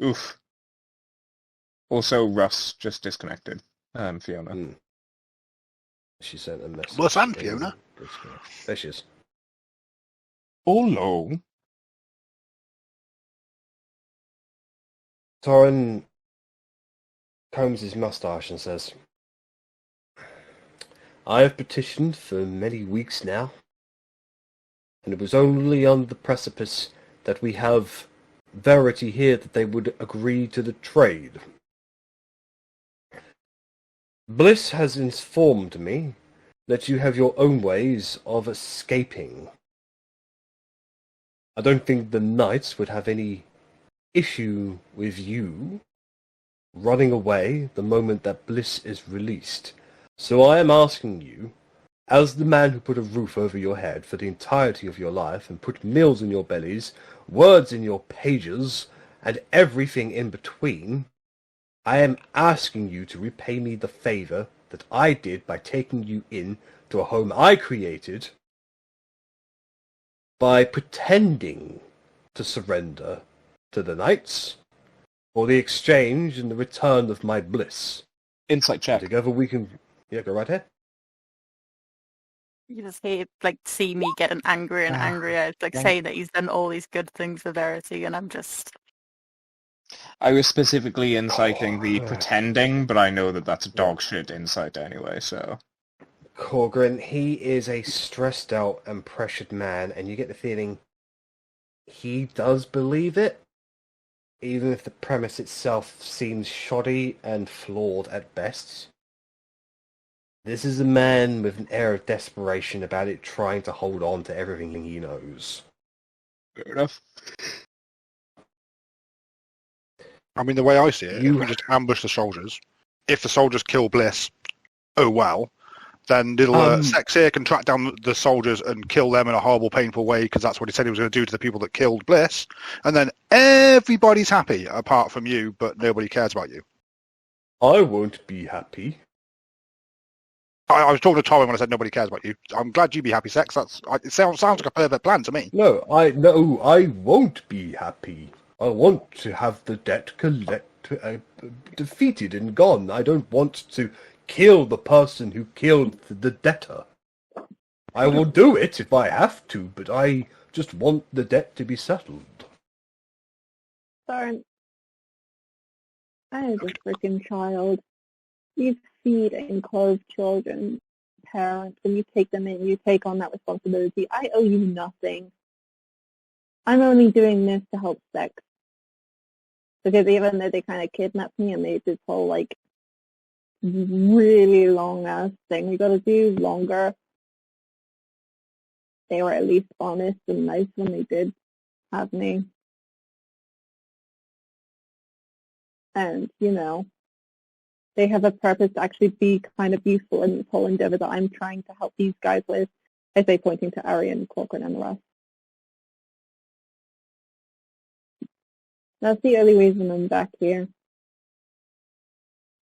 Speaker 3: oof. Also, Russ just disconnected. Fiona.
Speaker 1: Hmm. She sent a message.
Speaker 5: Russ and Fiona?
Speaker 1: There she is.
Speaker 3: Oh no.
Speaker 1: Torin combs his moustache and says, I have petitioned for many weeks now, and it was only on the precipice that we have Verity here that they would agree to the trade. Bliss has informed me that you have your own ways of escaping. I don't think the knights would have any issue with you running away the moment that Bliss is released. So I am asking you, as the man who put a roof over your head for the entirety of your life and put meals in your bellies, words in your pages, and everything in between, I am asking you to repay me the favour that I did by taking you in to a home I created by pretending to surrender to the knights for the exchange and the return of my bliss.
Speaker 3: Insight check.
Speaker 1: Together we can... Yeah, go right ahead.
Speaker 2: You just hear like see me getting angrier and angrier, like saying that he's done all these good things for Verity, and I'm just.
Speaker 3: I was specifically inciting the pretending, but I know that that's dog shit insight anyway, so...
Speaker 1: Korgrin, he is a stressed out and pressured man, and you get the feeling he does believe it, even if the premise itself seems shoddy and flawed at best. This is a man with an air of desperation about it, trying to hold on to everything he knows.
Speaker 3: Fair enough.
Speaker 5: I mean, the way I see it,
Speaker 1: You-
Speaker 5: if we just ambush the soldiers, if the soldiers kill Bliss, oh well, then little Sex here can track down the soldiers and kill them in a horrible, painful way, because that's what he said he was going to do to the people that killed Bliss, and then everybody's happy, apart from you, but nobody cares about you.
Speaker 1: I won't be happy.
Speaker 5: I was talking to Torrin when I said nobody cares about you. I'm glad you be happy, Sex. It sounds like a perfect plan to me.
Speaker 1: No, I won't be happy. I want to have the debt defeated and gone. I don't want to kill the person who killed the debtor. I will do it if I have to, but I just want the debt to be settled.
Speaker 7: Sorry. I am just a freaking child. You feed and clothe children, parents, and you take them in, you take on that responsibility. I owe you nothing. I'm only doing this to help Sex. Because even though they kind of kidnapped me and made this whole, like, really long-ass thing we gotta do longer, they were at least honest and nice when they did have me. And, you know, they have a purpose to actually be kind of useful in this whole endeavor that I'm trying to help these guys with, I say pointing to Arri and Korgrin and the rest. That's the only reason I'm back here.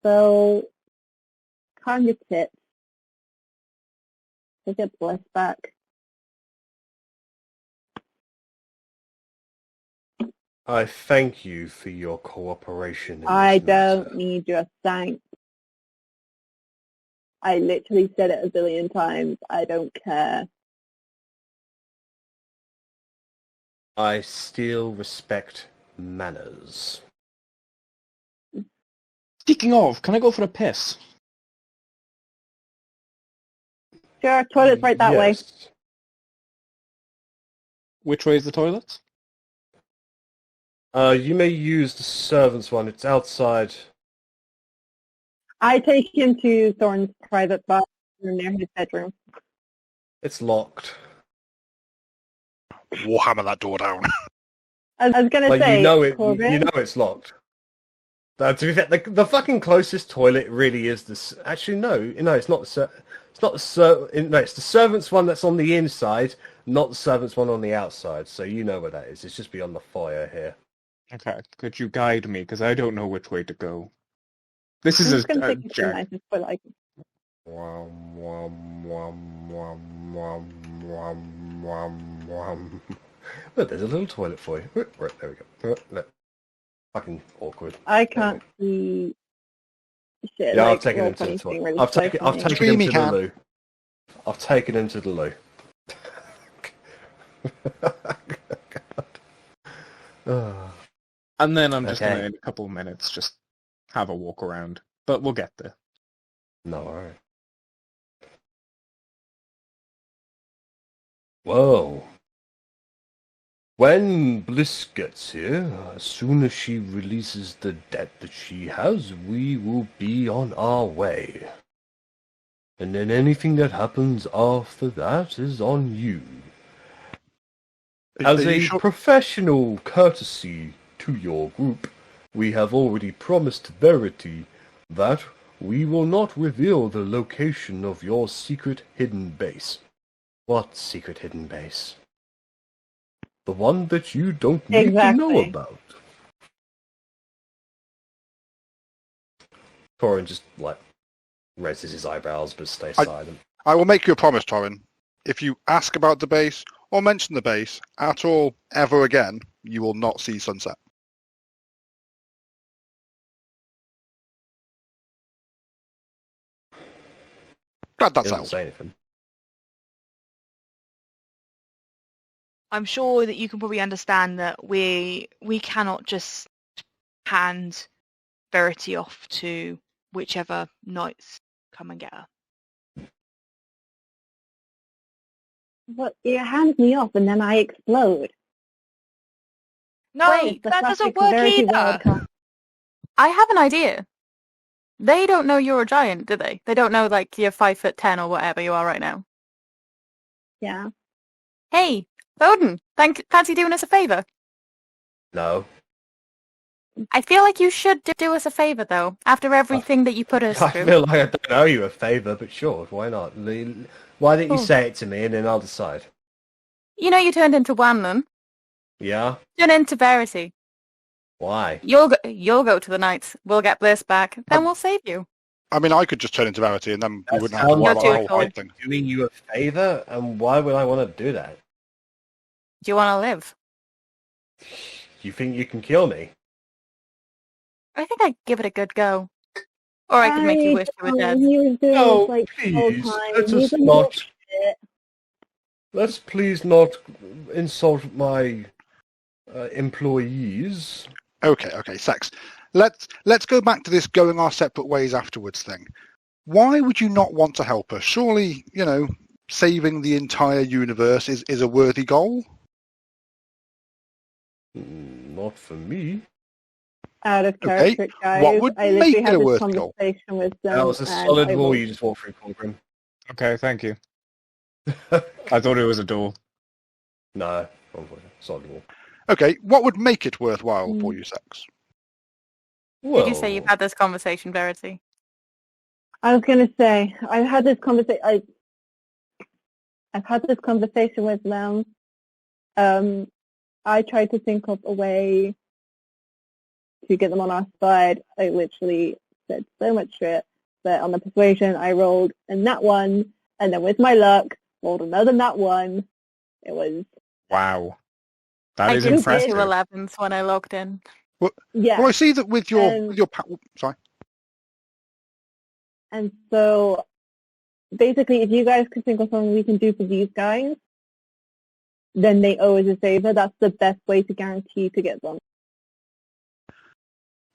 Speaker 7: So, calm your tits. We'll get Bliss back.
Speaker 1: I thank you for your cooperation in
Speaker 7: I
Speaker 1: this matter.
Speaker 7: don't need your thanks. I literally said it a billion times. I don't care.
Speaker 1: I still respect manners.
Speaker 3: Speaking of, can I go for a piss?
Speaker 7: Sure, toilet's right that way.
Speaker 1: Yes.
Speaker 3: Which way is the toilet?
Speaker 1: You may use the servant's one. It's outside.
Speaker 7: I take him to Thorn's private bathroom near his bedroom.
Speaker 1: It's locked.
Speaker 5: Warhammer that door down.
Speaker 7: I was going to
Speaker 1: Like,
Speaker 7: say,
Speaker 1: you know
Speaker 7: Korgrin,
Speaker 1: you know it's locked. To be fair, the fucking closest toilet really is this. Actually, no, it's not the. It's not the no, it's the servant's one that's on the inside, not the servant's one on the outside. So you know where that is. It's just beyond the foyer here.
Speaker 3: Okay, could you guide me? Because I don't know which way to go. This
Speaker 7: I'm
Speaker 3: is
Speaker 7: just going to
Speaker 3: a
Speaker 7: take you to the
Speaker 3: Jack.
Speaker 7: nicest toilet I can.
Speaker 1: Wham, wham, wham, wham, wham, wham, wham, wham. Look, there's a little toilet for you. Right, there we go. Look. Fucking awkward.
Speaker 7: I can't see shit.
Speaker 1: Yeah,
Speaker 7: like,
Speaker 1: I've taken
Speaker 7: roll
Speaker 1: him to the
Speaker 7: 20
Speaker 1: toilet.
Speaker 7: really
Speaker 1: I've
Speaker 7: slow
Speaker 1: taken
Speaker 7: for
Speaker 1: him
Speaker 7: me.
Speaker 1: to
Speaker 5: Dreamy
Speaker 1: the
Speaker 5: can.
Speaker 1: loo. I've taken him to the loo. Oh.
Speaker 3: And then I'm just
Speaker 1: Okay.
Speaker 3: gonna, in a couple of minutes, just have a walk around. But we'll get there.
Speaker 1: No, alright. Whoa. When Bliss gets here, as soon as she releases the debt that she has, we will be on our way. And then anything that happens after that is on you. As
Speaker 5: Are you
Speaker 1: a
Speaker 5: sure?
Speaker 1: professional courtesy to your group, we have already promised Verity that we will not reveal the location of your secret hidden base. What secret hidden base? The one that you don't need to know
Speaker 7: Exactly.
Speaker 1: about. Torin just, raises his eyebrows but stays silent.
Speaker 5: I will make you a promise, Torin. If you ask about the base or mention the base at all ever again, you will not see sunset. Glad
Speaker 1: He
Speaker 5: that's
Speaker 1: doesn't
Speaker 5: out.
Speaker 1: say anything.
Speaker 6: I'm sure that you can probably understand that we cannot just hand Verity off to whichever knights come and get her.
Speaker 7: But it hands me off and then I explode.
Speaker 6: No,
Speaker 2: Wait,
Speaker 6: that doesn't
Speaker 7: classic
Speaker 6: work
Speaker 7: Verity
Speaker 6: either.
Speaker 7: wildcard.
Speaker 2: I have an idea. They don't know you're a giant, do they? They don't know, like, you're 5'10" or whatever you are right now.
Speaker 7: Yeah.
Speaker 2: Hey, Odin, fancy doing us a favour?
Speaker 1: No.
Speaker 2: I feel like you should do us a favour, though, after everything that you put us
Speaker 1: I
Speaker 2: through.
Speaker 1: feel like I don't owe you a favour, but sure, why not? Why don't you
Speaker 2: Cool.
Speaker 1: say it to me and then I'll decide?
Speaker 2: You know you turned into Wanlun.
Speaker 1: Yeah?
Speaker 2: Turn into Verity.
Speaker 1: Why?
Speaker 2: You'll go to the Knights. We'll get Bliss back. Then we'll save you.
Speaker 5: I mean, I could just turn into Verity and then we
Speaker 1: That
Speaker 5: wouldn't have to
Speaker 1: sounds
Speaker 5: worry
Speaker 2: You're
Speaker 5: about the
Speaker 2: too
Speaker 5: whole
Speaker 2: cool.
Speaker 5: fight thing.
Speaker 1: Doing you a favour, and why would I want to do that?
Speaker 2: Do you want to live?
Speaker 1: You think you can kill me?
Speaker 2: I think I'd give it a good go. Or I could make you wish you were dead.
Speaker 7: He was doing
Speaker 1: No,
Speaker 7: this, like, the whole
Speaker 1: please,
Speaker 7: time.
Speaker 1: let
Speaker 7: He's
Speaker 1: us
Speaker 7: a
Speaker 1: not.
Speaker 7: bullshit.
Speaker 1: Let's please not insult my employees.
Speaker 5: Okay, Sex. Let's go back to this going our separate ways afterwards thing. Why would you not want to help us? Surely, saving the entire universe is a worthy goal.
Speaker 1: Not for me.
Speaker 7: Out of
Speaker 5: Okay,
Speaker 7: character, guys.
Speaker 5: what would
Speaker 7: I
Speaker 5: make
Speaker 7: literally
Speaker 5: it
Speaker 7: had
Speaker 5: a
Speaker 7: this
Speaker 5: worth goal?
Speaker 7: conversation with them.
Speaker 1: That was a
Speaker 7: and
Speaker 1: solid
Speaker 7: I
Speaker 1: wall
Speaker 7: will-
Speaker 1: you just walked through, Korgrin.
Speaker 3: Okay, thank you. I thought it was a door.
Speaker 1: No, solid wall.
Speaker 5: Okay, what would make it worthwhile for you, Sex?
Speaker 1: Well,
Speaker 2: Did you say you've had this conversation, Verity?
Speaker 7: I was going to say, I've had this conversation. I've had this conversation with them. I tried to think of a way to get them on our side. I literally said so much shit, but on the persuasion, I rolled a nat 1, and then with my luck, rolled another nat 1. It was
Speaker 3: Wow. That
Speaker 2: I
Speaker 3: is
Speaker 2: did
Speaker 3: impressive.
Speaker 2: 2 11s when I logged in.
Speaker 7: Yeah.
Speaker 5: Well, I see that with your sorry.
Speaker 7: And so basically, if you guys could think of something we can do for these guys, then they owe us a favor. That's the best way to guarantee to get them.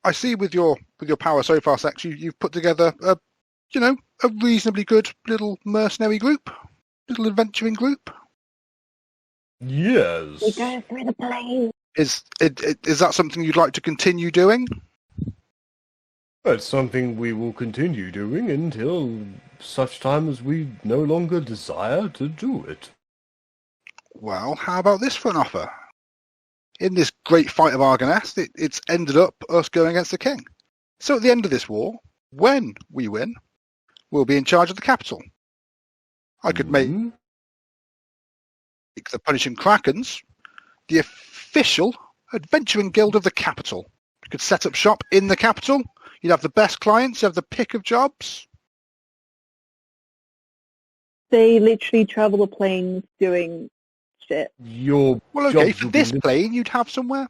Speaker 5: I see with your power so far, Sex, you've put together a reasonably good little mercenary group, little adventuring group.
Speaker 1: Yes.
Speaker 7: We go through the plains.
Speaker 5: Is that something you'd like to continue doing?
Speaker 1: It's something we will continue doing until such time as we no longer desire to do it.
Speaker 5: Well, how about this for an offer? In this great fight of Argonest, it's ended up us going against the king. So at the end of this war, when we win, we'll be in charge of the capital. I could make the Punishing Krakens the official adventuring guild of the capital. You could set up shop in the capital. You'd have the best clients. You have the pick of jobs.
Speaker 7: They literally travel the plains doing shit.
Speaker 1: Your
Speaker 5: Well, okay,
Speaker 1: jobs
Speaker 5: for
Speaker 1: will be
Speaker 5: this plane, you'd have somewhere.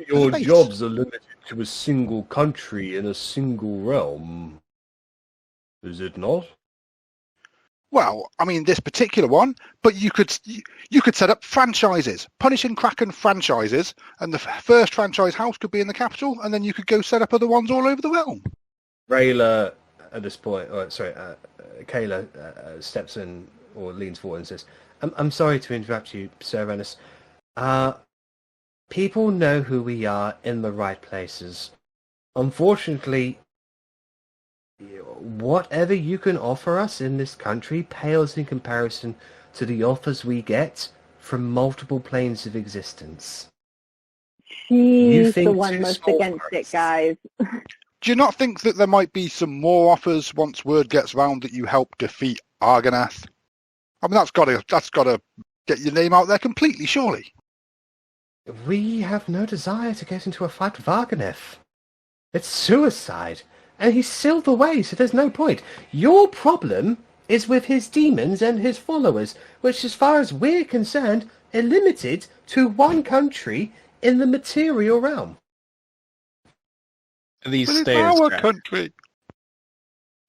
Speaker 1: Your
Speaker 5: base.
Speaker 1: jobs are limited to a single country in a single realm. Is it not?
Speaker 5: Well, I mean, this particular one, but you could set up franchises, Punishing Kraken franchises, and the first franchise house could be in the capital, and then you could go set up other ones all over the realm.
Speaker 1: Rayla, at this point, Kayla steps in or leans forward and says, I'm sorry to interrupt you, Sir Rennas. People know who we are in the right places. Unfortunately, whatever you can offer us in this country pales in comparison to the offers we get from multiple planes of existence.
Speaker 7: She's the
Speaker 1: think
Speaker 7: one
Speaker 1: too
Speaker 7: most
Speaker 1: small
Speaker 7: against
Speaker 1: for
Speaker 7: it,
Speaker 1: us.
Speaker 7: guys.
Speaker 5: Do you not think that there might be some more offers once word gets round that you help defeat Argonath? I mean, that's got to get your name out there completely, surely.
Speaker 1: We have no desire to get into a fight with Argoneth. It's suicide, and he's sealed away, so there's no point. Your problem is with his demons and his followers, which, as far as we're concerned, are limited to one country in the material realm.
Speaker 3: These
Speaker 5: But it's
Speaker 3: stairs,
Speaker 5: our
Speaker 3: Jack.
Speaker 5: country.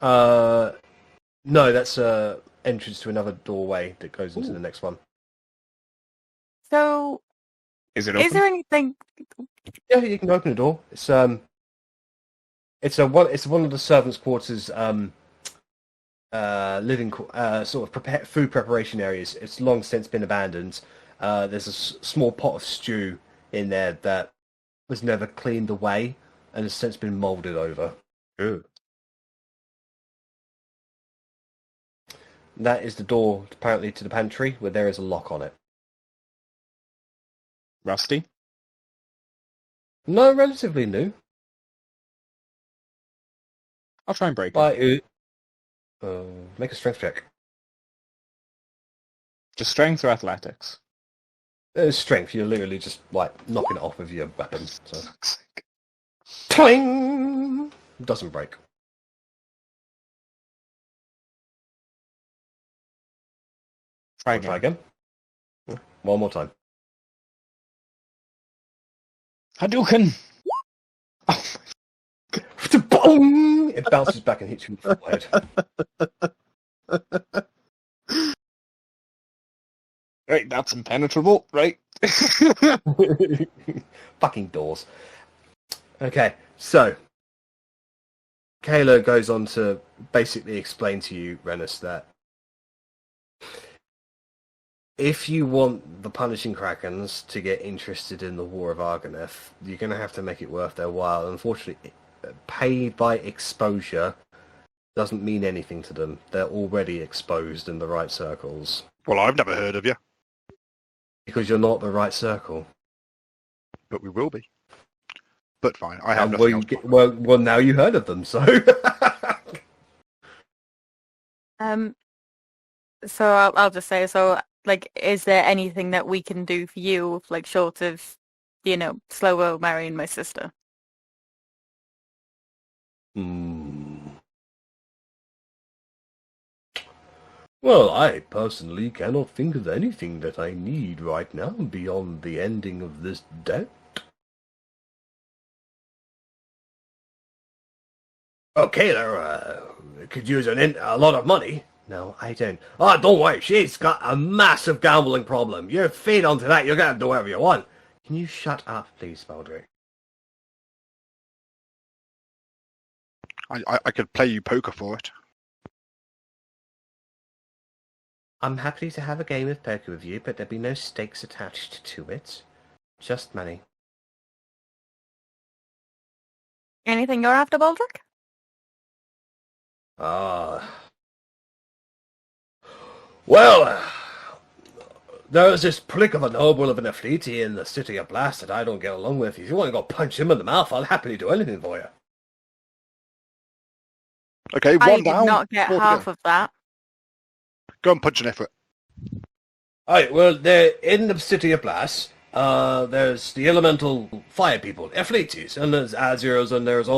Speaker 1: No, that's a entrance to another doorway that goes into the next one.
Speaker 2: So,
Speaker 3: Is it open?
Speaker 2: is there anything?
Speaker 1: Yeah, you can open the door. It's one of the servants' quarters, living sort of food preparation areas. It's long since been abandoned. There's a small pot of stew in there that was never cleaned away and has since been moulded over.
Speaker 3: Ooh.
Speaker 1: That is the door, apparently, to the pantry, where there is a lock on it.
Speaker 3: Rusty?
Speaker 1: No, relatively new.
Speaker 3: I'll try and break it.
Speaker 1: Make a strength check.
Speaker 3: Just strength or athletics?
Speaker 1: Strength. You're literally just like knocking it off with your weapon. So.
Speaker 3: Fuck's sake.
Speaker 1: Cling! Doesn't break.
Speaker 3: Try
Speaker 1: I'll try
Speaker 3: again.
Speaker 1: again. One more time.
Speaker 3: Hadouken! Oh,
Speaker 1: Boom! It bounces back and hits you in the forehead.
Speaker 3: right, that's impenetrable, right?
Speaker 1: Fucking doors. Okay, so Kayla goes on to basically explain to you, Rennas, that if you want the Punishing Krakens to get interested in the War of Argoneth, you're going to have to make it worth their while. Unfortunately, paid by exposure doesn't mean anything to them. They're already exposed in the right circles.
Speaker 5: Well, I've never heard of you,
Speaker 1: Because you're not the right circle.
Speaker 5: but we will be. But fine, I have nothing else.
Speaker 1: Well, now you heard of them, so...
Speaker 2: So I'll just say, so like, is there anything that we can do for you, like, short of, slow-mo marrying my sister?
Speaker 1: Well, I personally cannot think of anything that I need right now beyond the ending of this debt. Okay, there, could use a lot of money. No, I don't. Oh, don't worry, she's got a massive gambling problem. You feed onto that, you're gonna do whatever you want. Can you shut up, please, Baldric?
Speaker 5: I could play you poker for it.
Speaker 1: I'm happy to have a game of poker with you, but there'll be no stakes attached to it. Just money.
Speaker 2: Anything you're after, Baldric?
Speaker 1: Well, there's this prick of a noble of an Verity in the city of Blast that I don't get along with. If you want to go punch him in the mouth, I'll happily do anything for you.
Speaker 5: Okay,
Speaker 2: I
Speaker 5: one
Speaker 2: did
Speaker 5: down.
Speaker 2: not get half of that.
Speaker 5: Go and punch an effort.
Speaker 1: Alright, well, they're in the city of Blast. There's the elemental fire people, Eflitis, and there's Azirs, and there's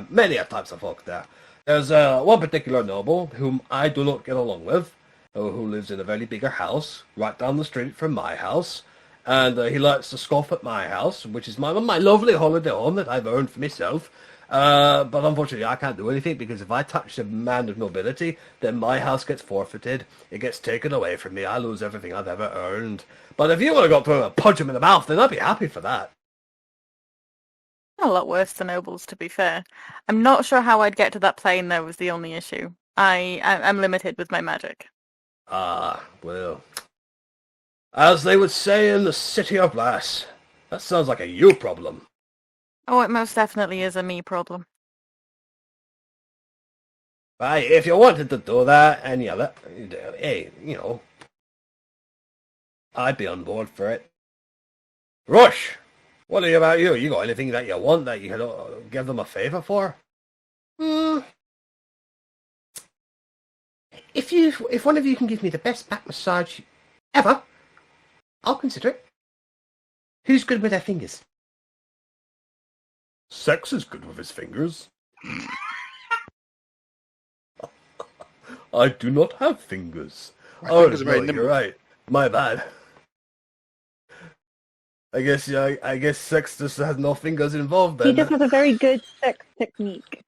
Speaker 1: many types of folk there. There's one particular noble whom I do not get along with, who lives in a very bigger house, right down the street from my house, and he likes to scoff at my house, which is my lovely holiday home that I've earned for myself. But unfortunately, I can't do anything because if I touch a man of nobility, then my house gets forfeited. It gets taken away from me. I lose everything I've ever earned. But if you want to go up to him and punch him in the mouth, then I'd be happy for that.
Speaker 2: A lot worse than nobles, to be fair. I'm not sure how I'd get to that plane, though, was the only issue. I'm limited with my magic.
Speaker 1: Well, as they would say in the city of Blast, that sounds like a you problem.
Speaker 2: Oh, it most definitely is a me problem.
Speaker 1: Right, if you wanted to do that, and hey, I'd be on board for it. Rush, what about you? You got anything that you want that you could give them a favour for? If one of you can give me the best back massage ever, I'll consider it. Who's good with their fingers? Sex is good with his fingers. I do not have fingers.
Speaker 5: My fingers are very
Speaker 1: no,
Speaker 5: nimble.
Speaker 1: you're right. My bad. I guess sex just has no fingers involved then.
Speaker 7: He just has a very good sex technique.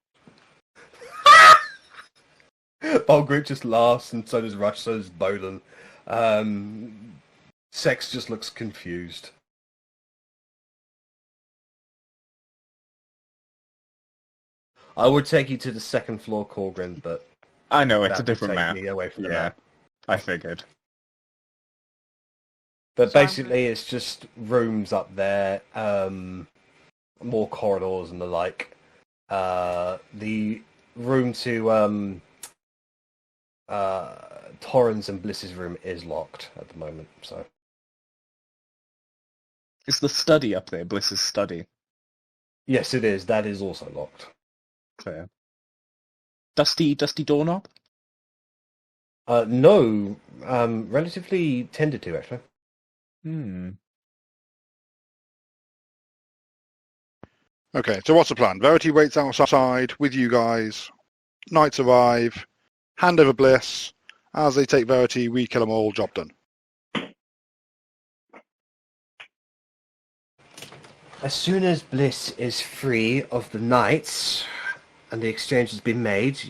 Speaker 1: Balgrit just laughs, and so does Rush, so does Bolan. Sex just looks confused. I would take you to the second floor, Korgrin, but
Speaker 3: I know, it's
Speaker 1: that
Speaker 3: a different
Speaker 1: would
Speaker 3: map.
Speaker 1: take me away from the
Speaker 3: Yeah,
Speaker 1: map.
Speaker 3: I figured.
Speaker 1: But basically, it's just rooms up there, more corridors and the like. The room to Torrens and Bliss's room is locked at the moment. So
Speaker 3: Is the study up there, Bliss's study?
Speaker 1: yes, it is. That is also locked.
Speaker 3: Fair. Dusty doorknob?
Speaker 1: No, relatively tended to actually.
Speaker 5: Okay, so what's the plan? Verity waits outside with you guys. Knights arrive. Hand over Bliss. As they take Verity, we kill them all. Job done.
Speaker 1: As soon as Bliss is free of the knights and the exchange has been made,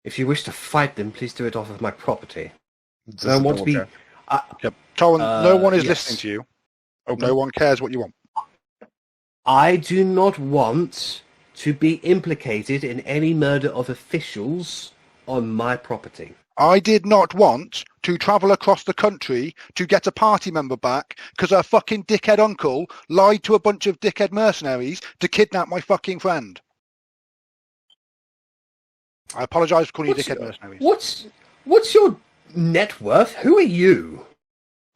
Speaker 1: if you wish to fight them, please do it off of my property. I don't want to be.
Speaker 5: Yep. Torrent, no one is
Speaker 1: yes.
Speaker 5: listening to you. No one cares what you want.
Speaker 1: I do not want to be implicated in any murder of officials on my property.
Speaker 5: I did not want to travel across the country to get a party member back because her fucking dickhead uncle lied to a bunch of dickhead mercenaries to kidnap my fucking friend. I apologise for calling you dickhead mercenaries.
Speaker 1: What's your net worth? Who are you?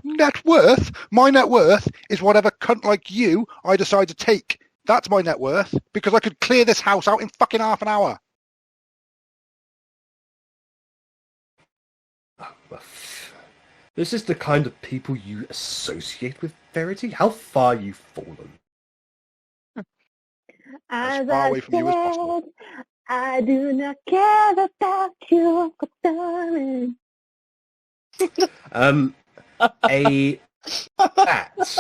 Speaker 5: Net worth? My net worth is whatever cunt like you I decide to take. That's my net worth, because I could clear this house out in fucking half an hour.
Speaker 1: This is the kind of people you associate with Verity? How far you've fallen.
Speaker 5: As far away from you as possible.
Speaker 7: I do not care about you, Uncle Darren.
Speaker 1: A bat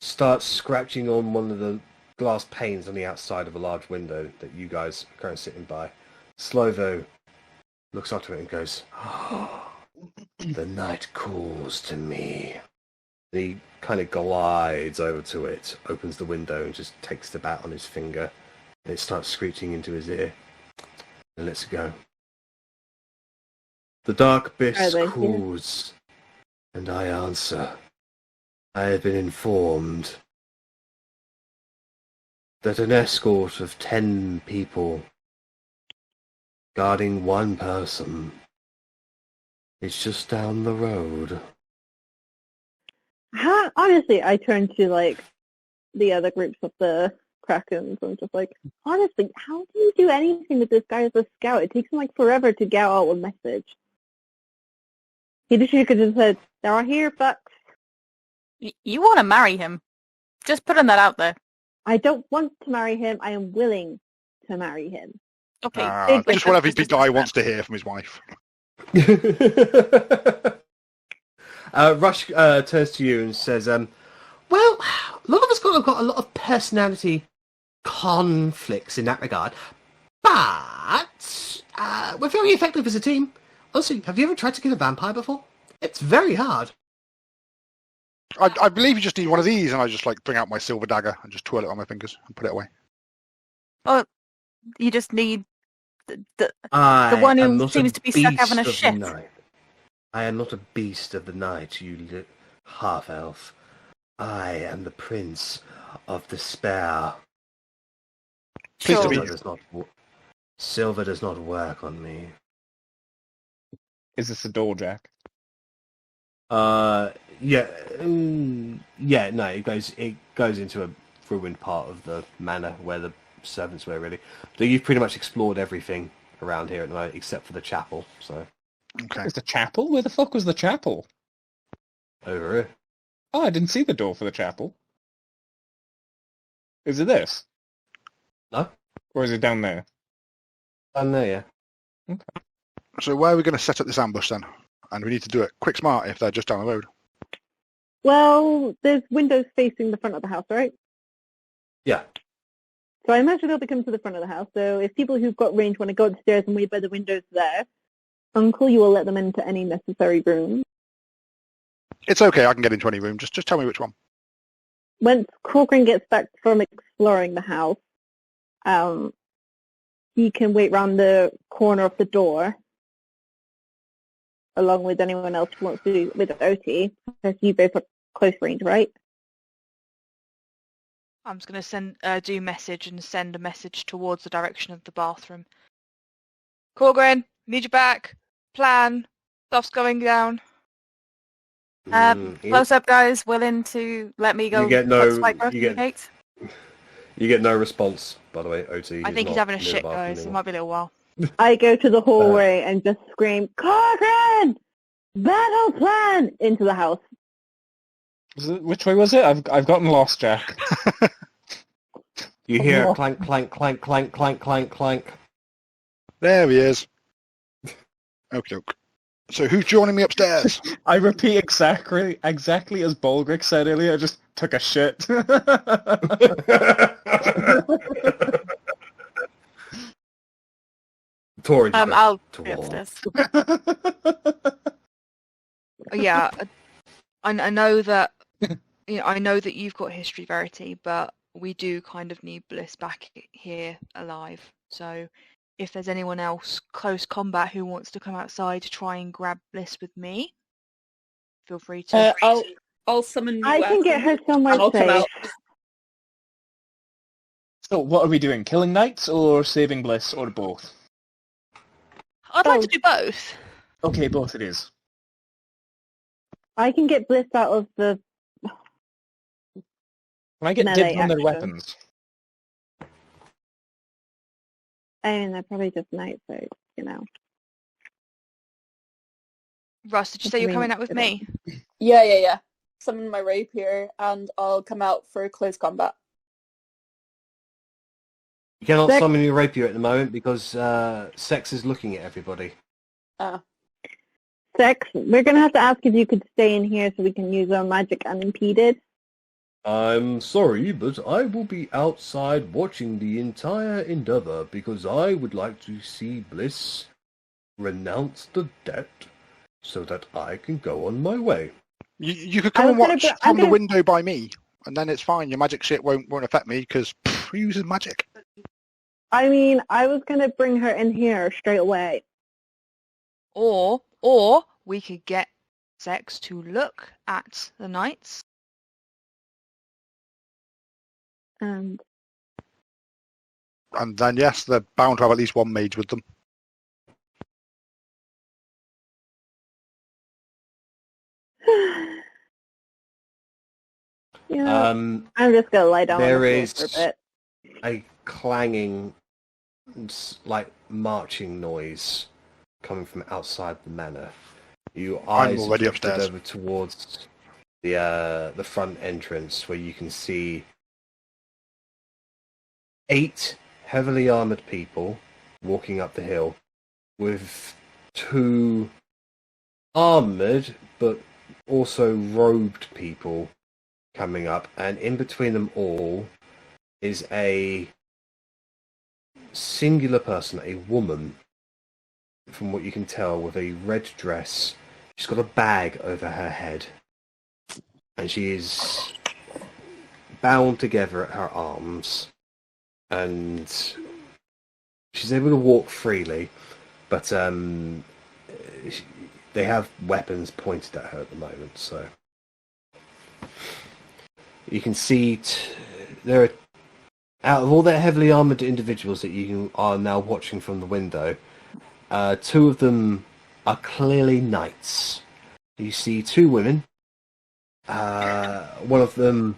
Speaker 1: starts scratching on one of the glass panes on the outside of a large window that you guys are currently sitting by. Slovo looks up to it and goes, "The night calls to me." He kind of glides over to it, opens the window and just takes the bat on his finger, and it starts screeching into his ear and lets it go. The dark abyss calls, and I answer. I have been informed that an escort of 10 people guarding one person is just down the road.
Speaker 7: Honestly, I turn to like the other groups of the Krakens and just like, honestly, how do you do anything with this guy as a scout? It takes him like forever to get out a message. He literally could have said, "They are here, fucks."
Speaker 2: You want to marry him? Just putting that out there.
Speaker 7: I don't want to marry him. I am willing to marry him.
Speaker 2: Okay.
Speaker 5: Just whatever the guy wants to hear from his wife.
Speaker 1: Rush turns to you and says, well, a lot of us have got a lot of personality conflicts in that regard, but we're very effective as a team. Also, have you ever tried to kill a vampire before? It's very hard.
Speaker 5: I believe you just need one of these, and I just like bring out my silver dagger and just twirl it on my fingers and put it away.
Speaker 2: Oh, you just need the one who seems to be stuck having a shit.
Speaker 1: I am not a beast of the night, you half-elf. I am the prince of despair.
Speaker 2: Sure.
Speaker 1: Silver does not work on me.
Speaker 3: Is this a door, Jack?
Speaker 1: No, it goes into a ruined part of the manor where the servants were, really. So you've pretty much explored everything around here at the moment, except for the chapel, so...
Speaker 5: Okay.
Speaker 3: Is the chapel? Where the fuck was the chapel?
Speaker 1: Over here.
Speaker 3: Oh, I didn't see the door for the chapel. Is it this?
Speaker 1: No.
Speaker 3: Or is it down there?
Speaker 1: Down there, yeah.
Speaker 3: Okay.
Speaker 5: So where are we going to set up this ambush then? And we need to do it quick smart if they're just down the road.
Speaker 7: Well, there's windows facing the front of the house, right?
Speaker 1: Yeah.
Speaker 7: So I imagine they'll be coming to the front of the house. So if people who've got range want to go upstairs and wait by the windows there, Uncle, you will let them into any necessary room.
Speaker 5: It's okay, I can get into any room. Just tell me which one.
Speaker 7: Once Korgrin gets back from exploring the house, he can wait round the corner of the door, along with anyone else who wants to, with Otti, because you both are close range, right?
Speaker 6: I'm just going to do message and send a message towards the direction of the bathroom. Korgrin, need you back. Plan. Stuff's going down.
Speaker 2: Close up, guys. Willing to let me go?
Speaker 1: You get no response, by the way, Otti.
Speaker 6: I think he's having a shit, guys. It might be a little while.
Speaker 7: I go to the hallway and just scream, "Korgrin! Battle plan!" into the house.
Speaker 3: Which way was it? I've gotten lost, Jack.
Speaker 1: You hear clank, clank, clank, clank, clank, clank, clank.
Speaker 5: There he is. Okay. So who's joining me upstairs?
Speaker 3: I repeat exactly as Bolgrick said earlier. I just took a shit.
Speaker 2: I'll be upstairs.
Speaker 6: Yeah, I know that. I know that you've got history, Verity, but we do kind of need Bliss back here alive. So if there's anyone else close combat who wants to come outside to try and grab Bliss with me, feel free to.
Speaker 8: I'll summon you.
Speaker 7: I can get her somewhere
Speaker 8: I'll come
Speaker 7: safe.
Speaker 8: out.
Speaker 3: So what are we doing? Killing knights or saving Bliss or both?
Speaker 6: I'd like to do both.
Speaker 3: Okay, both it is.
Speaker 7: I can get Bliss out of the...
Speaker 3: Can I get
Speaker 7: melee
Speaker 3: dibs on their
Speaker 7: action.
Speaker 3: weapons?
Speaker 7: I mean, they're probably just knights, so, you know.
Speaker 6: Russ, did you say you're coming out with me?
Speaker 8: Yeah. Summon my rapier and I'll come out for close combat.
Speaker 1: You cannot
Speaker 7: Sex-
Speaker 1: summon your rapier at the moment because Sex is looking at everybody.
Speaker 7: Sex, we're going to have to ask if you could stay in here so we can use our magic unimpeded.
Speaker 1: I'm sorry, but I will be outside watching the entire endeavor because I would like to see Bliss renounce the debt so that I can go on my way.
Speaker 5: You could come and watch from the window by me, and then it's fine. Your magic shit won't affect me because who uses magic?
Speaker 7: I mean, I was going to bring her in here straight away.
Speaker 6: Or we could get Sex to look at the knights.
Speaker 7: And
Speaker 5: then, yes, they're bound to have at least one mage with them.
Speaker 7: I'm just going to lie down on
Speaker 1: There
Speaker 7: the floor
Speaker 1: is
Speaker 7: for a bit.
Speaker 1: a clanging, like marching noise coming from outside the manor. Your eyes
Speaker 5: I'm already
Speaker 1: are drifted
Speaker 5: upstairs.
Speaker 1: over towards the front entrance where you can see 8 heavily armored people walking up the hill with 2 armored but also robed people coming up, and in between them all is a singular person, a woman, from what you can tell, with a red dress. She's got a bag over her head, and she is bound together at her arms, and she's able to walk freely, but they have weapons pointed at her at the moment, so you can see there are, out of all their heavily armoured individuals that you are now watching from the window, 2 of them are clearly knights. You see 2 women, one of them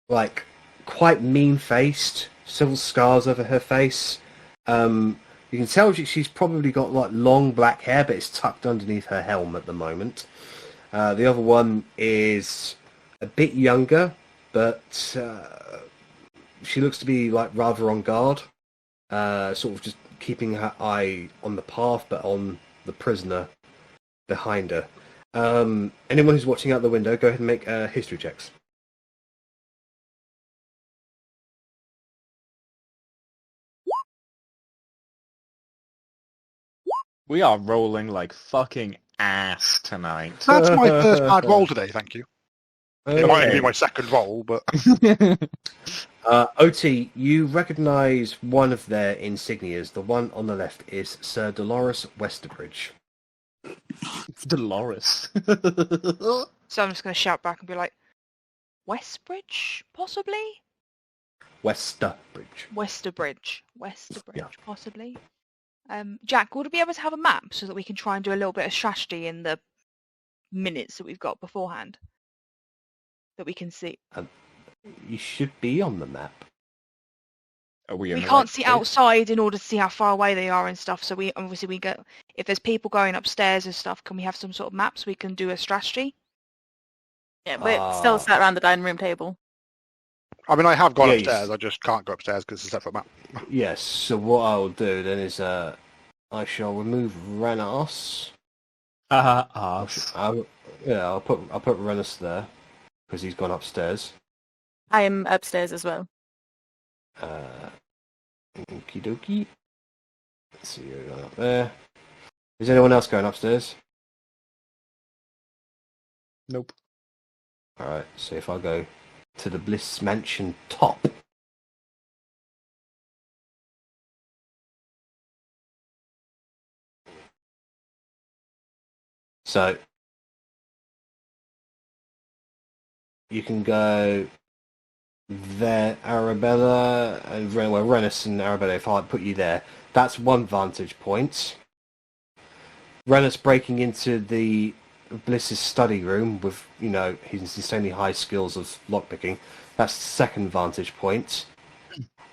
Speaker 1: like quite mean-faced, several scars over her face. You can tell she's probably got like long black hair, but it's tucked underneath her helm at the moment. The other one is a bit younger, but she looks to be like rather on guard, sort of just keeping her eye on the path, but on the prisoner behind her. Anyone who's watching out the window, go ahead and make history checks.
Speaker 3: We are rolling like fucking ass tonight.
Speaker 5: That's my first bad roll today, thank you. It might only be
Speaker 1: Okay.
Speaker 5: my second roll, but...
Speaker 1: Otti, you recognise one of their insignias. The one on the left is Sir Dolores Westerbridge.
Speaker 3: It's Dolores.
Speaker 6: So I'm just going to shout back and be like, Westbridge, possibly?
Speaker 1: Westerbridge.
Speaker 6: Westerbridge,
Speaker 1: Yeah.
Speaker 6: possibly. Jack, would we be able to have a map so that we can try and do a little bit of strategy in the minutes that we've got beforehand? That we can see.
Speaker 1: You should be on the map.
Speaker 3: Are we in
Speaker 6: We
Speaker 3: the
Speaker 6: can't
Speaker 3: right
Speaker 6: see
Speaker 3: place?
Speaker 6: outside in order to see how far away they are and stuff. So we go. If there's people going upstairs and stuff, can we have some sort of map so we can do a strategy?
Speaker 2: Yeah, we're still sat around the dining room table.
Speaker 5: I mean, I have gone
Speaker 1: Yeah,
Speaker 5: upstairs, I just can't go upstairs because it's a separate map.
Speaker 1: Yes, so what I'll do then is I shall remove Rennas.
Speaker 3: Us.
Speaker 1: I'll put Rennas there because he's gone upstairs.
Speaker 2: I am upstairs as well.
Speaker 1: Okie dokie. Let's see who's going up there. Is anyone else going upstairs?
Speaker 3: Nope.
Speaker 1: Alright, so if I go to the Bliss Mansion top. So you can go there, Arrabella, and Rennas and Arrabella, if I put you there, that's one vantage point. Rennas breaking into the Bliss's study room with, his insanely high skills of lockpicking, that's the second vantage point.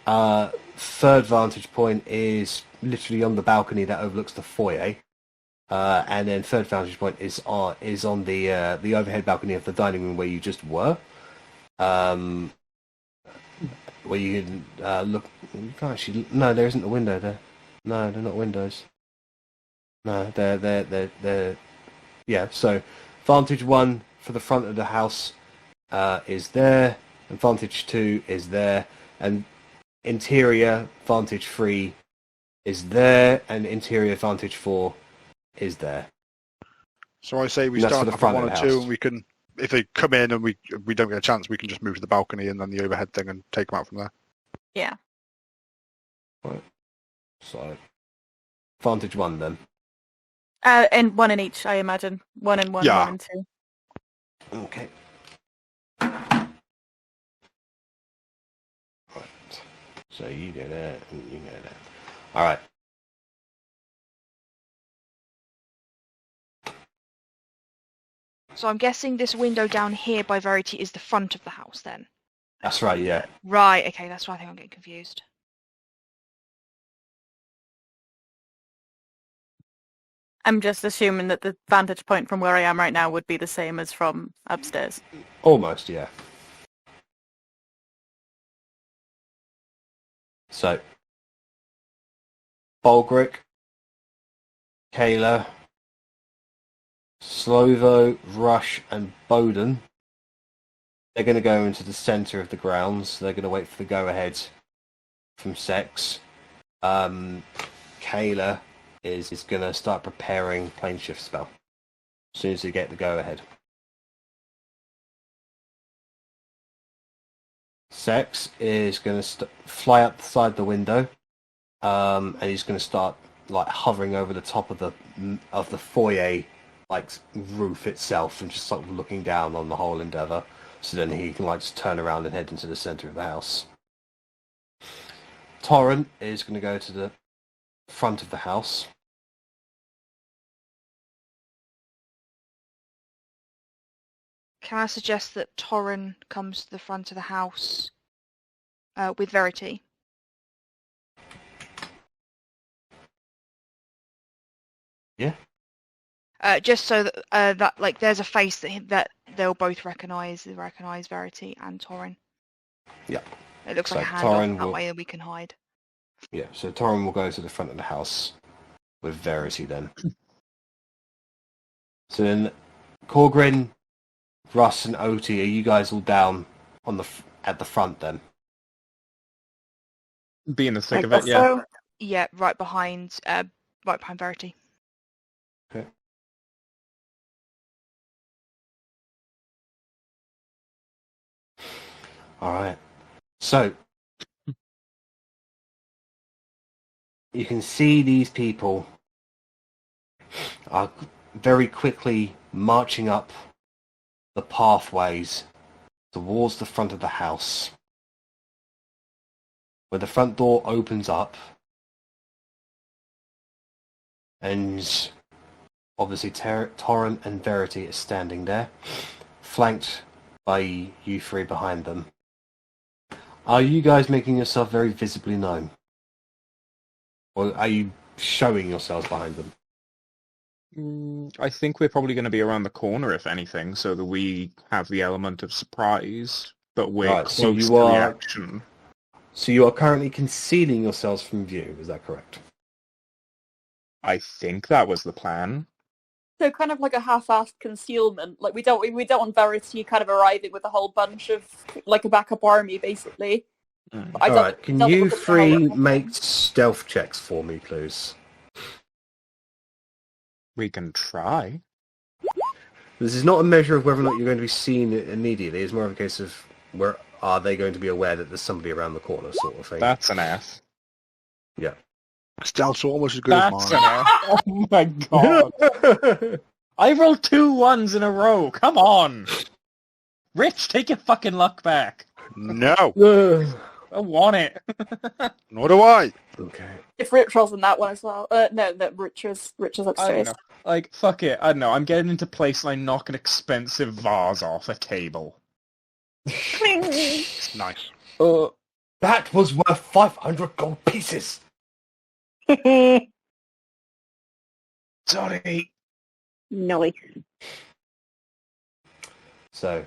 Speaker 1: Third vantage point is literally on the balcony that overlooks the foyer. And then third vantage point is on the overhead balcony of the dining room where you just were. Where you can look. Actually, no, there isn't a window there. No, they're not windows. No, they're Yeah, so vantage 1 for the front of the house is there, and vantage 2 is there, and interior vantage 3 is there, and interior vantage 4 is there.
Speaker 5: So I say we
Speaker 1: And that's
Speaker 5: start
Speaker 1: for the
Speaker 5: off at
Speaker 1: front
Speaker 5: 1
Speaker 1: of
Speaker 5: or
Speaker 1: the
Speaker 5: 2,
Speaker 1: house.
Speaker 5: and we can, if they come in and we don't get a chance, we can just move to the balcony and then the overhead thing and take them out from there.
Speaker 2: Yeah.
Speaker 1: So, vantage 1 then.
Speaker 2: And one in each, I imagine. One and one,
Speaker 5: Yeah.
Speaker 2: 1 and 2.
Speaker 1: Okay. Right. So you go there, and you go there. Alright.
Speaker 6: So I'm guessing this window down here by Verity is the front of the house then?
Speaker 1: That's right, yeah.
Speaker 6: Right, okay, that's why I think I'm getting confused.
Speaker 2: I'm just assuming that the vantage point from where I am right now would be the same as from upstairs.
Speaker 1: Almost, yeah. So, Bolgric, Kayla, Slovo, Rush, and Bowden. They're going to go into the centre of the grounds. They're going to wait for the go-ahead from Sex. Kayla is going to start preparing plane shift spell as soon as they get the go-ahead. Sex is going to fly outside the window, and he's going to start like hovering over the top of the foyer, like roof itself, and just sort of looking down on the whole endeavour. So then he can like just turn around and head into the centre of the house. Torrent is going to go to the front of the house.
Speaker 6: Can I suggest that Torrin comes to the front of the house with Verity?
Speaker 1: Yeah.
Speaker 6: Just so that that like there's a face that they'll both recognise. They recognise Verity and Torrin.
Speaker 1: Yeah.
Speaker 6: It looks
Speaker 1: So
Speaker 6: like a handoff
Speaker 1: Torrin
Speaker 6: that
Speaker 1: will-
Speaker 6: way that we can hide.
Speaker 1: Yeah, so Torrin will go to the front of the house with Verity then. So then, Korgrin, Russ, and Otti, are you guys all down on at the front then?
Speaker 3: Be in the thick
Speaker 8: I
Speaker 3: of it,
Speaker 8: guess
Speaker 3: yeah.
Speaker 8: so.
Speaker 6: Yeah, right behind Verity.
Speaker 1: Okay. All right. So you can see these people are very quickly marching up the pathways towards the front of the house, where the front door opens up, and obviously Torrent and Verity are standing there, flanked by you three behind them. Are you guys making yourself very visibly known? Or are you showing yourselves behind them?
Speaker 3: I think we're probably going to be around the corner, if anything, so that we have the element of surprise, but we're
Speaker 1: Right, so
Speaker 3: close
Speaker 1: you
Speaker 3: to the
Speaker 1: are-
Speaker 3: action.
Speaker 1: So you are currently concealing yourselves from view, is that correct?
Speaker 3: I think that was the plan.
Speaker 8: So kind of like a half-assed concealment. Like we don't want Verity kind of arriving with a whole bunch of like a backup army, basically.
Speaker 3: Mm.
Speaker 8: But I don't-
Speaker 1: Alright, can
Speaker 8: don't think
Speaker 1: you
Speaker 8: we're gonna
Speaker 1: three
Speaker 8: know what-
Speaker 1: make stealth checks for me, please?
Speaker 3: We can try.
Speaker 1: This is not a measure of whether or not you're going to be seen immediately. It's more of a case of where are they going to be aware that there's somebody around the corner, sort of thing.
Speaker 3: That's an F.
Speaker 1: Yeah.
Speaker 5: Stealth's almost as good as
Speaker 3: That's
Speaker 5: mine.
Speaker 3: an F. Oh my god. I rolled 2 1s in a row. Come on. Rich, take your fucking luck back.
Speaker 5: No,
Speaker 3: I want it.
Speaker 5: nor do I.
Speaker 1: Okay.
Speaker 8: If Rich rolls in that one as well. No, Rich is
Speaker 3: I don't
Speaker 8: upstairs.
Speaker 3: know. Like, fuck it. I don't know. I'm getting into place and I knock an expensive vase off a table.
Speaker 5: Nice.
Speaker 1: That was worth 500 gold pieces!
Speaker 3: Sorry.
Speaker 7: Nice.
Speaker 1: So,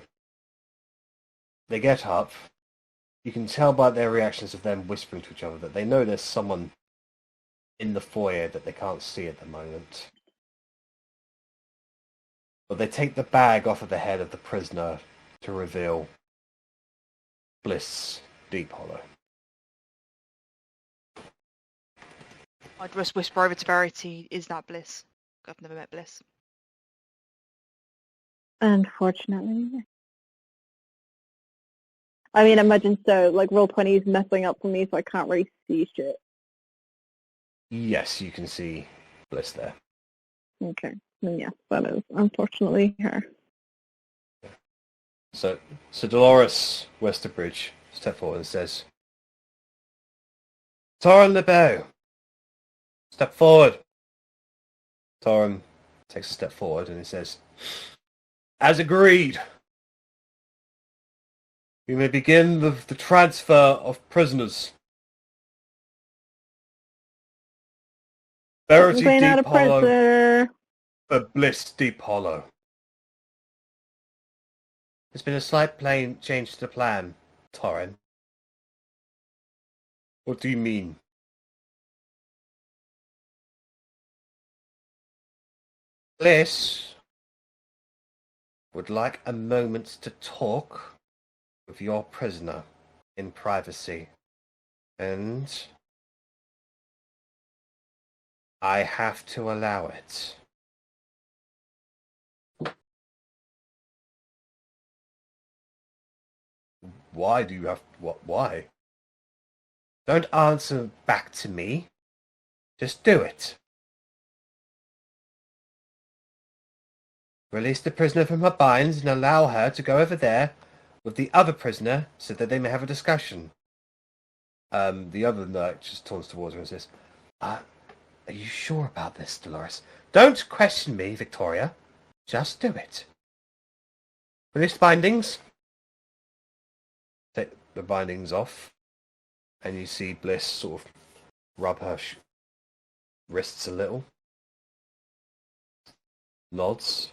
Speaker 1: they get up. You can tell by their reactions of them whispering to each other that they know there's someone in the foyer that they can't see at the moment. But they take the bag off of the head of the prisoner to reveal Bliss Deep Hollow.
Speaker 6: I'd just whisper over to Verity, is that Bliss? I've never met Bliss.
Speaker 7: Unfortunately. I mean, imagine so. Like, Roll20 is messing up for me, so I can't really see shit.
Speaker 1: Yes, you can see Bliss there.
Speaker 7: Okay. Then yes, that is unfortunately her.
Speaker 1: So Dolores Westerbridge steps forward and says, Torrin LeBeau, step forward. Torrin takes a step forward and he says, as agreed, we may begin the transfer of prisoners. Verity
Speaker 7: Clean out a
Speaker 1: Deep Hollow
Speaker 7: prisoner.
Speaker 1: for Bliss Deep Hollow. There's been a slight change to the plan, Torrin. What do you mean? Bliss would like a moment to talk with your prisoner in privacy. And I have to allow it. Why do you have... Why? Don't answer back to me. Just do it. Release the prisoner from her binds and allow her to go over there with the other prisoner so that they may have a discussion. The other knight just turns towards her and says, are you sure about this, Dolores? Don't question me, Victoria. Just do it. Release the bindings. Take the bindings off. And you see Bliss sort of rub her wrists a little. Nods.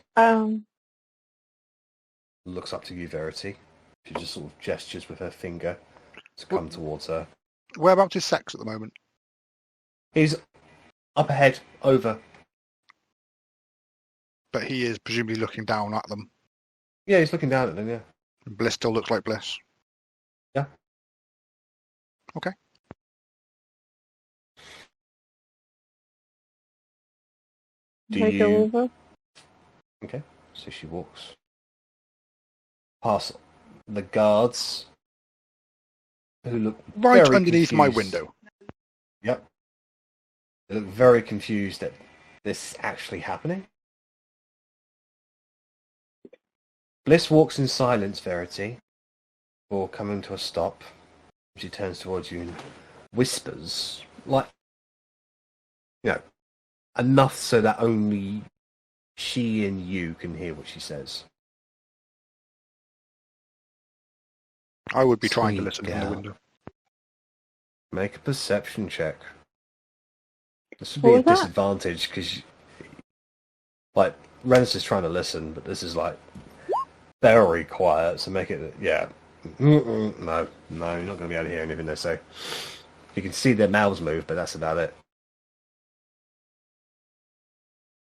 Speaker 1: Looks up to you, Verity. She just sort of gestures with her finger to come towards her.
Speaker 5: Whereabouts is Sex at the moment?
Speaker 1: He's up ahead, over.
Speaker 5: But he is presumably looking down at them.
Speaker 1: Yeah, he's looking down at them, yeah.
Speaker 5: And Bliss still looks like Bliss.
Speaker 1: Yeah.
Speaker 5: Okay.
Speaker 7: Take over.
Speaker 1: Okay, so she walks past the guards who look
Speaker 5: Right
Speaker 1: very
Speaker 5: underneath my
Speaker 1: confused.
Speaker 5: window.
Speaker 1: Yep. They look very confused that this is actually happening. Bliss walks in silence, Verity, before coming to a stop. She turns towards you and whispers, like, enough so that only she and you can hear what she says.
Speaker 5: I would be trying to
Speaker 1: Sweet
Speaker 5: listen from the
Speaker 1: girl.
Speaker 5: window.
Speaker 1: Make a perception check. This would
Speaker 7: What
Speaker 1: be a
Speaker 7: was that?
Speaker 1: disadvantage because, Rennas is trying to listen, but this is very quiet. So make it, yeah. No, you're not going to be able to hear anything they say. You can see their mouths move, but that's about it.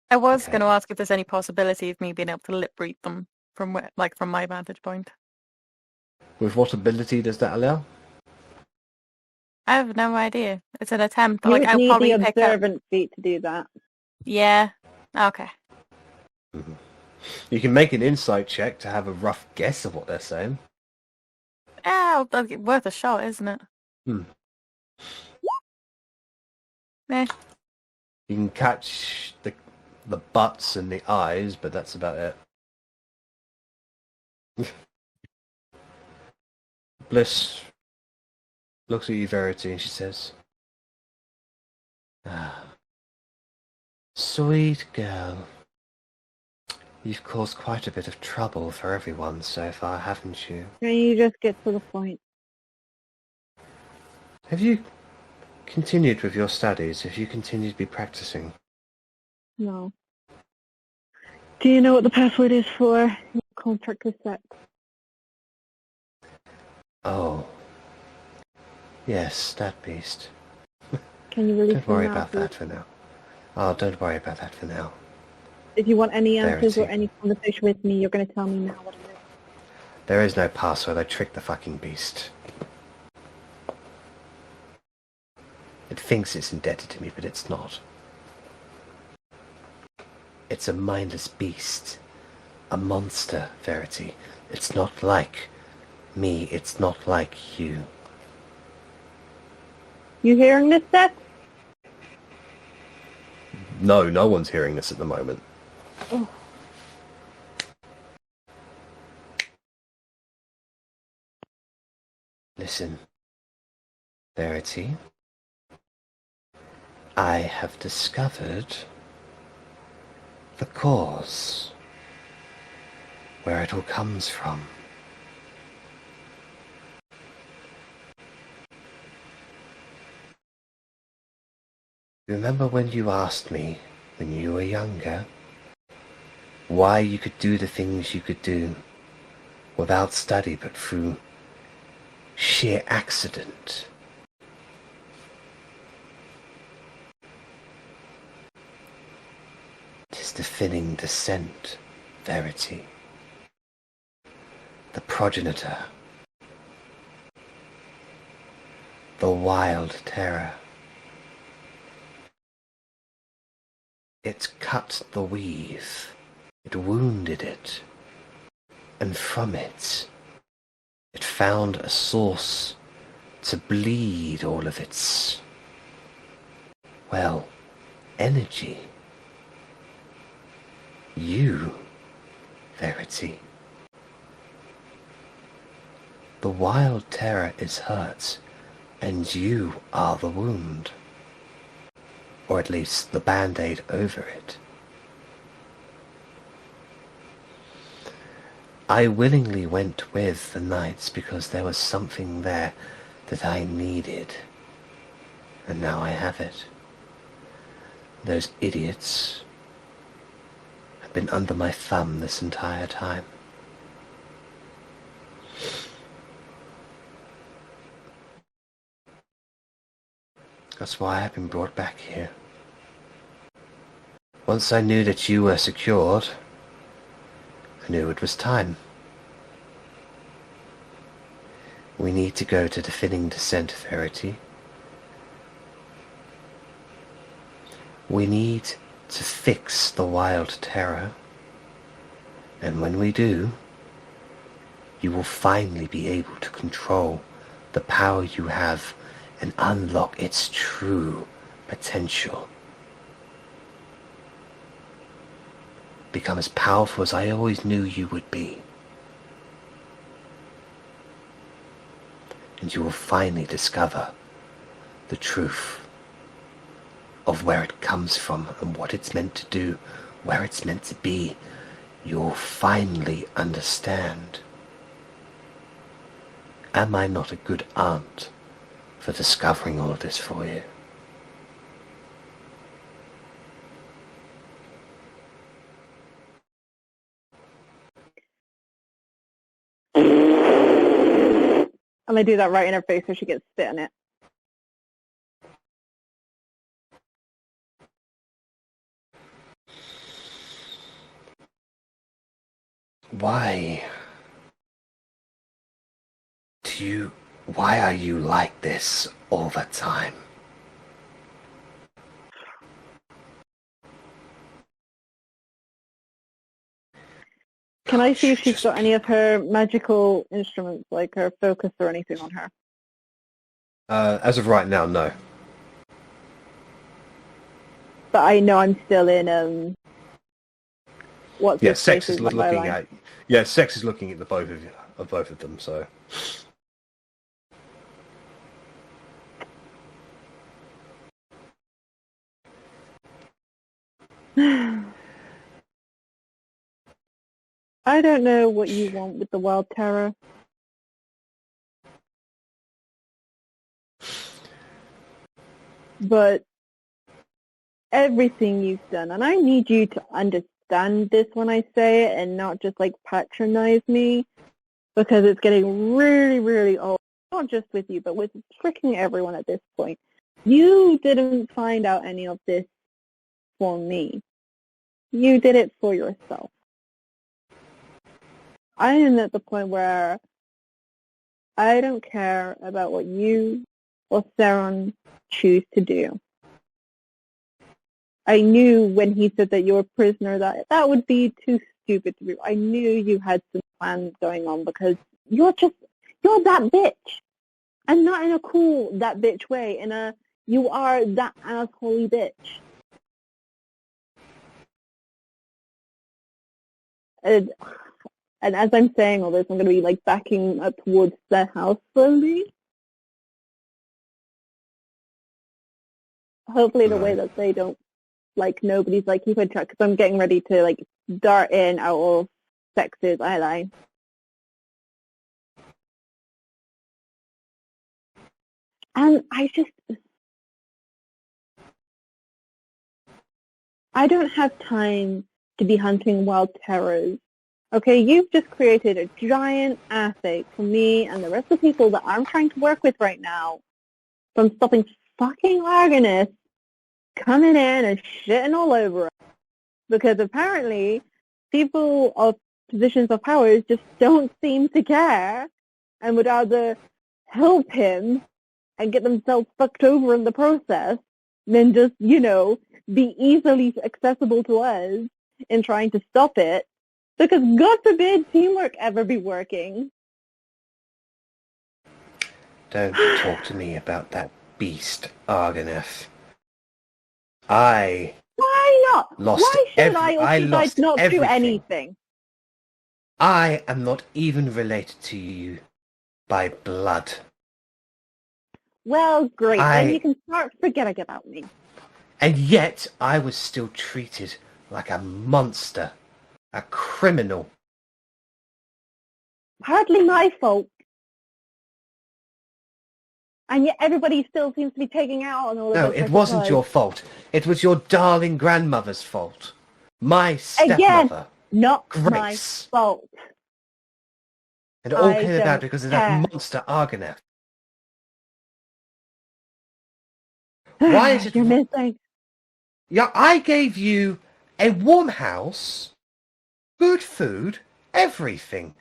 Speaker 2: I was
Speaker 1: Okay.
Speaker 2: going to ask if there's any possibility of me being able to lip read them from from my vantage point.
Speaker 1: With what ability does that allow?
Speaker 2: I have no idea. It's an attempt.
Speaker 7: You would
Speaker 2: I'll
Speaker 7: need
Speaker 2: probably
Speaker 7: the
Speaker 2: pick up.
Speaker 7: observant feat to do that.
Speaker 2: Yeah. Okay.
Speaker 1: Mm-hmm. You can make an insight check to have a rough guess of what they're saying.
Speaker 2: Yeah, that's worth a shot, isn't it?
Speaker 1: Hmm.
Speaker 2: Eh.
Speaker 1: You can catch the butts and the eyes, but that's about it. Bliss looks at you, Verity, and she says, sweet girl. You've caused quite a bit of trouble for everyone so far, haven't you?
Speaker 7: Can you just get to the point?
Speaker 1: Have you continued with your studies? Have you continued to be practicing?
Speaker 7: No. Do you know what the password is for your contract with Sex?
Speaker 1: Oh. Yes, that beast.
Speaker 7: Can you release
Speaker 1: Don't worry
Speaker 7: them now,
Speaker 1: about that for now. Oh, don't worry about that for now.
Speaker 7: If you want any answers or
Speaker 1: Verity.
Speaker 7: any conversation with me, you're going to tell me now what it is.
Speaker 1: There is no password. I tricked the fucking beast. It thinks it's indebted to me, but it's not. It's a mindless beast. A monster, Verity. It's not like me. It's not like you.
Speaker 7: You hearing this, Seth?
Speaker 1: No, no one's hearing this at the moment.
Speaker 7: Oh.
Speaker 1: Listen, Verity. I have discovered the cause, where it all comes from. Remember when you asked me, when you were younger, why you could do the things you could do without study but through sheer accident? Tis the thinning descent, Verity. The progenitor. The wild terror. It cut the weave. It wounded it. And from it, it found a source to bleed all of its, well, energy. You, Verity. The wild terror is hurt, and you are the wound. Or at least the band-aid over it. I willingly went with the knights because there was something there that I needed. And now I have it. Those idiots have been under my thumb this entire time. That's why I've been brought back here. Once I knew that you were secured, I knew it was time. We need to go to the thinning descent, Verity. We need to fix the wild terror. And when we do, you will finally be able to control the power you have and unlock its true potential. Become as powerful as I always knew you would be. And you will finally discover the truth of where it comes from and what it's meant to do, where it's meant to be. You'll finally understand. Am I not a good aunt for discovering all of this for you?
Speaker 7: And I do that right in her face so she gets spit on it.
Speaker 1: Why are you like this all the time?
Speaker 7: Can I see if she's
Speaker 1: Just
Speaker 7: got any of her magical instruments, like her focus or anything on her?
Speaker 1: As of right now, no.
Speaker 7: But I know I'm still in, what's
Speaker 1: Yeah,
Speaker 7: his
Speaker 1: Sex
Speaker 7: face
Speaker 1: is
Speaker 7: my
Speaker 1: looking
Speaker 7: line.
Speaker 1: at. Yeah, Sex is looking at the both of them. So.
Speaker 7: I don't know what you want with the wild terror. But everything you've done, and I need you to understand this when I say it and not just like patronize me, because it's getting really, really old. Not just with you, but with freaking everyone at this point. You didn't find out any of this for me. You did it for yourself. I am at the point where I don't care about what you or Theron choose to do. I knew when he said that you're a prisoner that would be too stupid to be. I knew you had some plans going on because you're that bitch. And not in a cool that bitch way, you are that assholey bitch. And as I'm saying all this, I'm going to be like backing up towards the house slowly. Hopefully the way that they don't, like, nobody's like keep in track, because I'm getting ready to like dart in out of Sex's eyeline. And I don't have time to be hunting wild terrors. Okay, you've just created a giant assay for me and the rest of the people that I'm trying to work with right now from stopping fucking Argonauts coming in and shitting all over us. Because apparently people of positions of power just don't seem to care and would either help him and get themselves fucked over in the process than just, be easily accessible to us in trying to stop it. Because God forbid teamwork ever be working.
Speaker 1: Don't talk to me about that beast, Argoneth. Why
Speaker 7: not? Why should I decide not to do anything?
Speaker 1: I am not even related to you by blood.
Speaker 7: Well, great. Then you can start forgetting about me.
Speaker 1: And yet I was still treated like a monster, a criminal.
Speaker 7: Hardly my fault. And yet everybody still seems to be taking out on all of this.
Speaker 1: No, it wasn't your fault. It was your darling grandmother's fault. My stepmother.
Speaker 7: Again, not
Speaker 1: Grace.
Speaker 7: my fault.
Speaker 1: And it all came about because of that monster Argoneth. Why is it...
Speaker 7: You're missing.
Speaker 1: Yeah, I gave you a warm house, good food, everything.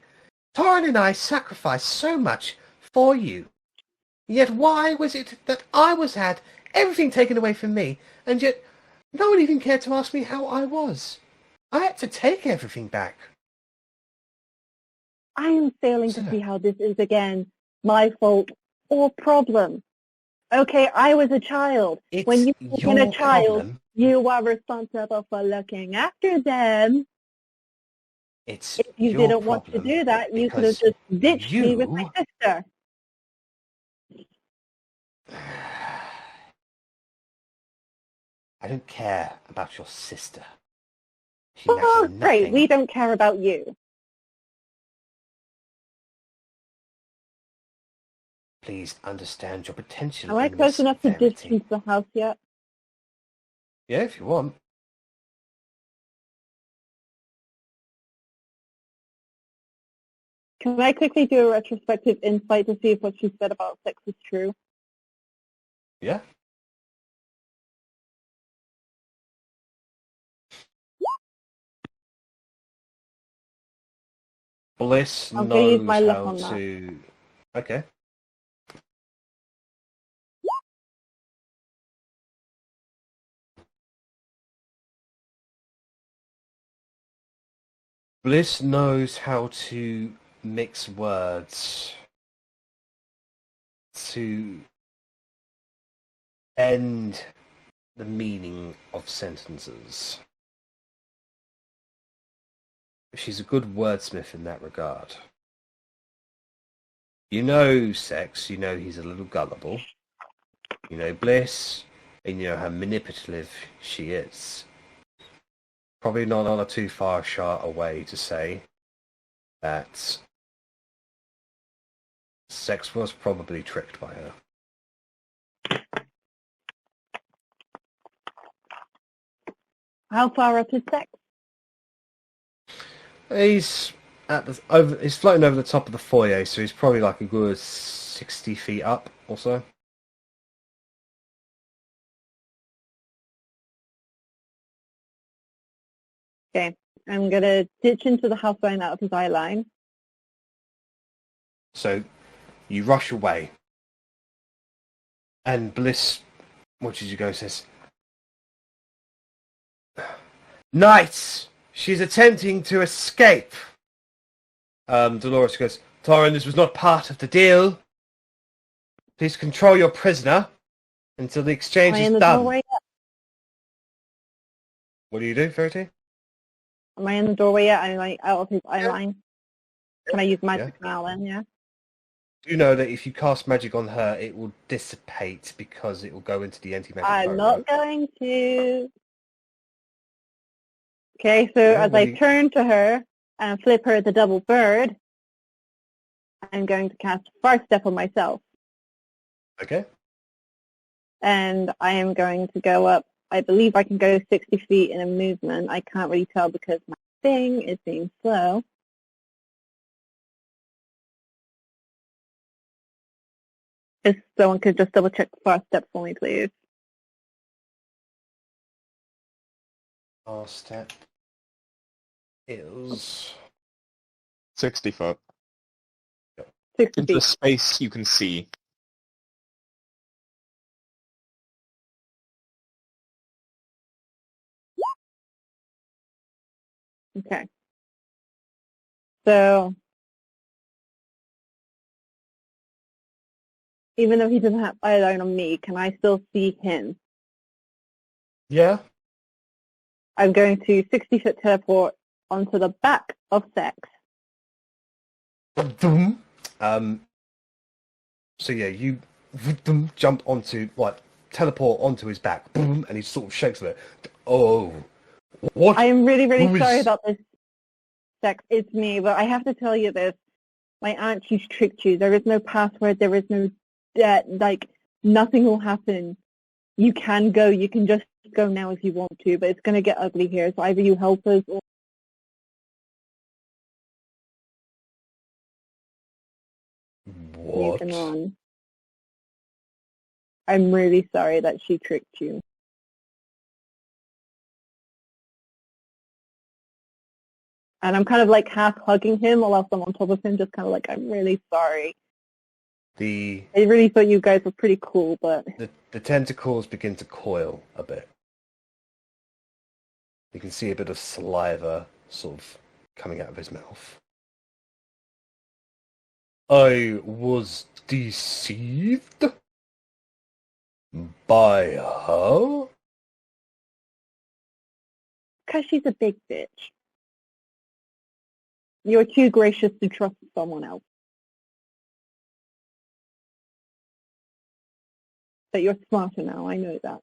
Speaker 1: Torrin and I sacrificed so much for you. Yet why was it that I had everything taken away from me, and yet no one even cared to ask me how I was? I had to take everything back.
Speaker 7: I am failing to see how this is, again, my fault or problem. Okay, I was a child. When you were a child, you are responsible for looking after them.
Speaker 1: If
Speaker 7: you didn't want to do that, you could have just ditched me with my sister.
Speaker 1: I don't care about your sister.
Speaker 7: Oh, great. We don't care about you.
Speaker 1: Please understand your potential.
Speaker 7: Am I close enough to distance the house yet?
Speaker 1: Yeah, if you want.
Speaker 7: Can I quickly do a retrospective insight to see if what she said about sex is true?
Speaker 1: Yeah. Bliss knows how to... Okay. Bliss knows how to mix words to end the meaning of sentences. She's a good wordsmith in that regard. You know Sex, you know he's a little gullible. You know Bliss, and you know how manipulative she is. Probably not on a too far shot away to say that Sex was probably tricked by her.
Speaker 7: How far up is Sex?
Speaker 1: He's he's floating over the top of the foyer, so he's probably like a good 60 feet up or so.
Speaker 7: Okay, I'm gonna ditch into the house line out of his eye line.
Speaker 1: So you rush away, and Bliss watches you go and says, "Knights, she's attempting to escape." Dolores goes, "Torrin, this was not part of the deal. Please control your prisoner until the exchange
Speaker 7: Am I
Speaker 1: is
Speaker 7: in the
Speaker 1: done."
Speaker 7: doorway yet?
Speaker 1: What do you do, Verity?
Speaker 7: Am I in the doorway yet? I'm like out of his eye line. Can I use magic now then, yeah?
Speaker 1: You know that if you cast magic on her, it will dissipate because it will go into the anti-magic
Speaker 7: I'm
Speaker 1: photo.
Speaker 7: not going to. Okay, so
Speaker 1: Yeah,
Speaker 7: as
Speaker 1: what
Speaker 7: I
Speaker 1: do you-
Speaker 7: turn to her and flip her the double bird, I'm going to cast Fire Step on myself.
Speaker 1: Okay.
Speaker 7: And I am going to go up. I believe I can go 60 feet in a movement. I can't really tell because my thing is being slow. If someone could just double check the Fire Step for me, please.
Speaker 1: Our step is
Speaker 3: 60 foot.
Speaker 7: 60
Speaker 3: Into the
Speaker 7: feet.
Speaker 3: space you can see.
Speaker 7: Okay. So, even though he doesn't have eye line on me, can I still see him?
Speaker 1: yeah.
Speaker 7: I'm going to 60-foot teleport onto the back of Sex.
Speaker 1: So yeah, you jump onto teleport onto his back, and he sort of shakes a bit. Oh, what?
Speaker 7: I am really, really
Speaker 1: Who
Speaker 7: sorry
Speaker 1: is-
Speaker 7: about this, Sex. It's me, but I have to tell you this. My aunt, she's tricked you. There is no password. There is no debt. Like, nothing will happen. You can go. You can just go now if you want to, but it's going to get ugly here. So either you help us or
Speaker 1: What?
Speaker 7: you can run. I'm really sorry that she tricked you. And I'm kind of like half hugging him while I'm on top of him, just kind of like, I'm really sorry.
Speaker 1: The
Speaker 7: I really thought you guys were pretty cool, but
Speaker 1: the tentacles begin to coil a bit. You can see a bit of saliva sort of coming out of his mouth. I was deceived by her?
Speaker 7: because she's a big bitch. You're too gracious to trust someone else. But you're smarter now, I know that.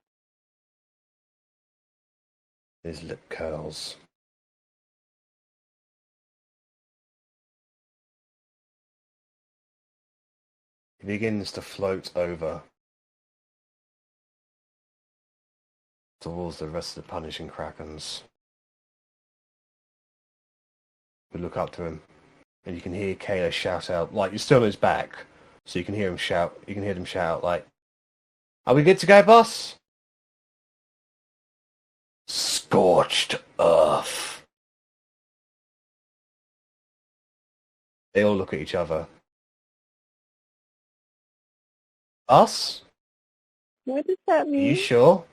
Speaker 1: His lip curls. He begins to float over towards the rest of the Punishing Krakens. We look up to him, and you can hear Kayla shout out, like, you're still on his back, so you can hear him shout, like, "Are we good to go, boss?" Scorched earth. They all look at each other. Us?
Speaker 7: What does that
Speaker 1: Are
Speaker 7: mean?
Speaker 1: you sure?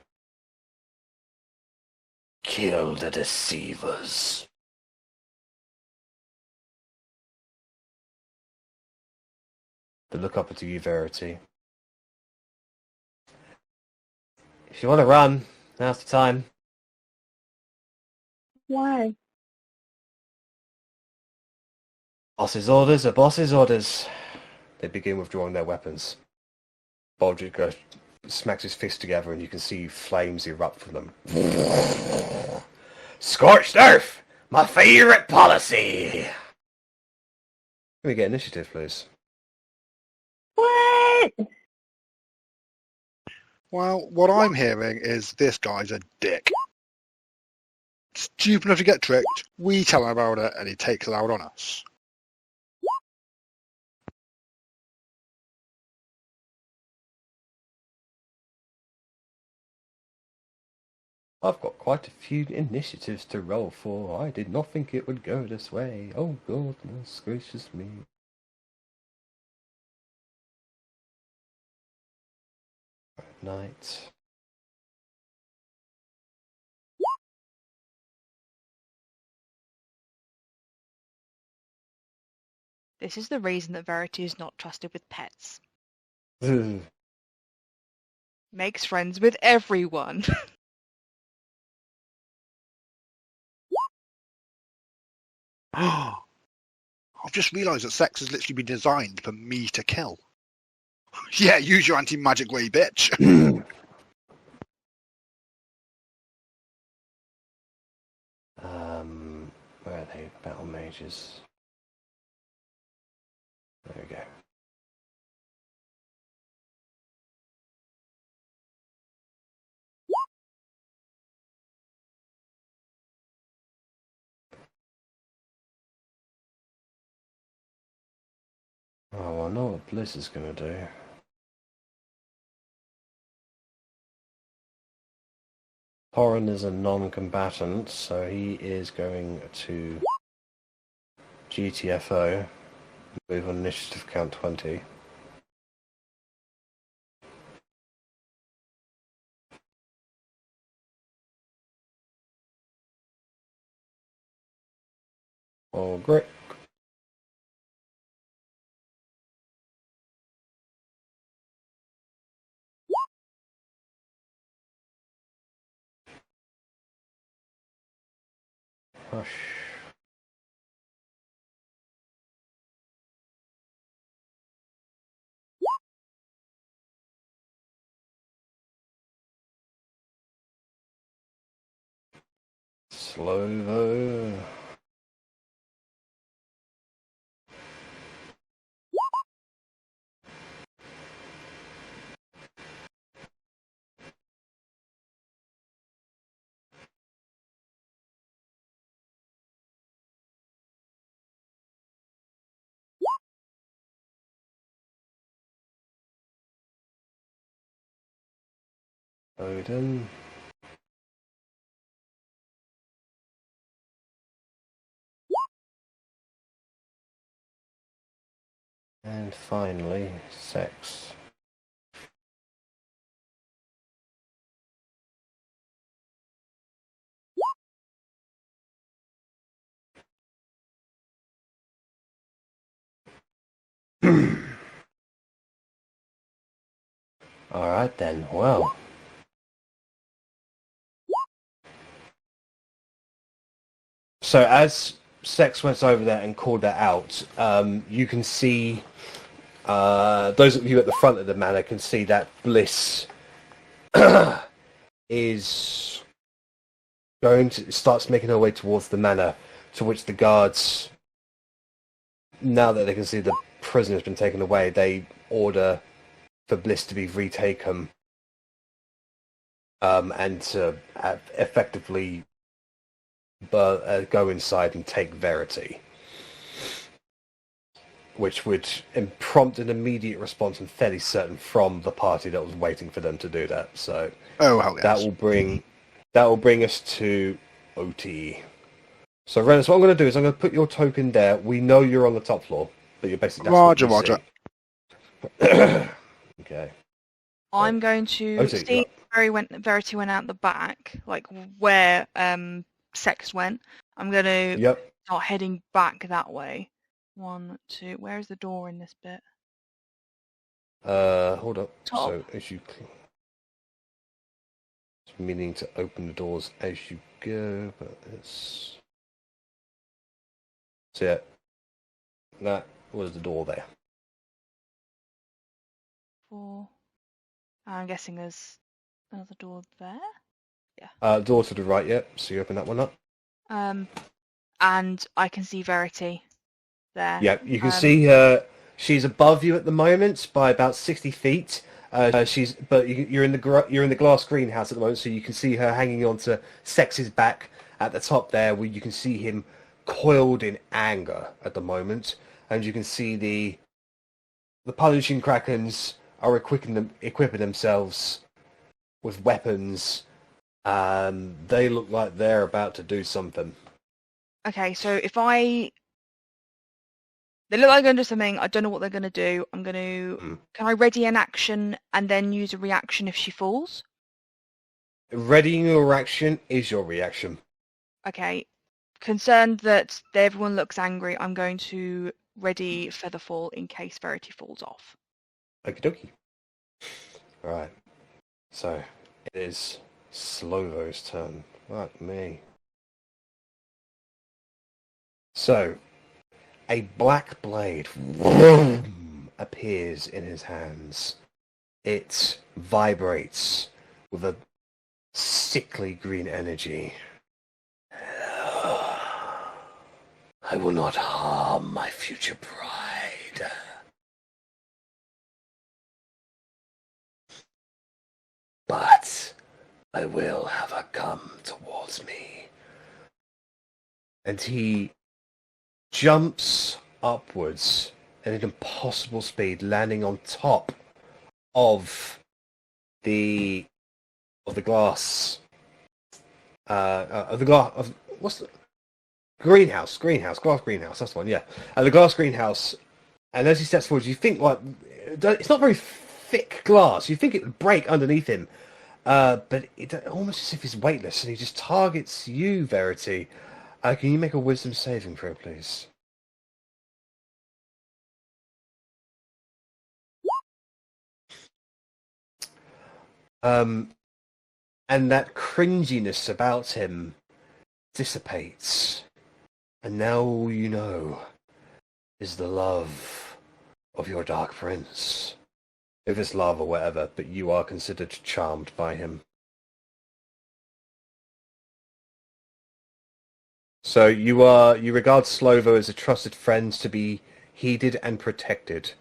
Speaker 1: Kill the deceivers. They look up at you, Verity. If you want to run, now's the time.
Speaker 7: Why?
Speaker 1: Boss's orders are boss's orders. They begin withdrawing their weapons. Baldric goes, smacks his fist together and you can see flames erupt from them. Scorched earth! My favourite policy! Can we get initiative, please?
Speaker 7: What?
Speaker 5: Well, what I'm hearing is this guy's a dick. Stupid enough to get tricked, we tell him about it, and he takes it out on us.
Speaker 1: I've got quite a few initiatives to roll for. I did not think it would go this way. Oh, goodness gracious me. Night.
Speaker 6: This is the reason that Verity is not trusted with pets.
Speaker 1: Ugh.
Speaker 6: Makes friends with everyone.
Speaker 5: I've just realised that sex has literally been designed for me to kill. Yeah, use your anti-magic way, bitch.
Speaker 1: Where are they? Battle mages. There we go. Oh, well, I know what Bliss is going to do. Horan is a non-combatant, so he is going to GTFO, move on initiative count 20. Oh, great. Hush. Slow. Odin. And finally, sex. Alright then, well. So as Sex went over there and called that out, you can see, those of you at the front of the manor can see that Bliss is starts making her way towards the manor, to which the guards, now that they can see the prisoner's been taken away, they order for Bliss to be retaken and to effectively go inside and take Verity, which would prompt an immediate response, and fairly certain from the party that was waiting for them to do that. So
Speaker 5: Oh, hell yes.
Speaker 1: that will bring us to Otti. So Rennas, what I'm going to do is I'm going to put your token there. We know you're on the top floor, but you're basically
Speaker 5: Roger, Roger.
Speaker 1: Okay.
Speaker 6: I'm going to
Speaker 1: Otti,
Speaker 6: see Verity went out the back, like where Sex went. I'm going to start heading back that way. 1, 2. Where's the door in this bit?
Speaker 1: Hold up.
Speaker 6: Top.
Speaker 1: So as you meaning to open the doors as you go, but it's so yeah. That was the door there.
Speaker 6: 4. I'm guessing there's another door there. Yeah.
Speaker 1: Door to the right, yeah. So you open that one up.
Speaker 6: And I can see Verity there.
Speaker 1: Yeah, you can see her. She's above you at the moment by about 60 feet. You're in the glass greenhouse at the moment, so you can see her hanging onto Sex's back at the top there, where you can see him coiled in anger at the moment, and you can see the Punishing Krakens are equipping themselves with weapons They look like they're about to do something.
Speaker 6: Okay, so if they look like they're going to do something, I don't know what they're going to do. I'm going to... Can I ready an action and then use a reaction if she falls?
Speaker 1: Readying your action is your reaction.
Speaker 6: Okay. Concerned that everyone looks angry, I'm going to ready Featherfall in case Verity falls off.
Speaker 1: Okie dokie. Right. So, it is Slovo's turn. Fuck me. So, a black blade appears in his hands. It vibrates with a sickly green energy. I will not harm my future bride. But I will have her come towards me. And he jumps upwards at an impossible speed, landing on top of the glass. What's the greenhouse? Glass greenhouse. That's the one. Yeah, the glass greenhouse. And as he steps forward, you think like it's not very thick glass. You think it would break underneath him, but it almost as if he's weightless, and he just targets you, Verity. Can you make a wisdom saving throw, please? And that cringiness about him dissipates. And now all you know is the love of your Dark Prince. If it's love or whatever, but you are considered charmed by him. So you regard Slovo as a trusted friend to be heeded and protected.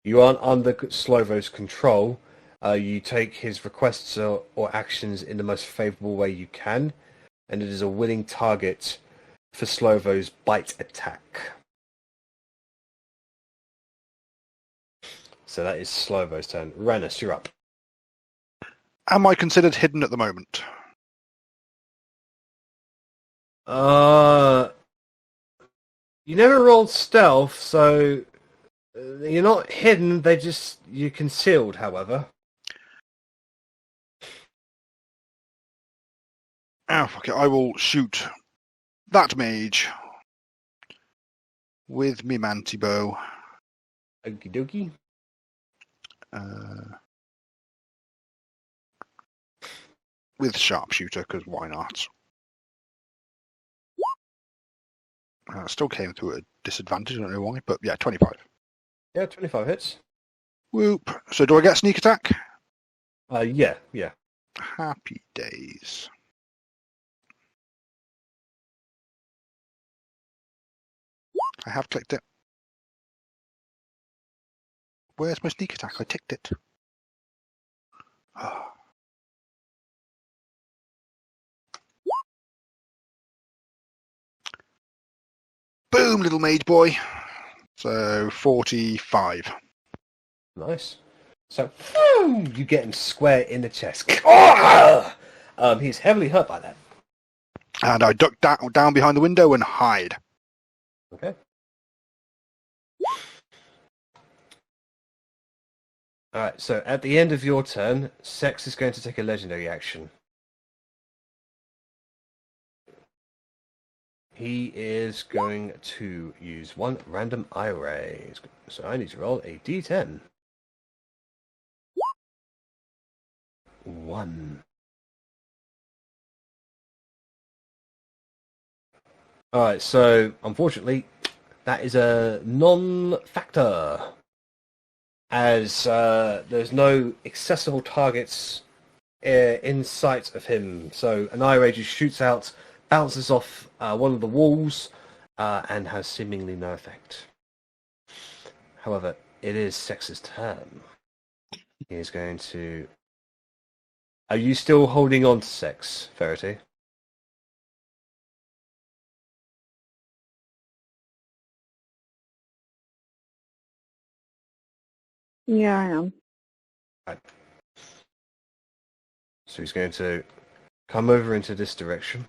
Speaker 1: You aren't under Slovo's control. You take his requests or actions in the most favourable way you can, and it is a willing target for Slovo's bite attack. So that is Slovo's turn. Rennas, you're up.
Speaker 5: Am I considered hidden at the moment?
Speaker 1: You never rolled stealth, so you're not hidden. You're concealed, however.
Speaker 5: Oh, fuck it. I will shoot that mage with me manti bow.
Speaker 1: Okie dokie.
Speaker 5: With sharpshooter, because why not? Still came through at a disadvantage, I don't know why, but yeah, 25.
Speaker 1: Yeah, 25 hits.
Speaker 5: Whoop. So do I get sneak attack?
Speaker 1: Yeah.
Speaker 5: Happy days. I have clicked it. Where's my sneak attack? I ticked it. Oh. Boom, little mage boy. So 45.
Speaker 1: Nice. So you get him square in the chest. He's heavily hurt by that.
Speaker 5: And I duck down behind the window and hide.
Speaker 1: Okay. Alright, so at the end of your turn, Sex is going to take a legendary action. He is going to use one random eye ray. So I need to roll a d10. 1. Alright, so unfortunately, that is a non-factor. As there's no accessible targets in sight of him. So an eye ray just shoots out, bounces off one of the walls, and has seemingly no effect. However, it is Sex's turn. He is going to... Are you still holding on to Sex, Verity?
Speaker 7: Yeah, I am.
Speaker 1: Right. So he's going to come over into this direction.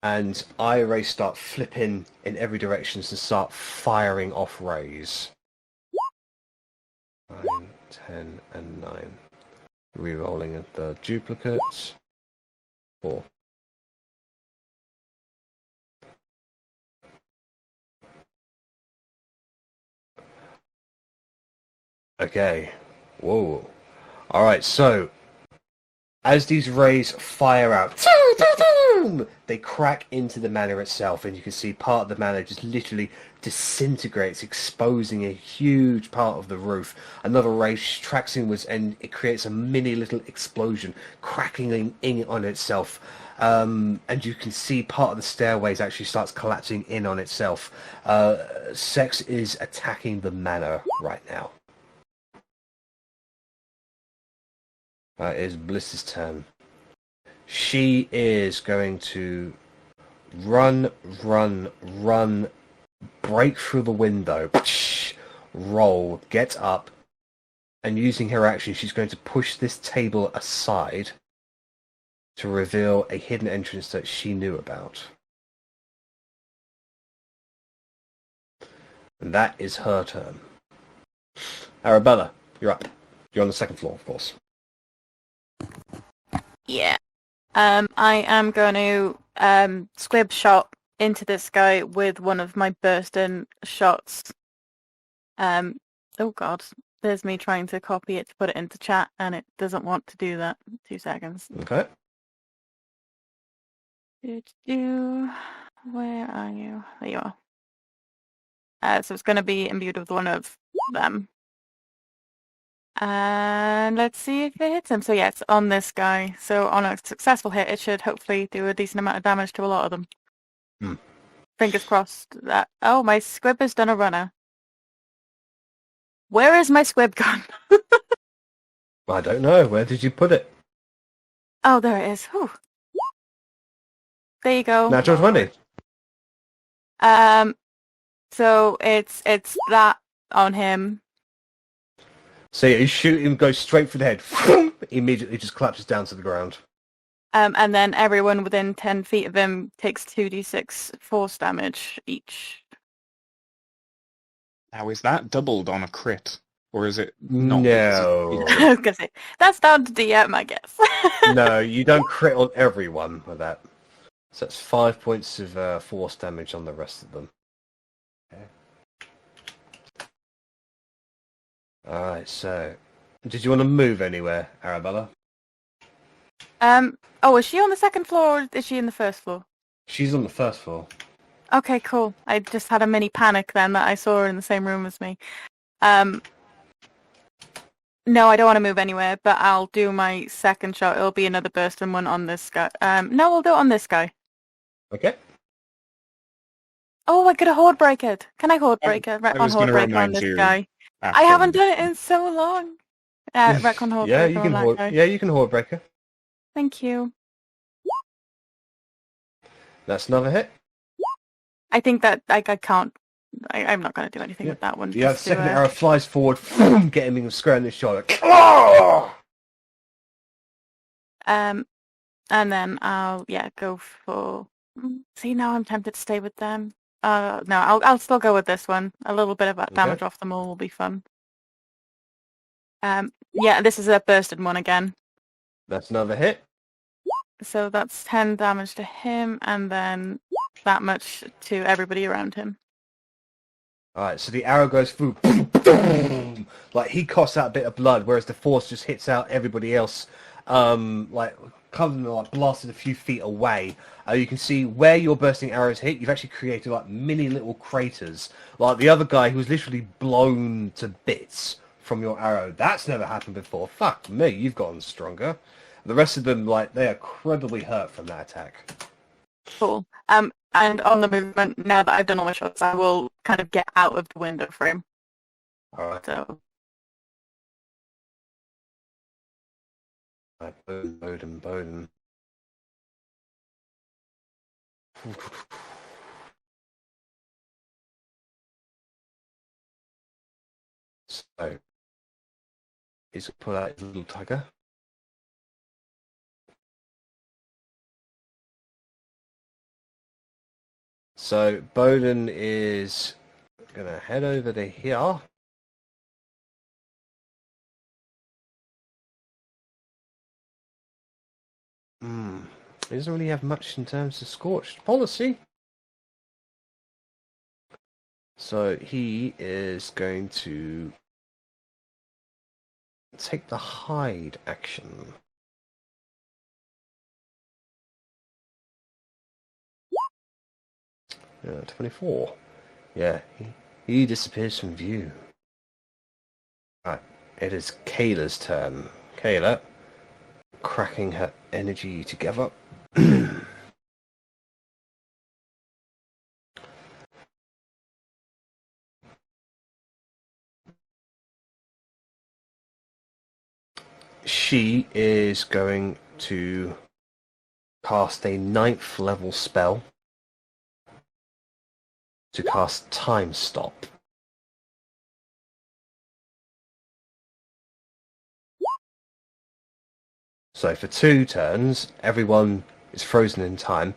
Speaker 1: And rays start flipping in every direction and start firing off rays. 9, 10, and 9. Rerolling the duplicates. 4. Okay. Whoa. Alright, so as these rays fire out, they crack into the manor itself, and you can see part of the manor just literally disintegrates, exposing a huge part of the roof. Another ray tracks inwards, and it creates a mini little explosion, cracking in on itself. And you can see part of the stairways actually starts collapsing in on itself. Sex is attacking the manor right now. It is Bliss's turn. She is going to run, break through the window, roll, get up, and using her action, she's going to push this table aside to reveal a hidden entrance that she knew about. And that is her turn. Arrabella, you're up. You're on the second floor, of course.
Speaker 2: Yeah. I am going to squib shot into this guy with one of my bursting shots. Oh god, there's me trying to copy it to put it into chat, and it doesn't want to do that. 2 seconds.
Speaker 1: Okay.
Speaker 2: Where are you? There you are. So it's going to be imbued with one of them. And let's see if it hits him. So yeah, it's on this guy. So on a successful hit, it should hopefully do a decent amount of damage to a lot of them. Fingers crossed that... Oh, my squib has done a runner. Where is my squib gone?
Speaker 1: I don't know. Where did you put it?
Speaker 2: Oh, there it is. Whew. There you go.
Speaker 1: Natural 20.
Speaker 2: So it's that on him.
Speaker 1: So yeah, you shoot him, goes straight for the head. Immediately just collapses down to the ground.
Speaker 2: And then everyone within 10 feet of him takes 2d6 force damage each.
Speaker 3: Now, is that doubled on a crit? Or is it not?
Speaker 1: No.
Speaker 2: I was gonna say, that's down to DM, I guess.
Speaker 1: No, you don't crit on everyone with that. So that's 5 points of force damage on the rest of them. Okay. Alright, so... Did you want to move anywhere, Arrabella?
Speaker 2: Oh, is she on the second floor or is she in the first floor?
Speaker 1: She's on the first floor.
Speaker 2: Okay, cool. I just had a mini panic then that I saw her in the same room as me. No, I don't want to move anywhere, but I'll do my second shot. It'll be another bursting one on this guy. No, we'll do it on this guy.
Speaker 1: Okay.
Speaker 2: Oh, I could have horde break it. Can I horde break it?
Speaker 3: I
Speaker 2: Retcon
Speaker 3: was
Speaker 2: horde
Speaker 3: gonna
Speaker 2: break on
Speaker 3: remind
Speaker 2: this
Speaker 3: you
Speaker 2: guy. I
Speaker 3: after.
Speaker 2: haven't done it in so long. Retcon horde
Speaker 1: Yeah,
Speaker 2: break
Speaker 1: you
Speaker 2: on
Speaker 1: can
Speaker 2: that
Speaker 1: horde.
Speaker 2: guy.
Speaker 1: Yeah, you can horde breaker.
Speaker 2: Thank you.
Speaker 1: That's another hit.
Speaker 2: I think that I can't. I'm not going to do anything with that one.
Speaker 1: Yeah, the
Speaker 2: Just
Speaker 1: second
Speaker 2: do,
Speaker 1: arrow flies forward, getting him square in the shoulder. Oh!
Speaker 2: And then I'll go for. See, now I'm tempted to stay with them. No, I'll still go with this one. A little bit of damage off them all will be fun. Yeah, this is a bursted one again.
Speaker 1: That's another hit.
Speaker 2: So that's 10 damage to him, and then that much to everybody around him.
Speaker 1: Alright, so the arrow goes through, like he coughs out a bit of blood, whereas the force just hits out everybody else, like coming like blasted a few feet away. You can see where your bursting arrows hit. You've actually created like mini little craters. Like the other guy who was literally blown to bits from your arrow. That's never happened before. Fuck me, you've gotten stronger. The rest of them, like, they are incredibly hurt from that attack.
Speaker 2: Cool. And on the movement, now that I've done all my shots, I will kind of get out of the window frame.
Speaker 1: Alright.
Speaker 2: So.
Speaker 1: Bowden. So, is pull out his little tiger. So Bowden is gonna head over to here. He doesn't really have much in terms of scorched policy. So he is going to take the hide action. Yeah, 24. Yeah, he disappears from view. Right, it is Kayla's turn. Kayla, cracking her energy together. She is going to cast a 9th level spell to cast Time Stop. So for 2 turns, everyone is frozen in time.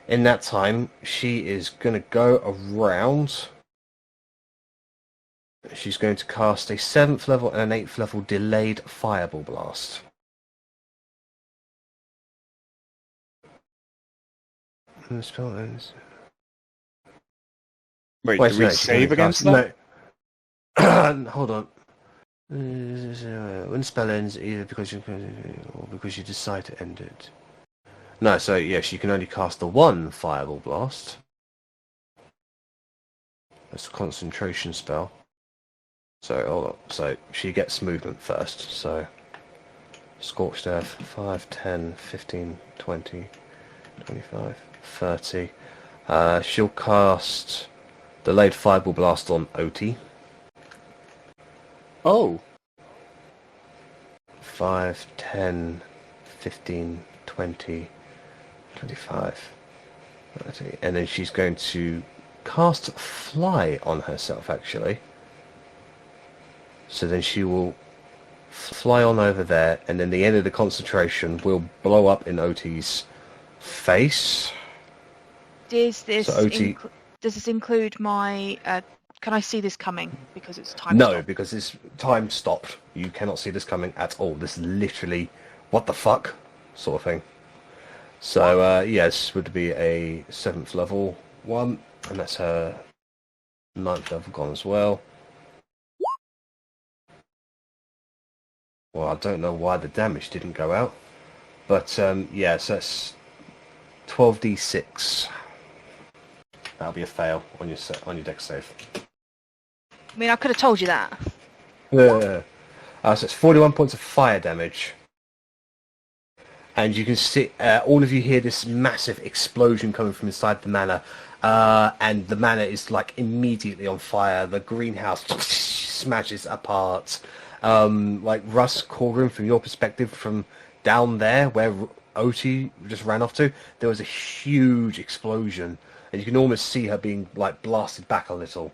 Speaker 1: In that time, she is going to go around. She's going to cast a 7th level and an 8th level delayed Fireball Blast. And the spell ends.
Speaker 3: Wait, do we save against that?
Speaker 1: No. Hold on. When spell ends, either because you decide to end it. No, so yes, you can only cast the 1 Fireball Blast. That's a concentration spell. So hold on. So she gets movement first. So Scorched Earth, 5, 10, 15, 20, 25, 30. She'll cast Delayed Fireball Blast on Otti.
Speaker 3: Oh.
Speaker 1: 5, 10, 15, 20, 25, 30. And then she's going to cast Fly on herself, actually. So then she will fly on over there, and then the end of the concentration will blow up in Otti's face.
Speaker 6: Does this
Speaker 1: So Otti...
Speaker 6: does this include my... can I see this coming? Because it's time
Speaker 1: No,
Speaker 6: stopped.
Speaker 1: because it's time stopped. You cannot see this coming at all. This is literally, what the fuck, sort of thing. So, yes, would be a 7th level one, and that's her 9th level gone as well. Well, I don't know why the damage didn't go out, but yeah, so that's 12d6. That'll be a fail on your dex save.
Speaker 6: I mean, I could have told you that.
Speaker 1: So it's 41 points of fire damage. And you can see, all of you hear this massive explosion coming from inside the manor. And the manor is like immediately on fire. The greenhouse smashes apart. Like Russ, Korgrin, from your perspective, from down there where Otti just ran off to, there was a huge explosion. And you can almost see her being like blasted back a little.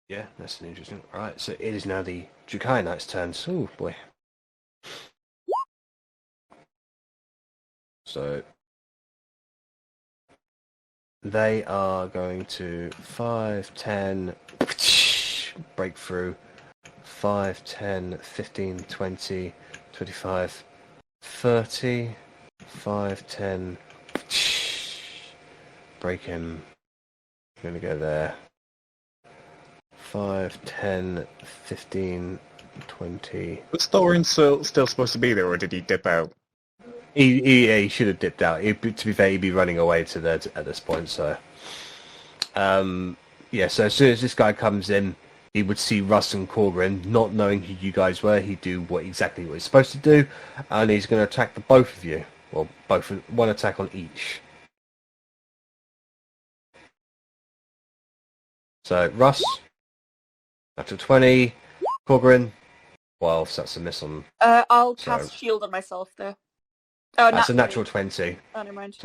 Speaker 1: Yeah, that's an interesting. Alright, so it is now the Jukai Knight's turn. Oh boy. So they are going to 5, 10, break through. 5, 10, 15, 20, 25, 30, 5, 10, break him. I'm going to go there. 5, 10, 15, 20.
Speaker 3: Was Thorin still supposed to be there, or did he dip out?
Speaker 1: He should have dipped out. To be fair, he'd be running away to that at this point. So, yeah. So as soon as this guy comes in, he would see Russ and Korgrin, not knowing who you guys were. He'd do exactly what he's supposed to do, and he's going to attack the both of you. Well, one attack on each. So Russ, natural 20. Korgrin, 12. So that's a miss on.
Speaker 8: I'll
Speaker 1: So-
Speaker 8: cast shield on myself though. Oh,
Speaker 1: That's a natural 20.
Speaker 8: Oh, never mind.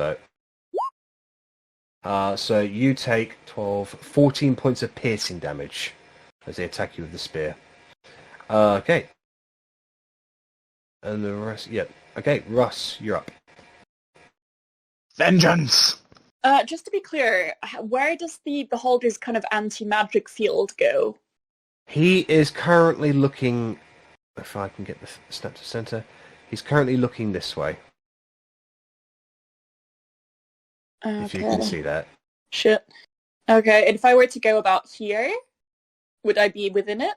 Speaker 1: So you take 14 points of piercing damage as they attack you with the spear. Okay. And the rest, Okay, Russ, you're up.
Speaker 3: Vengeance!
Speaker 8: Just to be clear, where does the beholder's kind of anti-magic field go?
Speaker 1: He is currently looking, if I can get the snap to center, he's currently looking this way.
Speaker 8: Okay.
Speaker 1: If you can see that.
Speaker 8: Shit. Okay, and if I were to go about here, would I be within it?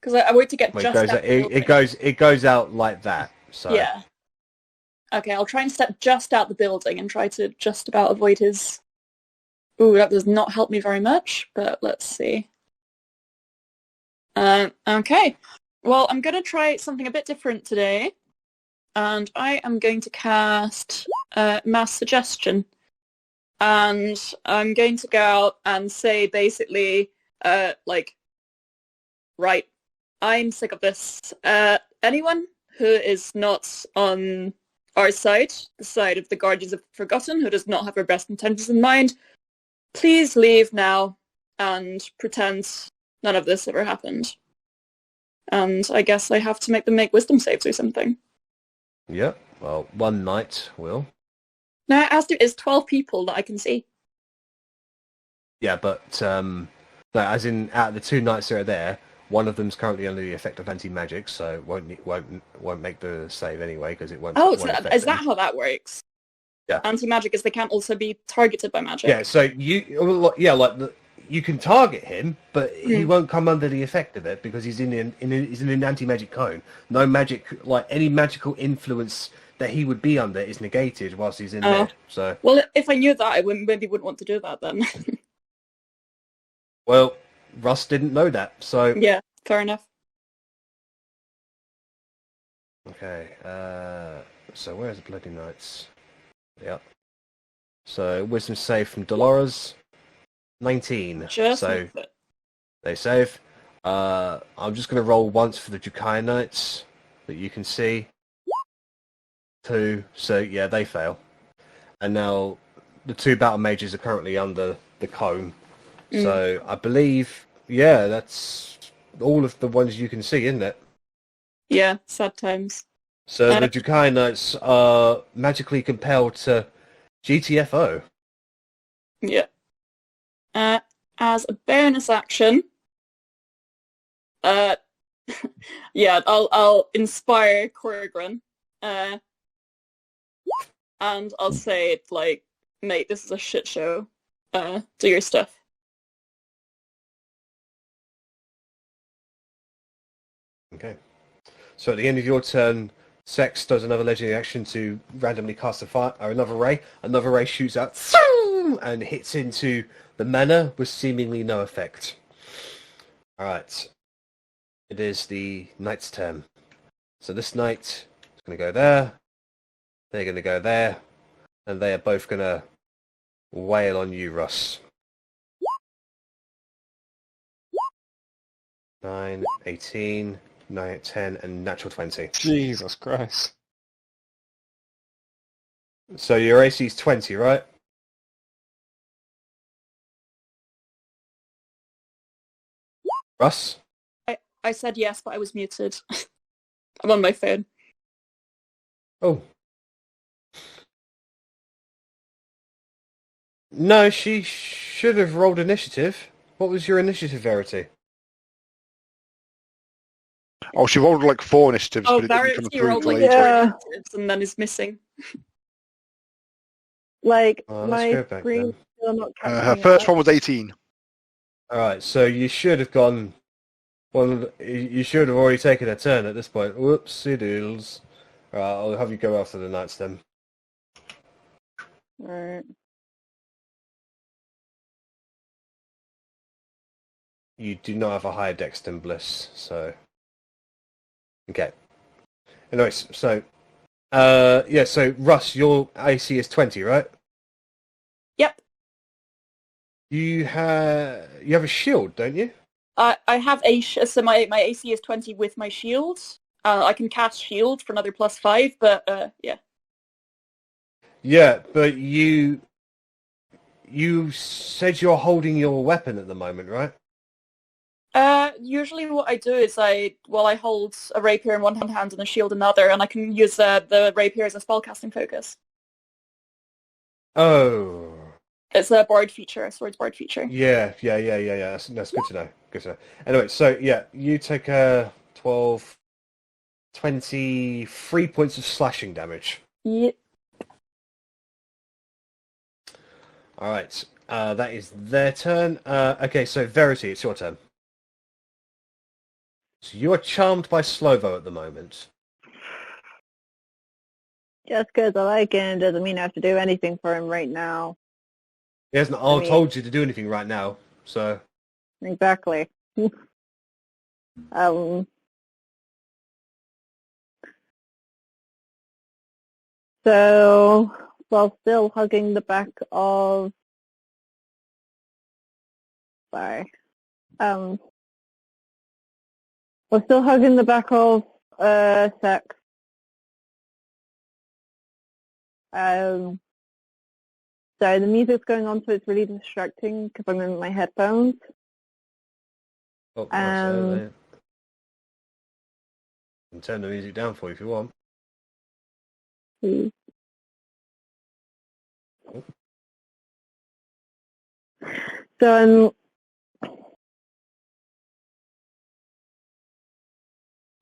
Speaker 8: Because I were to get
Speaker 1: Well,
Speaker 8: just out the building.
Speaker 1: it goes out like that. So
Speaker 8: Yeah. Okay, I'll try and step just out the building and try to just about avoid his... Ooh, that does not help me very much, but let's see. Okay. Well, I'm going to try something a bit different today. And I am going to cast Mass Suggestion. And I'm going to go out and say basically, right, I'm sick of this. Anyone who is not on our side, the side of the Guardians of Forgotten, who does not have our best intentions in mind, please leave now and pretend none of this ever happened. And I guess I have to make them make wisdom saves or something.
Speaker 1: yeah. Well, one knight will.
Speaker 8: Now, as there is 12 people that I can see.
Speaker 1: Yeah, but no, as in out of the two knights that are there, one of them's currently under the effect of anti-magic, so won't make the save anyway because it won't.
Speaker 8: Oh,
Speaker 1: won't
Speaker 8: so
Speaker 1: affect
Speaker 8: is
Speaker 1: them.
Speaker 8: that how that works?
Speaker 1: Yeah.
Speaker 8: Anti-magic is they can't also be targeted by magic.
Speaker 1: Yeah, so you can target him, but he won't come under the effect of it because he's in an anti-magic cone. No magic, like any magical influence that he would be under is negated whilst he's in there. So,
Speaker 8: Well, if I knew that, I maybe wouldn't want to do that then.
Speaker 1: well, Russ didn't know that, so
Speaker 8: Yeah, fair enough.
Speaker 1: okay. So where's the bloody knights? Yep. So wisdom save from Dolores, 19.
Speaker 8: Just
Speaker 1: So
Speaker 8: missed it.
Speaker 1: they save. I'm just going to roll once for the Jukai Knights that you can see. 2. So yeah, they fail. And now the two battle mages are currently under the cone. So I believe, yeah, that's all of the ones you can see, isn't it?
Speaker 8: Yeah, sad times.
Speaker 1: So the Jukai Knights are magically compelled to GTFO.
Speaker 8: Yeah. As a bonus action, yeah, I'll inspire Korgrin, and I'll say like, mate, this is a shit show. Do your stuff.
Speaker 1: Okay. So at the end of your turn, Sex does another legendary action to randomly cast a fire or another ray. Another ray shoots out and hits into the manor with seemingly no effect. Alright. It is the knight's turn. So this knight is going to go there. They're going to go there. And they are both going to wail on you, Russ. 9, 18, 9, 10, and natural 20.
Speaker 3: Jesus Christ.
Speaker 1: So your AC is 20, right? Russ?
Speaker 8: I said yes, but I was muted. I'm on my phone.
Speaker 1: Oh. No, she should have rolled initiative. What was your initiative, Verity?
Speaker 5: Oh, she rolled like 4 initiatives,
Speaker 8: Oh,
Speaker 5: but it didn't come
Speaker 8: Verity
Speaker 5: through
Speaker 8: rolled
Speaker 5: till
Speaker 8: like
Speaker 5: later.
Speaker 7: Yeah.
Speaker 8: initiatives and then is missing.
Speaker 7: Like,
Speaker 1: Let's
Speaker 7: my
Speaker 1: go back
Speaker 7: screen's
Speaker 1: then.
Speaker 7: still not
Speaker 5: Her
Speaker 7: catching
Speaker 5: first
Speaker 7: up.
Speaker 5: one was 18.
Speaker 1: Alright, so you should have gone... you should have already taken a turn at this point. Whoopsie doodles. Alright, I'll have you go after the knights then.
Speaker 7: Right.
Speaker 1: You do not have a higher dex than Bliss, so... Okay. Anyways, so... yeah, so Russ, your AC is 20, right?
Speaker 8: Yep.
Speaker 1: You have a shield, don't you?
Speaker 8: I have so my AC is 20 with my shield, I can cast shield for another +5, but yeah.
Speaker 1: Yeah, but you said you're holding your weapon at the moment, right?
Speaker 8: Usually what I do is I hold a rapier in one hand and a shield in the other, and I can use the rapier as a spellcasting focus.
Speaker 1: Oh.
Speaker 8: It's a bard feature, a swords bard feature.
Speaker 1: Yeah. That's good to know. Good to know. Anyway, so yeah, you take 12, 23 points of slashing damage.
Speaker 8: Yeah.
Speaker 1: All right, that is their turn. Okay, so Verity, it's your turn. So you are charmed by Slovo at the moment.
Speaker 7: Just because I like him doesn't mean I have to do anything for him right now.
Speaker 1: He hasn't told you to do anything right now, so...
Speaker 7: Exactly. So, while still hugging the back of... Sorry. While still hugging the back of Sex. Sorry, the music's going on, so it's really distracting because I'm in my headphones.
Speaker 1: Oh, I can turn the music down for you if you want.
Speaker 7: Please. So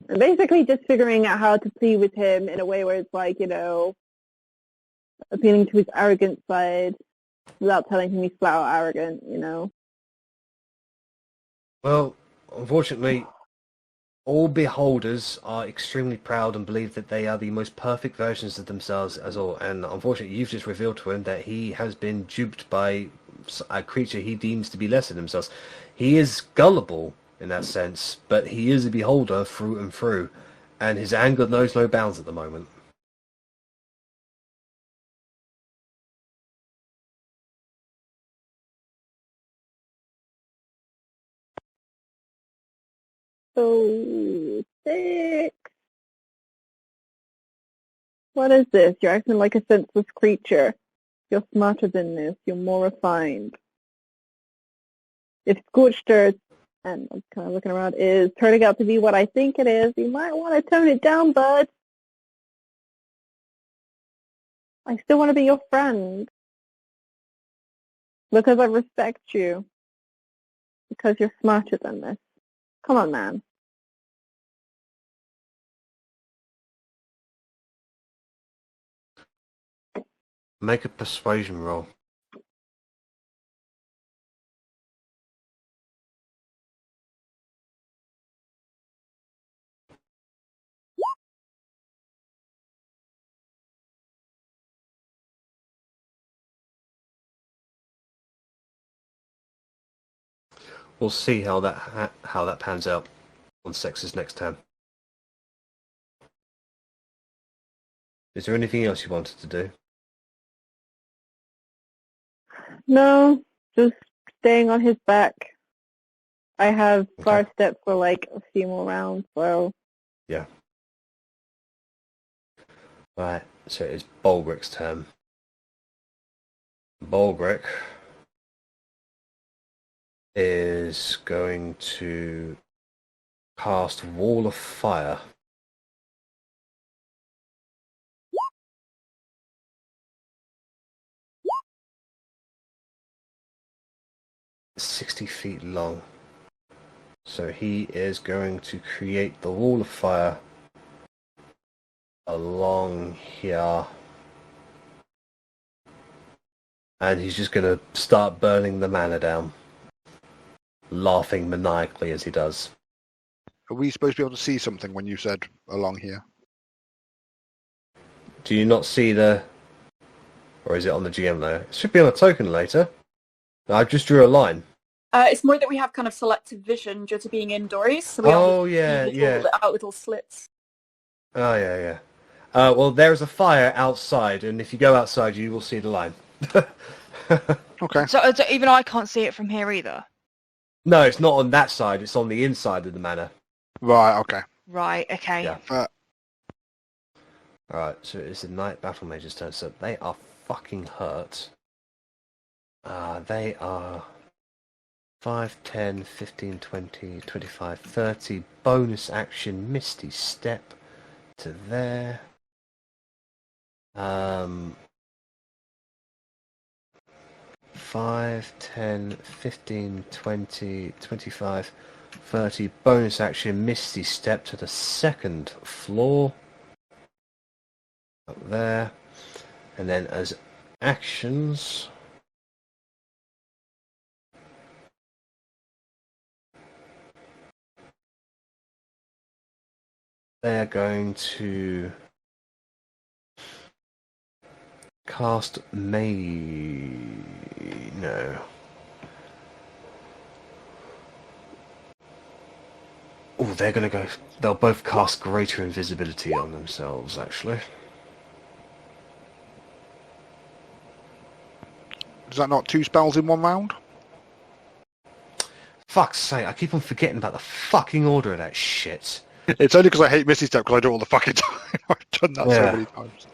Speaker 7: I'm basically just figuring out how to plead with him in a way where it's like, appealing to his arrogant side without telling him he's flat out arrogant,
Speaker 1: Well, unfortunately, all beholders are extremely proud and believe that they are the most perfect versions of themselves as all. And unfortunately, you've just revealed to him that he has been duped by a creature he deems to be less than himself. He is gullible in that sense, but he is a beholder through and through, and his anger knows no bounds at the moment.
Speaker 7: So, 6. What is this? You're acting like a senseless creature. You're smarter than this. You're more refined. If Scorched Earth, and I'm kind of looking around, is turning out to be what I think it is, you might want to tone it down, bud. I still want to be your friend. Because I respect you. Because you're smarter than this. Come on, man.
Speaker 1: Make a persuasion roll. We'll see how that pans out on Sex's next turn. Is there anything else you wanted to do?
Speaker 7: No, just staying on his back. I have far step for like a few more rounds, so...
Speaker 1: Yeah. Right, so it is Bolgric's turn. Bolgric is going to cast Wall of Fire. It's 60 feet long. So he is going to create the Wall of Fire along here. And he's just going to start burning the mana down, laughing maniacally as he does.
Speaker 5: Are we supposed to be able to see something when you said along here?
Speaker 1: Do you not see the... Or is it on the GM layer? It should be on a token later. I just drew a line.
Speaker 8: It's more that we have kind of selective vision due to being indoors, so we little slits.
Speaker 1: Oh, yeah. Well, there's a fire outside, and if you go outside, you will see the line.
Speaker 5: Okay.
Speaker 6: So even I can't see it from here either?
Speaker 1: No, it's not on that side. It's on the inside of the manor.
Speaker 5: Right, okay.
Speaker 6: Right. Okay.
Speaker 1: Yeah. Alright, so it's the Night Battle Mage's turn, so they are fucking hurt. They are 5, 10, 15, 20, 25, 30. Bonus action, Misty Step to there. 5, 10, 15, 20, 25, 30. Bonus action, Misty Step to the second floor. Up there. And then as actions... they're going to cast no. Oh, they're going to go... they'll both cast Greater Invisibility on themselves, actually.
Speaker 5: Is that not 2 spells in 1 round?
Speaker 1: Fuck's sake, I keep on forgetting about the fucking order of that shit.
Speaker 5: It's only because I hate Misty Step because I do it all the fucking time. I've done that so many times.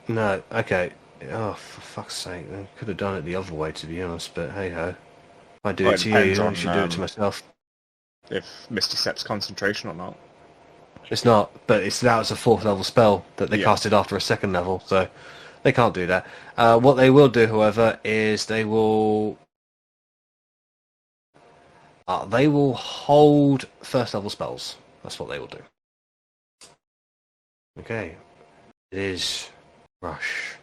Speaker 1: No, okay. Oh, for fuck's sake. I could have done it the other way, to be honest, but hey-ho. If I do it to you, I should do it to myself.
Speaker 3: If Misty Step's concentration or not.
Speaker 1: It's not, but that was a 4th level spell that they casted after a 2nd level, so they can't do that. What they will do, however, is they will hold 1st level spells. That's what they will do. Okay. It is Rush.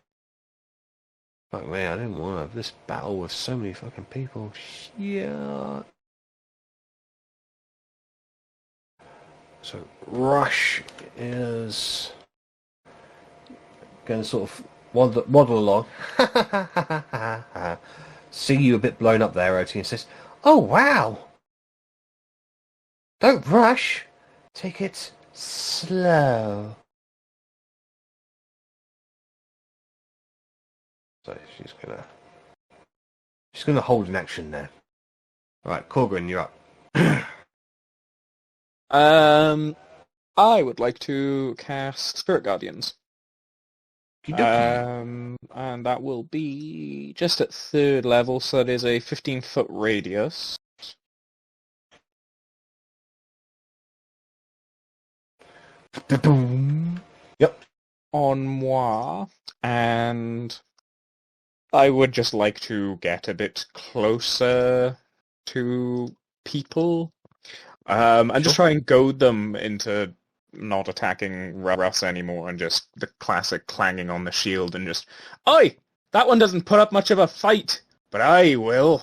Speaker 1: Fuck me, I didn't want to have this battle with so many fucking people. Yeah. So Rush is going to sort of waddle along. See you a bit blown up there, Otti, and says, "Oh wow! Don't rush. Take it slow." So she's gonna hold an action there. Right, Korgrin, you're up.
Speaker 3: I would like to cast Spirit Guardians. And that will be just at 3rd level, so that is a 15-foot radius.
Speaker 1: Yep.
Speaker 3: On moi, and I would just like to get a bit closer to people, and just try and goad them into not attacking Russ anymore, and just the classic clanging on the shield, and just, "Oi! That one doesn't put up much of a fight, but I will."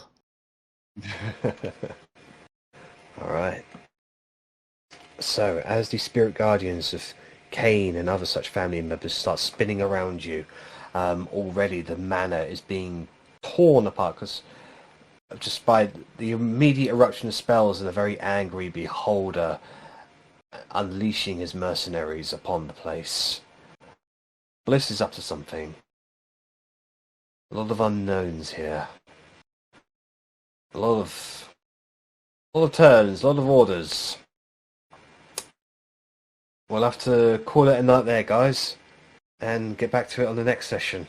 Speaker 1: Alright. So, as the Spirit Guardians of Cain and other such family members start spinning around you, already the manor is being torn apart, because just by the immediate eruption of spells and a very angry beholder unleashing his mercenaries upon the place. Bliss is up to something. A lot of unknowns here. A lot of turns, a lot of orders. We'll have to call it a night there, guys, and get back to it on the next session.